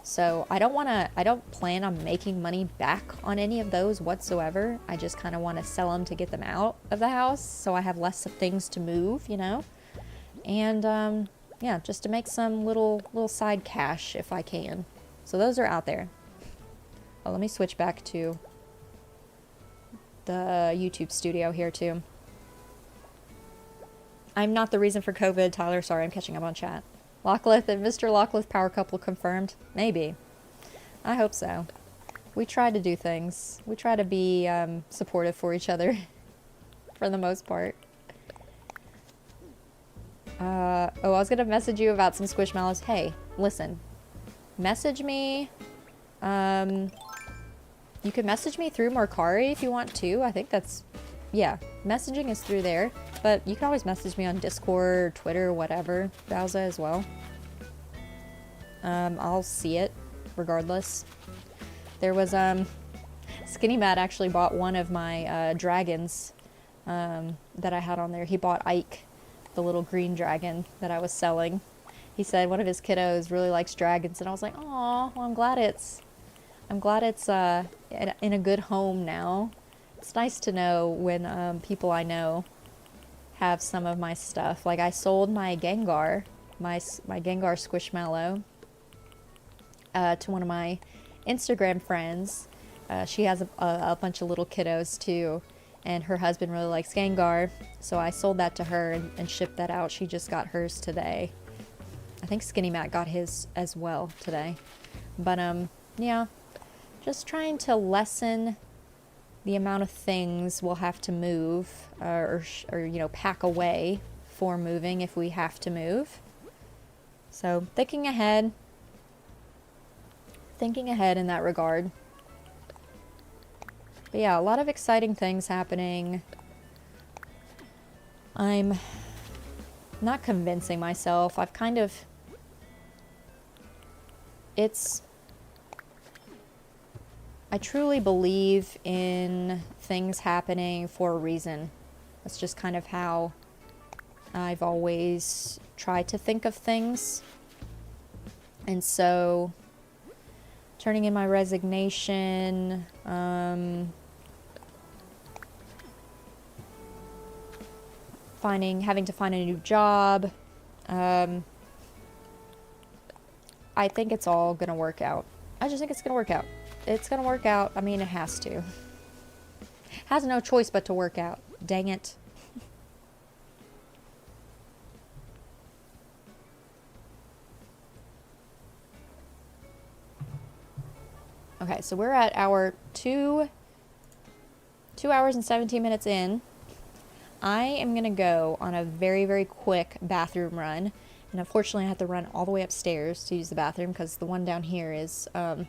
So I don't plan on making money back on any of those whatsoever. I just kind of want to sell them to get them out of the house, so I have less of things to move, you know. And yeah, just to make some little side cash if I can. So those are out there. Oh, let me switch back to the YouTube studio here too. I'm not the reason for COVID, Tyler. Sorry, I'm catching up on chat. Lockleth and Mr. Lockleth power couple confirmed. Maybe. I hope so. We try to do things. We try to be supportive for each other for the most part. Oh, I was gonna message you about some Squishmallows. Hey, listen. Message me. You can message me through Mercari if you want to. I think that's, yeah, messaging is through there. But you can always message me on Discord, Twitter, whatever. Bowser as well. I'll see it regardless. There was, Skinny Matt actually bought one of my dragons that I had on there. He bought Ike, the little green dragon that I was selling. He said one of his kiddos really likes dragons, and I was like, oh, well, I'm glad it's in a good home now. It's nice to know when people I know have some of my stuff. Like I sold my Gengar, my Gengar Squishmallow, to one of my Instagram friends. She has a bunch of little kiddos too, and her husband really likes Gengar, so I sold that to her and shipped that out. She just got hers today. I think Skinny Matt got his as well today. But yeah, just trying to lessen the amount of things we'll have to move or you know, pack away for moving if we have to move. So thinking ahead in that regard. But yeah, a lot of exciting things happening. I'm not convincing myself. I've kind of... I truly believe in things happening for a reason. That's just kind of how I've always tried to think of things. And so, turning in my resignation, having to find a new job, I think it's all gonna work out. I just think it's gonna work out. It's gonna work out. I mean, it has to. Has no choice but to work out. Dang it. Okay, so we're at our 2 hours and 17 minutes in. I am gonna go on a very, very quick bathroom run. And unfortunately, I have to run all the way upstairs to use the bathroom because the one down here is, I'm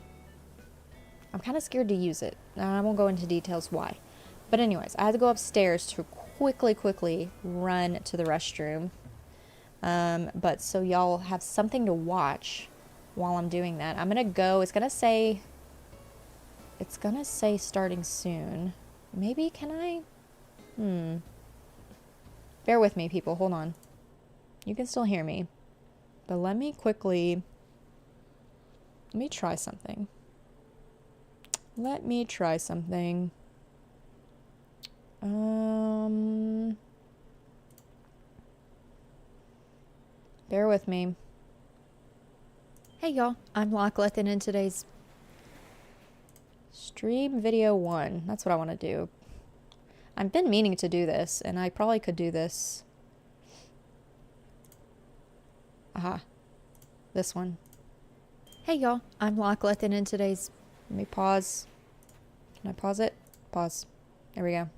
kind of scared to use it. I won't go into details why. But anyways, I had to go upstairs to quickly run to the restroom. But so y'all have something to watch while I'm doing that. I'm gonna go, it's gonna say starting soon. Maybe, can I? Bear with me, people, hold on. You can still hear me. But let me try something. Bear with me. Hey y'all, I'm Lockleth, and in today's stream video 1, that's what I want to do. I've been meaning to do this, and I probably could do this. Aha. This one. Hey y'all, I'm Lockleth, and in today's... Let me pause. Can I pause it? Pause. There we go.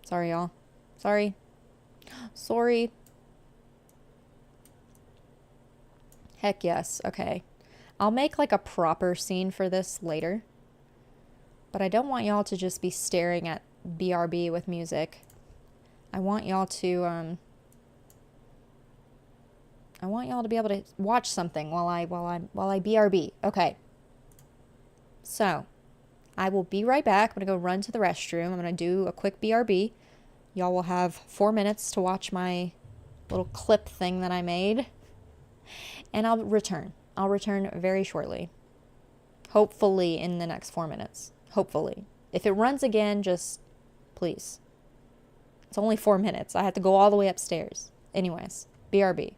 Sorry, y'all. Sorry. Sorry. Heck yes. Okay. I'll make like a proper scene for this later. But I don't want y'all to just be staring at BRB with music. I want y'all to be able to watch something while I BRB. Okay. So, I will be right back. I'm going to go run to the restroom. I'm going to do a quick BRB. Y'all will have 4 minutes to watch my little clip thing that I made. And I'll return. I'll return very shortly. Hopefully in the next 4 minutes. Hopefully. If it runs again, just please. It's only 4 minutes. I have to go all the way upstairs. Anyways, BRB.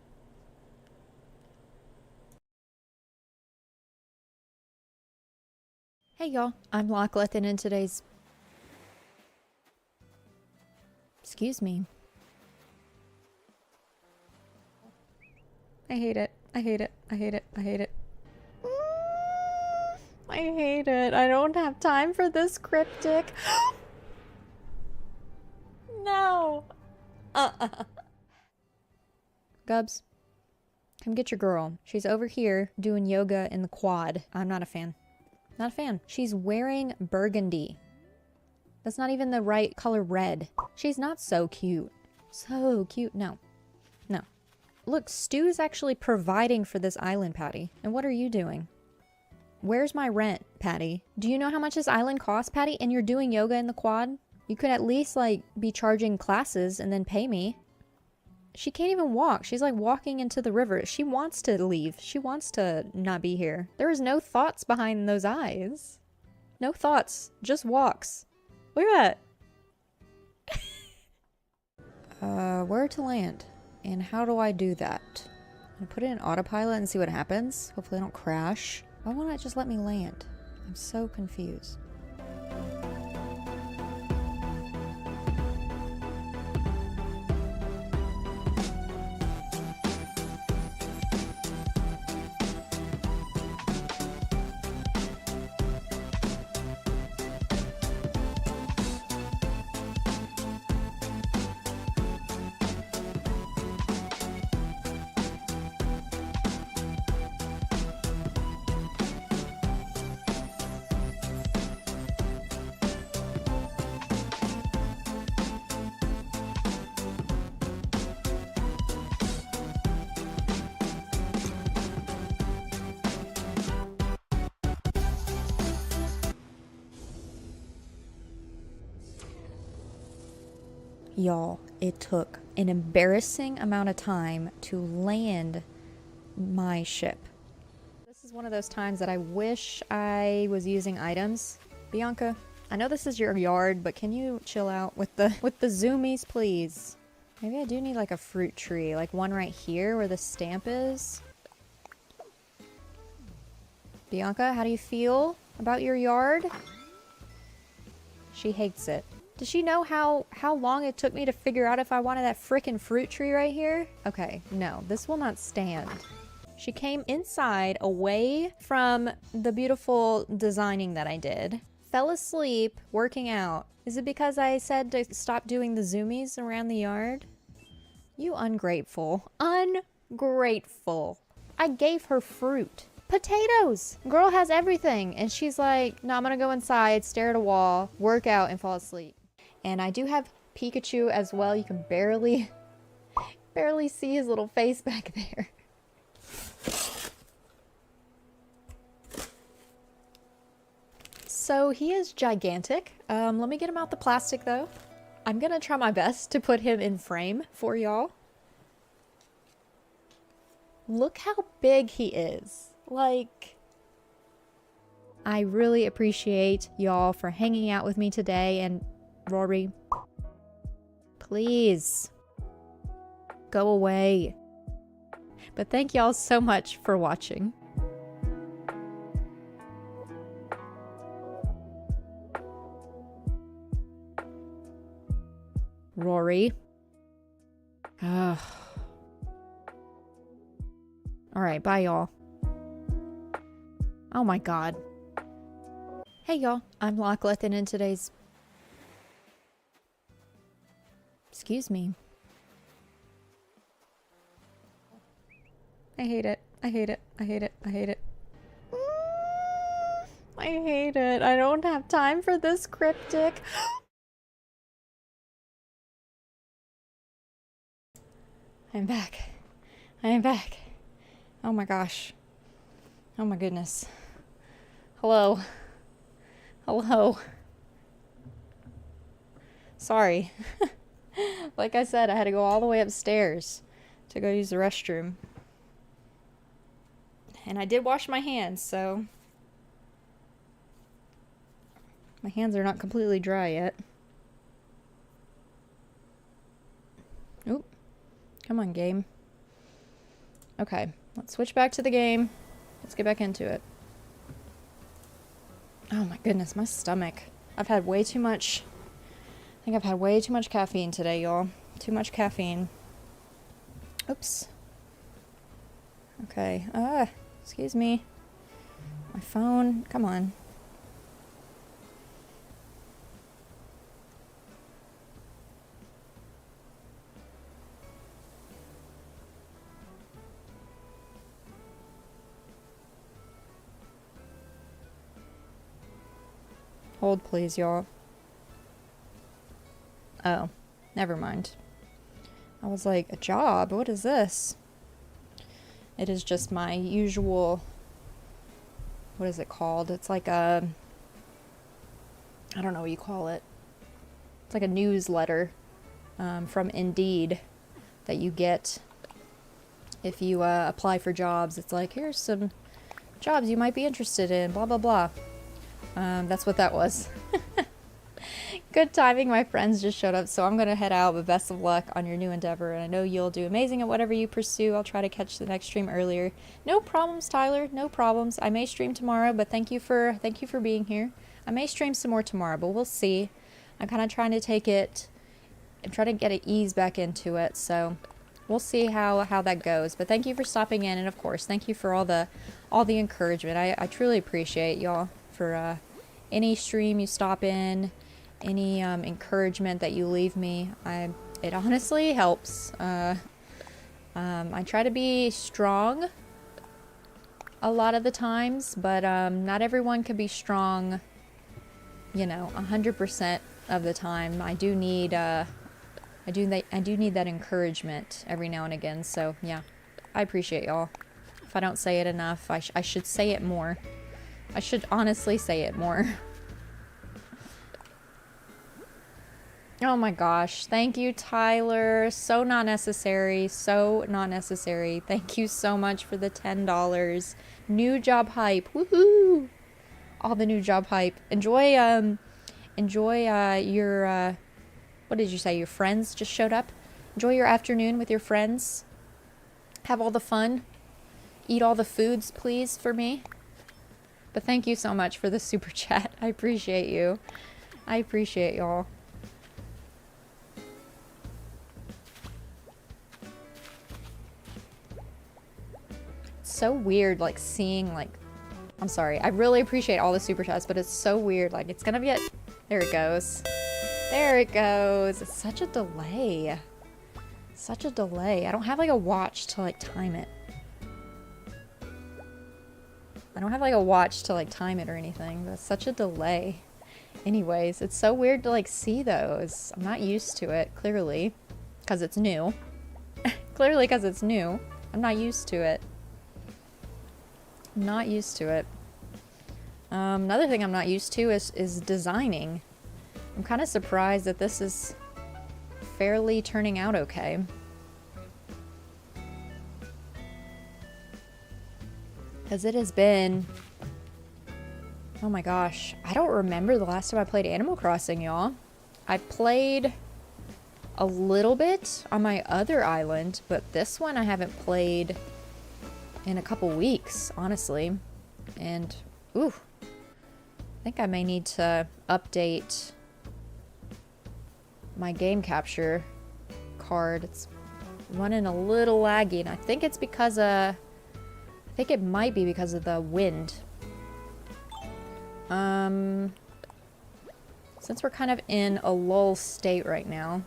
Hey y'all, I'm Lockleth, and in today's... Excuse me. I hate it. I hate it. I hate it. I hate it. I hate it. I don't have time for this cryptic. No. Gubs, come get your girl. She's over here doing yoga in the quad. I'm not a fan. Not a fan. She's wearing burgundy. That's not even the right color red. She's not so cute. So cute. No. No. Look, Stu is actually providing for this island, Patty. And what are you doing? Where's my rent, Patty? Do you know how much this island costs, Patty? And you're doing yoga in the quad? You could at least, like, be charging classes and then pay me. She can't even walk. She's like walking into the river. She wants to leave. She wants to not be here. There is no thoughts behind those eyes. No thoughts. Just walks. Look at that. Where to land? And how do I do that? I'm gonna put it in autopilot and see what happens. Hopefully I don't crash. Why won't it just let me land? I'm so confused. Y'all, it took an embarrassing amount of time to land my ship. This is one of those times that I wish I was using items. Bianca, I know this is your yard, but can you chill out with the zoomies, please? Maybe I do need like a fruit tree, like one right here where the stamp is. Bianca, how do you feel about your yard? She hates it. Does she know how long it took me to figure out if I wanted that frickin' fruit tree right here? Okay, no, this will not stand. She came inside away from the beautiful designing that I did. Fell asleep working out. Is it because I said to stop doing the zoomies around the yard? You ungrateful. Ungrateful. I gave her fruit. Potatoes! Girl has everything. And she's like, no, I'm gonna go inside, stare at a wall, work out, and fall asleep. And I do have Pikachu as well. You can barely see his little face back there. So he is gigantic. Let me get him out the plastic though. I'm gonna try my best to put him in frame for y'all. Look how big he is. Like, I really appreciate y'all for hanging out with me today. And Rory, please go away. But thank y'all so much for watching. Rory. Ugh. All right, bye y'all. Oh my god. Hey y'all, I'm Lockleth, and in today's... Excuse me. I hate it. I hate it. I hate it. I hate it. I hate it. I don't have time for this cryptic. I'm back. I am back. Oh my gosh. Oh my goodness. Hello. Hello. Sorry. Like I said, I had to go all the way upstairs to go use the restroom. And I did wash my hands, so my hands are not completely dry yet. Oop. Come on, game. Okay, let's switch back to the game. Let's get back into it. Oh my goodness, my stomach. I've had way too much... I think I've had way too much caffeine today, y'all. Too much caffeine. Oops. Okay. Excuse me. My phone. Come on. Hold, please, y'all. Oh, never mind. I was like, a job? What is this? It is just my usual... What is it called? It's like a... I don't know what you call it. It's like a newsletter from Indeed that you get if you apply for jobs. It's like, here's some jobs you might be interested in, blah, blah, blah. That's what that was. Good timing, my friends just showed up, so I'm gonna head out, but best of luck on your new endeavor, and I know you'll do amazing at whatever you pursue. I'll try to catch the next stream earlier. No problems, Tyler, no problems. I may stream tomorrow, but thank you for being here. I may stream some more tomorrow, but we'll see. I'm kind of trying to take it, I'm trying to get it ease back into it, so we'll see how that goes. But thank you for stopping in, and of course, thank you for all the encouragement. I truly appreciate y'all for any stream you stop in, any encouragement that you leave me. It honestly helps. I try to be strong a lot of the times, but not everyone can be strong, you know, 100% of the time. I do need that encouragement every now and again. So yeah, I appreciate y'all. If I don't say it enough, I should say it more. I should honestly say it more. Oh my gosh. Thank you, Tyler. So not necessary. So not necessary. Thank you so much for the $10. New job hype. Woohoo! All the new job hype. Enjoy your, what did you say? Your friends just showed up? Enjoy your afternoon with your friends. Have all the fun. Eat all the foods, please, for me. But thank you so much for the super chat. I appreciate you. I appreciate y'all. So weird, like, seeing, like, I'm sorry, I really appreciate all the super chats, but it's so weird, like, it's gonna be there it goes. There it goes. It's such a delay. Such a delay. I don't have, like, a watch to, like, time it. I don't have, like, a watch to, like, time it or anything. That's such a delay. Anyways, it's so weird to, like, see those. I'm not used to it, clearly. Because it's new. Clearly because it's new. I'm not used to it. I'm not used to it. Another thing I'm not used to is designing. I'm kind of surprised that this is fairly turning out okay. Because it has been... Oh my gosh. I don't remember the last time I played Animal Crossing, y'all. I played a little bit on my other island, but this one I haven't played in a couple weeks, honestly. And, ooh. I think I may need to update my game capture card. It's running a little laggy, and I think it's because I think it might be because of the wind. Since we're kind of in a lull state right now,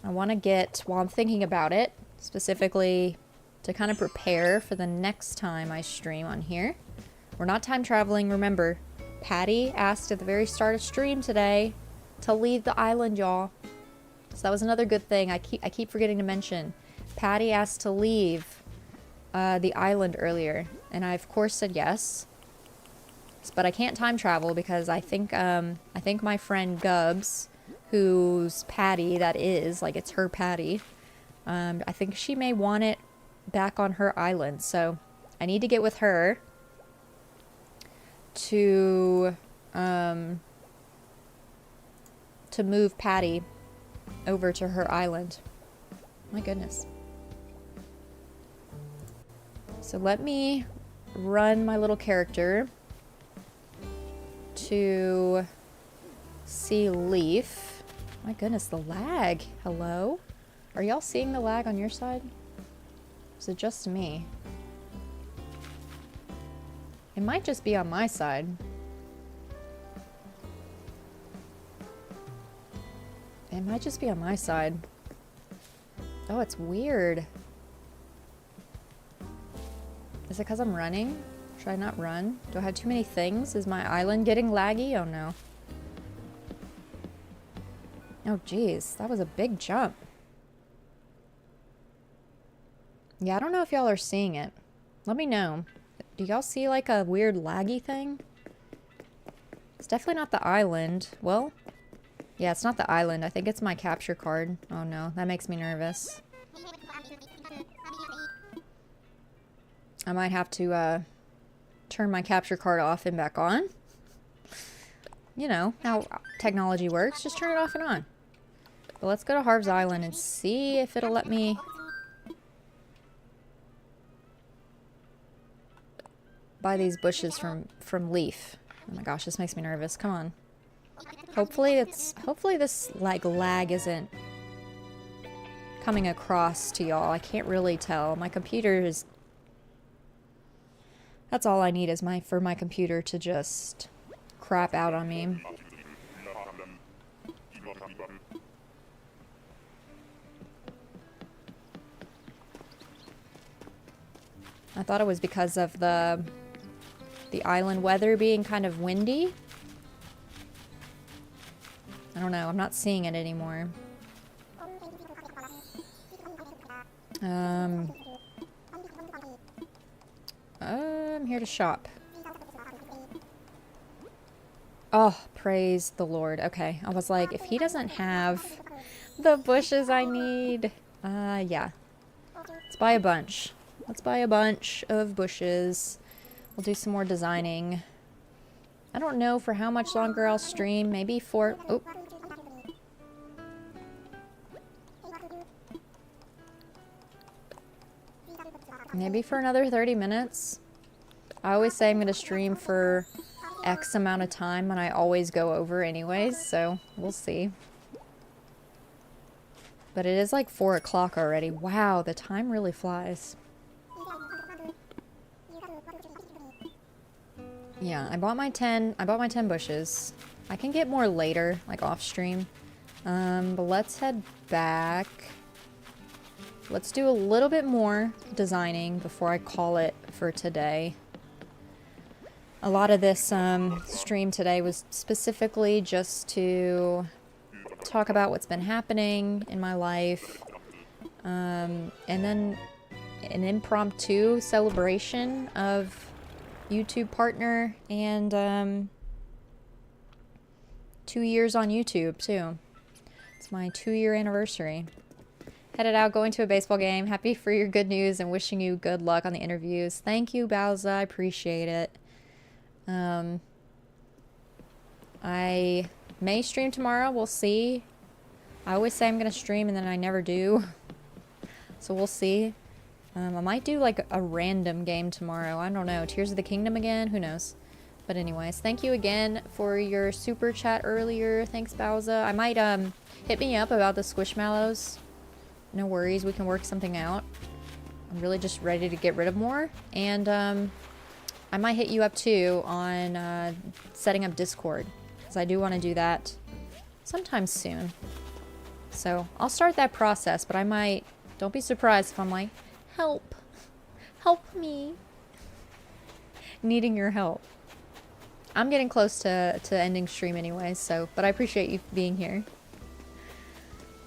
I want to get, while I'm thinking about it, specifically to kind of prepare for the next time I stream on here. We're not time traveling, remember. Patty asked at the very start of stream today to leave the island, y'all. So that was another good thing I keep forgetting to mention. Patty asked to leave the island earlier, and I of course said yes. But I can't time travel because I think my friend Gubbs, whose Patty that is, like it's her Patty, I think she may want it back on her island. So I need to get with her to move Patty over to her island. My goodness. So let me run my little character to see Leaf. My goodness, the lag. Hello? Are y'all seeing the lag on your side? Is it just me? It might just be on my side. It might just be on my side. Oh, it's weird. Is it because I'm running? Should I not run? Do I have too many things? Is my island getting laggy? Oh no. Oh geez, that was a big jump. Yeah, I don't know if y'all are seeing it. Let me know. Do y'all see like a weird laggy thing? It's definitely not the island. Well, Yeah, it's not the island. I think it's my capture card. Oh no, that makes me nervous. I might have to turn my capture card off and back on. You know how technology works. Just turn it off and on. But let's go to Harv's Island and see if it'll let me buy these bushes from Leaf. Oh my gosh, this makes me nervous. Come on. Hopefully this like lag isn't coming across to y'all. I can't really tell. My computer is... That's all I need is for my computer to just crap out on me. I thought it was because of the island weather being kind of windy. I don't know. I'm not seeing it anymore. I'm here to shop. Oh, praise the Lord. Okay. I was like, if he doesn't have the bushes I need, yeah. Let's buy a bunch. Let's buy a bunch of bushes. We'll do some more designing. I don't know for how much longer I'll stream. Maybe for... Oh. Maybe for another 30 minutes. I always say I'm going to stream for X amount of time, and I always go over anyways, so we'll see. But it is like 4 o'clock already. Wow, the time really flies. Yeah, I bought my 10 bushes. I can get more later, like off stream. But let's head back. Let's do a little bit more designing before I call it for today. A lot of this stream today was specifically just to talk about what's been happening in my life. And then an impromptu celebration of YouTube partner and 2 years on YouTube too. It's my 2-year anniversary. Headed out, going to a baseball game. Happy for your good news and wishing you good luck on the interviews. Thank you, Bowza. I appreciate it. I may stream tomorrow. We'll see. I always say I'm going to stream and then I never do. So we'll see. I might do like a random game tomorrow. I don't know. Tears of the Kingdom again? Who knows? But anyways, thank you again for your super chat earlier. Thanks, Bowza. I might, hit me up about the Squishmallows. No worries, we can work something out. I'm really just ready to get rid of more. And I might hit you up too on setting up Discord, because I do want to do that sometime soon. So I'll start that process, but I might... Don't be surprised if I'm like, help. Help me. Needing your help. I'm getting close to ending stream anyway, so... But I appreciate you being here.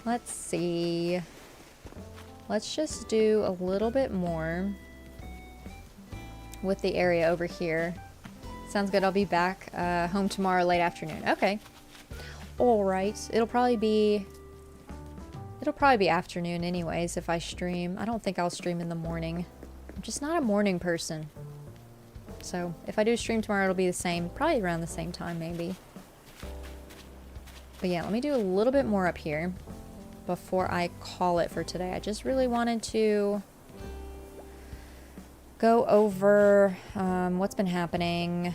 Let's see... Let's just do a little bit more with the area over here. Sounds good. I'll be back home tomorrow late afternoon. Okay. All right. It'll probably be afternoon anyways if I stream. I don't think I'll stream in the morning. I'm just not a morning person. So if I do stream tomorrow, it'll be the same. Probably around the same time maybe. But yeah, let me do a little bit more up here before I call it for today. I just really wanted to go over what's been happening.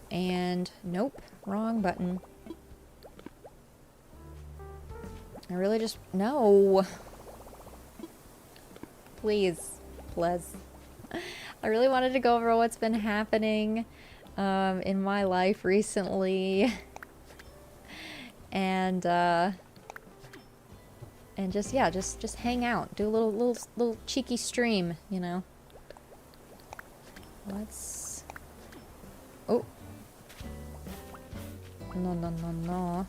And nope, wrong button. I really just... No. Please. Please. I really wanted to go over what's been happening in my life recently. And just, yeah, just hang out. Do a little cheeky stream, you know. Let's... Oh. No, no, no, no.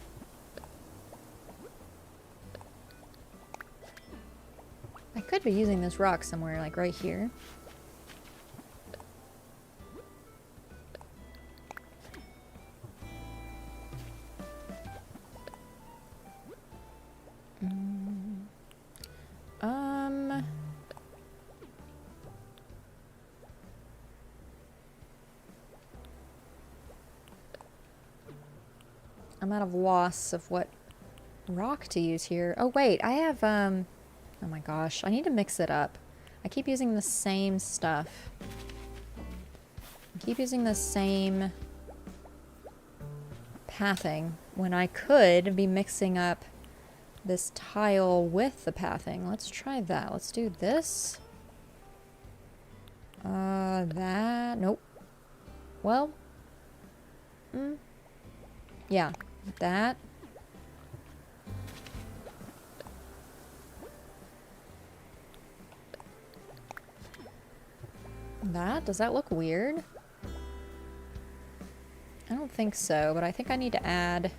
I could be using this rock somewhere, like right here. I'm at a loss of what rock to use here. Oh wait, I have oh my gosh, I need to mix it up. I keep using the same stuff. I keep using the same pathing when I could be mixing up this tile with the pathing. Let's try that. Let's do this. That, nope. Well, yeah, that. That, does that look weird? I don't think so, but I think I need to add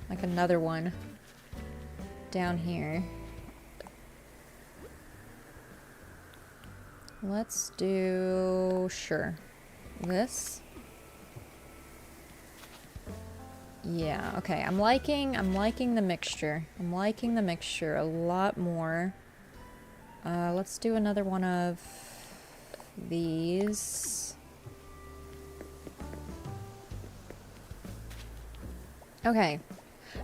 like another one down here. Let's do, sure, this. Yeah, okay, I'm liking the mixture. I'm liking the mixture a lot more. Let's do another one of these. Okay.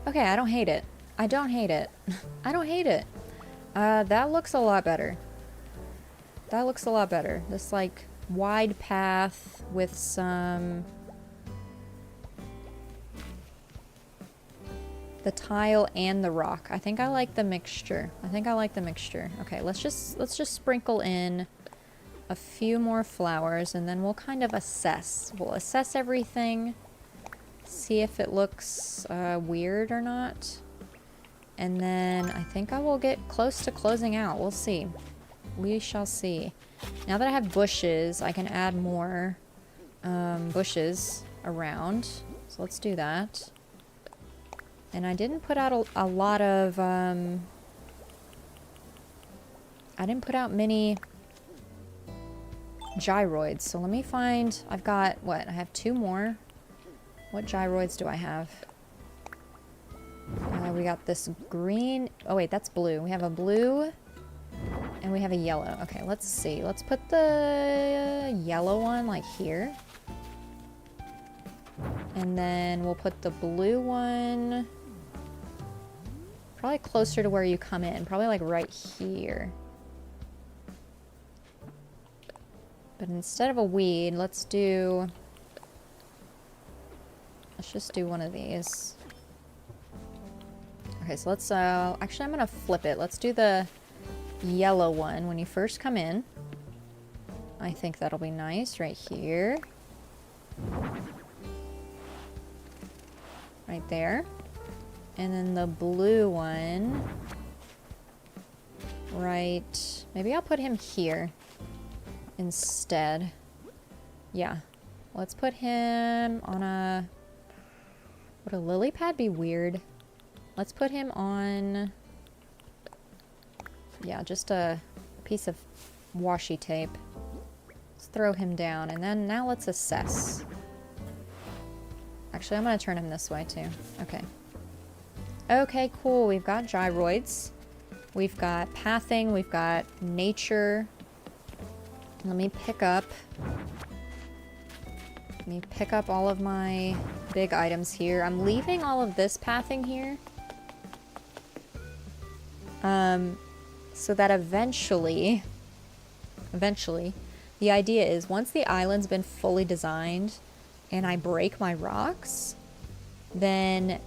Okay, I don't hate it. I don't hate it. I don't hate it. That looks a lot better. That looks a lot better. This, like, wide path with some... the tile and the rock. I think I like the mixture. I think I like the mixture. Okay, let's just sprinkle in a few more flowers and then we'll kind of assess. We'll assess everything, see if it looks weird or not. And then I think I will get close to closing out. We'll see. We shall see. Now that I have bushes, I can add more bushes around. So let's do that. And I didn't put out a lot of, I didn't put out many gyroids. So let me find, I've got, what, I have 2 more. What gyroids do I have? We got this green, oh wait, that's blue. We have a blue and we have a yellow. Okay, let's see. Let's put the yellow one like here. And then we'll put the blue one probably closer to where you come in. Probably like right here. But instead of a weed, let's just do one of these. Okay, so let's, actually I'm gonna flip it. Let's do the yellow one when you first come in. I think that'll be nice right here. Right there. And then the blue one, right, maybe I'll put him here instead. Yeah, let's put him on a, would a lily pad be weird? Let's put him on, yeah, just a piece of washi tape. Let's throw him down and then now let's assess. Actually, I'm going to turn him this way too. Okay. Okay, cool. We've got gyroids. We've got pathing. We've got nature. Let me pick up all of my big items here. I'm leaving all of this pathing here. So that eventually, the idea is once the island's been fully designed and I break my rocks, then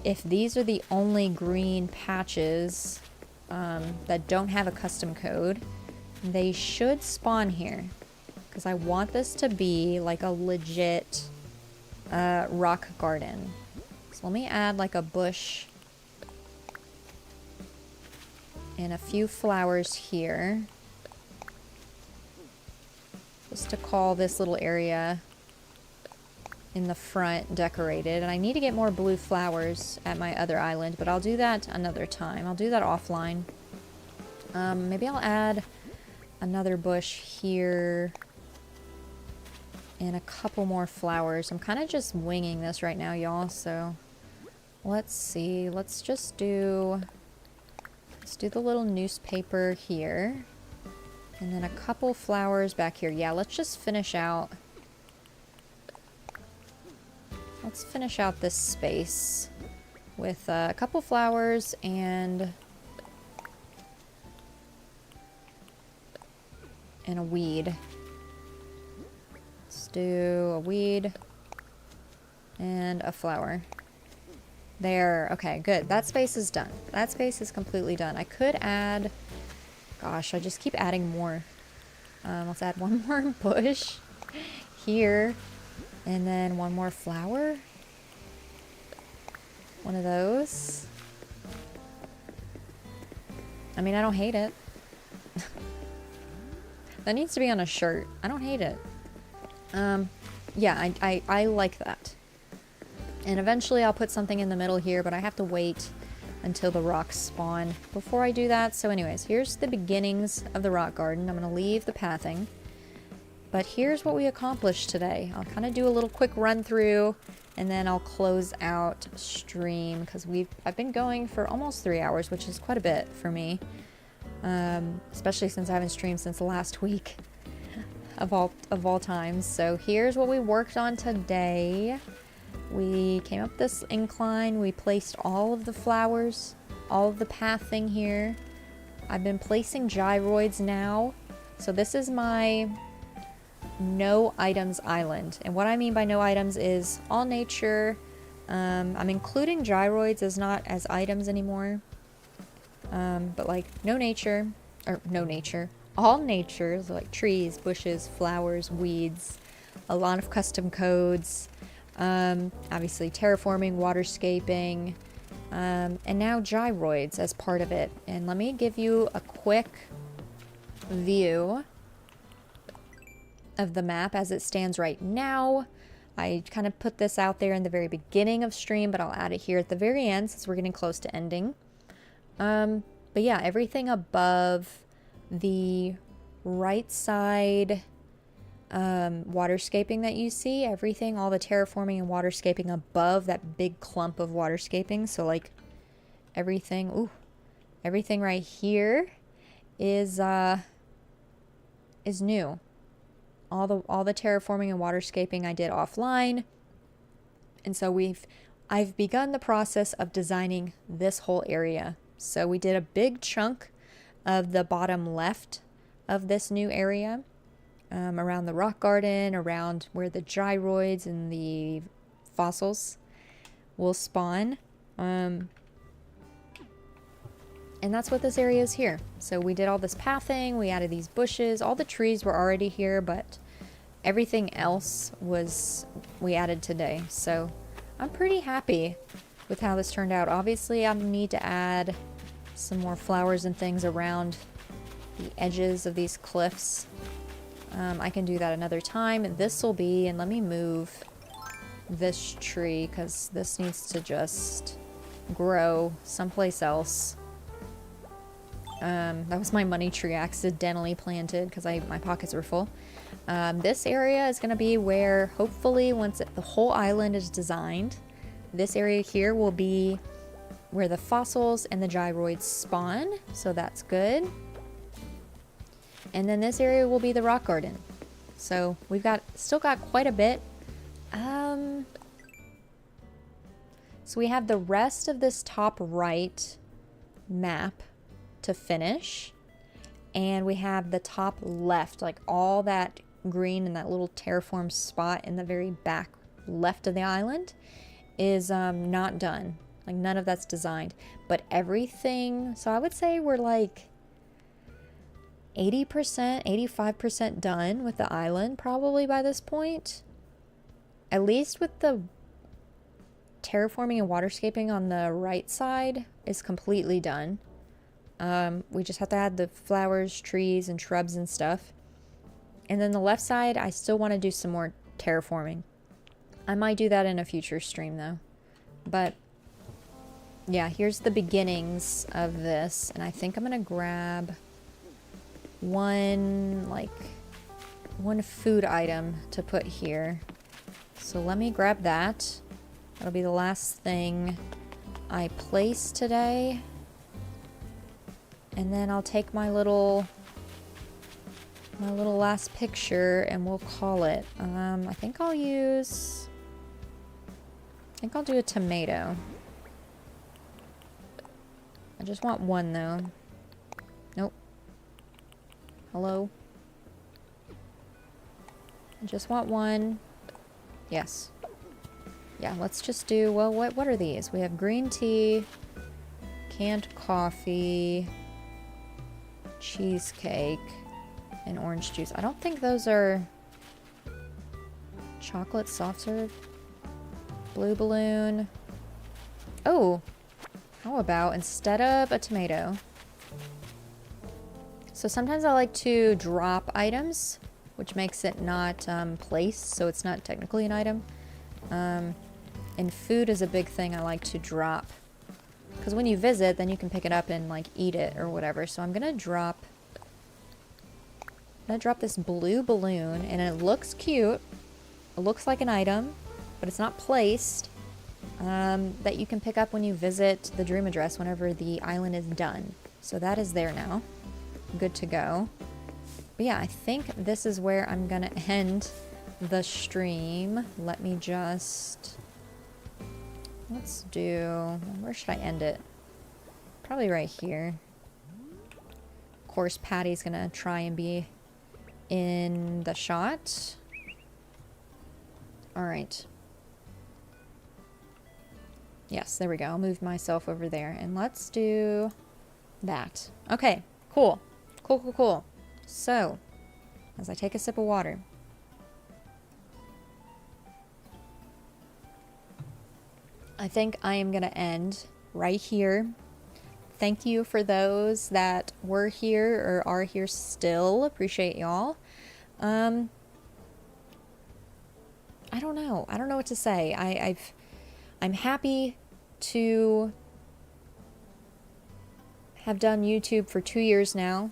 if these are the only green patches that don't have a custom code, they should spawn here. Because I want this to be like a legit rock garden. So let me add like a bush and a few flowers here. Just to call this little area in the front decorated. And I need to get more blue flowers at my other island, but I'll do that another time. I'll do that offline. Maybe I'll add another bush here and a couple more flowers. I'm kind of just winging this right now, y'all, so let's see. Let's do the little newspaper here and then a couple flowers back here. Yeah, let's just finish out let's finish out this space with a couple flowers and a weed. Let's do a weed and a flower. There. Okay, good. That space is done. That space is completely done. I could add... Gosh, I just keep adding more. Let's add one more bush here. And then one more flower. One of those. I mean, I don't hate it. That needs to be on a shirt. I don't hate it. Yeah, I like that. And eventually I'll put something in the middle here, but I have to wait until the rocks spawn before I do that. So anyways, here's the beginnings of the rock garden. I'm going to leave the pathing. But here's what we accomplished today. I'll kind of do a little quick run through and then I'll close out stream because I've been going for almost 3 hours, which is quite a bit for me. Especially since I haven't streamed since last week of all times. So here's what we worked on today. We came up this incline, we placed all of the flowers, all of the pathing here. I've been placing gyroids now. So this is my no items island. And what I mean by no items is all nature. I'm including gyroids as not as items anymore. But like no nature, all nature, so like trees, bushes, flowers, weeds, a lot of custom codes. Obviously terraforming, waterscaping, and now gyroids as part of it. And let me give you a quick view of the map as it stands right now. I kind of put this out there in the very beginning of stream, but I'll add it here at the very end since we're getting close to ending. But yeah, everything above the right side waterscaping that you see, everything, all the terraforming and waterscaping above that big clump of waterscaping. So like everything right here is new. All the terraforming and waterscaping I did offline. And so I've begun the process of designing this whole area. So we did a big chunk of the bottom left of this new area. Around the rock garden, around where the gyroids and the fossils will spawn. And that's what this area is here. So we did all this pathing, we added these bushes, all the trees were already here, but everything else we added today. So I'm pretty happy with how this turned out. Obviously I need to add some more flowers and things around the edges of these cliffs. I can do that another time. This will be, and let me move this tree because this needs to just grow someplace else. That was my money tree accidentally planted because my pockets were full. This area is going to be where hopefully once the whole island is designed, this area here will be where the fossils and the gyroids spawn. So that's good. And then this area will be the rock garden. So we've still got quite a bit. So we have the rest of this top right map to finish. And we have the top left, like all that green and that little terraformed spot in the very back left of the island is not done. Like none of that's designed. But everything, so I would say we're like 80%, 85% done with the island probably by this point. At least with the terraforming and waterscaping on the right side is completely done. We just have to add the flowers, trees, and shrubs and stuff. And then the left side, I still want to do some more terraforming. I might do that in a future stream though. But yeah, here's the beginnings of this. And I think I'm going to grab one food item to put here. So let me grab that. That'll be the last thing I place today. And then I'll take my little last picture and we'll call it. I think I'll use I think I'll do a tomato. I just want one, though. Nope. Hello? I just want one. Yes. Yeah, let's just do... Well, what are these? We have green tea, canned coffee, cheesecake, and orange juice. I don't think those are chocolate soft serve. Blue balloon. Oh, how about instead of a tomato? So sometimes I like to drop items, which makes it not placed, so it's not technically an item. And food is a big thing I like to drop. Because when you visit, then you can pick it up and like eat it or whatever. So I'm gonna drop this blue balloon, and it looks cute. It looks like an item, but it's not placed. That you can pick up when you visit the dream address whenever the island is done. So that is there now. Good to go. But yeah, I think this is where I'm gonna end the stream. Let me just... Let's do... Where should I end it? Probably right here. Of course, Patty's gonna try and be in the shot. Alright. Yes, there we go. I'll move myself over there. And let's do that. Okay, cool. Cool. So, as I take a sip of water. I think I am going to end right here. Thank you for those that were here or are here still. Appreciate y'all. I don't know. I don't know what to say. I'm happy to have done YouTube for 2 years now.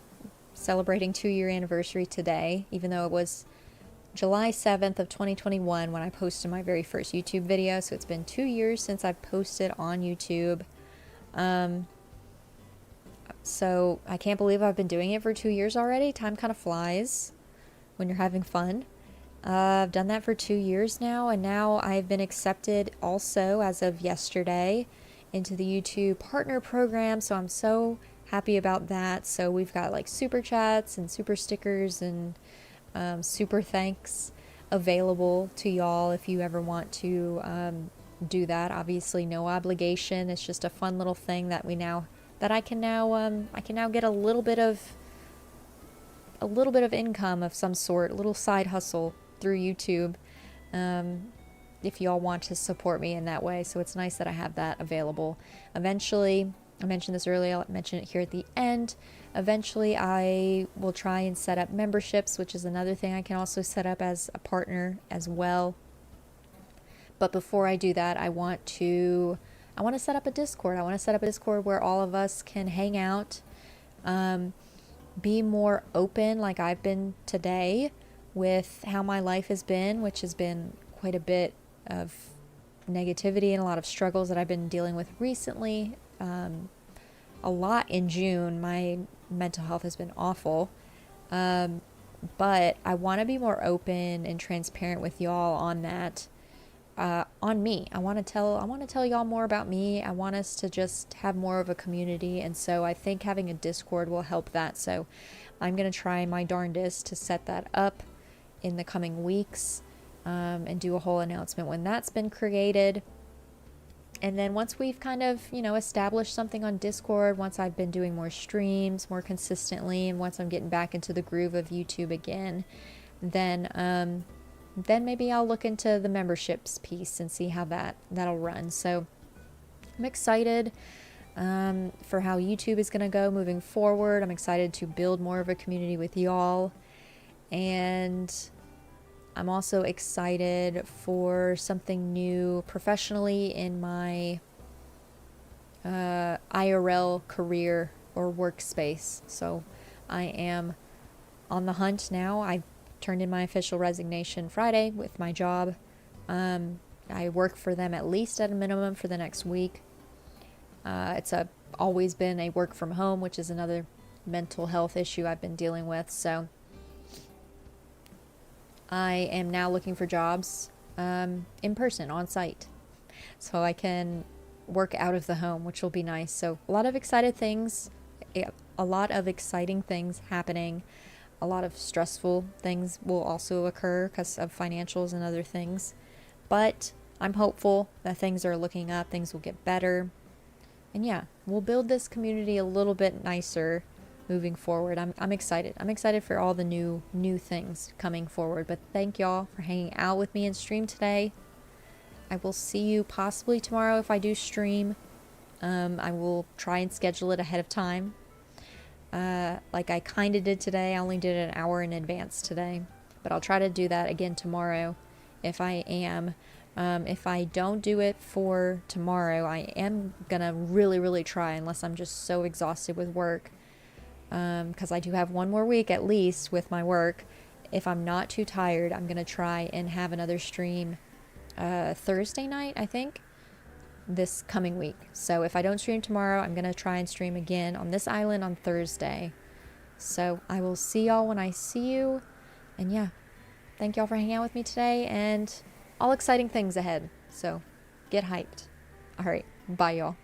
Celebrating 2-year anniversary today, even though it was July 7th of 2021 when I posted my very first YouTube video. So it's been 2 years since I've posted on YouTube. So I can't believe I've been doing it for 2 years already. Time kind of flies when you're having fun. I've done that for 2 years now, and now I've been accepted also as of yesterday into the YouTube partner program. So I'm so happy about that. So we've got like super chats and super stickers and super thanks available to y'all if you ever want to do that. Obviously no obligation. It's just a fun little thing that I can now get a little bit of income of some sort, a little side hustle through YouTube, if y'all want to support me in that way. So it's nice that I have that available. Eventually, I mentioned this earlier, I'll mention it here at the end. Eventually, I will try and set up memberships, which is another thing I can also set up as a partner as well. But before I do that, I want to set up a Discord. I want to set up a Discord where all of us can hang out, be more open like I've been today with how my life has been, which has been quite a bit of negativity and a lot of struggles that I've been dealing with recently. A lot in June. My mental health has been awful. But I want to be more open and transparent with y'all on that. On me. I want to tell y'all more about me. I want us to just have more of a community, and so I think having a Discord will help that. So I'm going to try my darndest to set that up in the coming weeks, and do a whole announcement when that's been created. And then once we've kind of, established something on Discord, once I've been doing more streams more consistently, and once I'm getting back into the groove of YouTube again, then maybe I'll look into the memberships piece and see how that'll run. So I'm excited for how YouTube is going to go moving forward. I'm excited to build more of a community with y'all. And I'm also excited for something new professionally in my IRL career or workspace. So I am on the hunt now. I've turned in my official resignation Friday with my job. I work for them at least at a minimum for the next week. It's always been a work from home, which is another mental health issue I've been dealing with. So I am now looking for jobs in person, on site. so I can work out of the home, which will be nice. So a lot of excited things, a lot of exciting things happening. A lot of stressful things will also occur because of financials and other things. But I'm hopeful that things are looking up, things will get better. And yeah, we'll build this community a little bit nicer moving forward. I'm excited. I'm excited for all the new things coming forward. But thank y'all for hanging out with me in stream today. I will see you possibly tomorrow if I do stream. I will try and schedule it ahead of time. Like I kind of did today. I only did it an hour in advance today. But I'll try to do that again tomorrow if I am. If I don't do it for tomorrow, I am going to really try, unless I'm just so exhausted with work. Because I do have one more week at least with my work. If I'm not too tired, I'm going to try and have another stream Thursday night, I think, this coming week. So if I don't stream tomorrow, I'm going to try and stream again on this island on Thursday. So I will see y'all when I see you. And yeah, thank y'all for hanging out with me today, and all exciting things ahead. So get hyped. All right, bye y'all.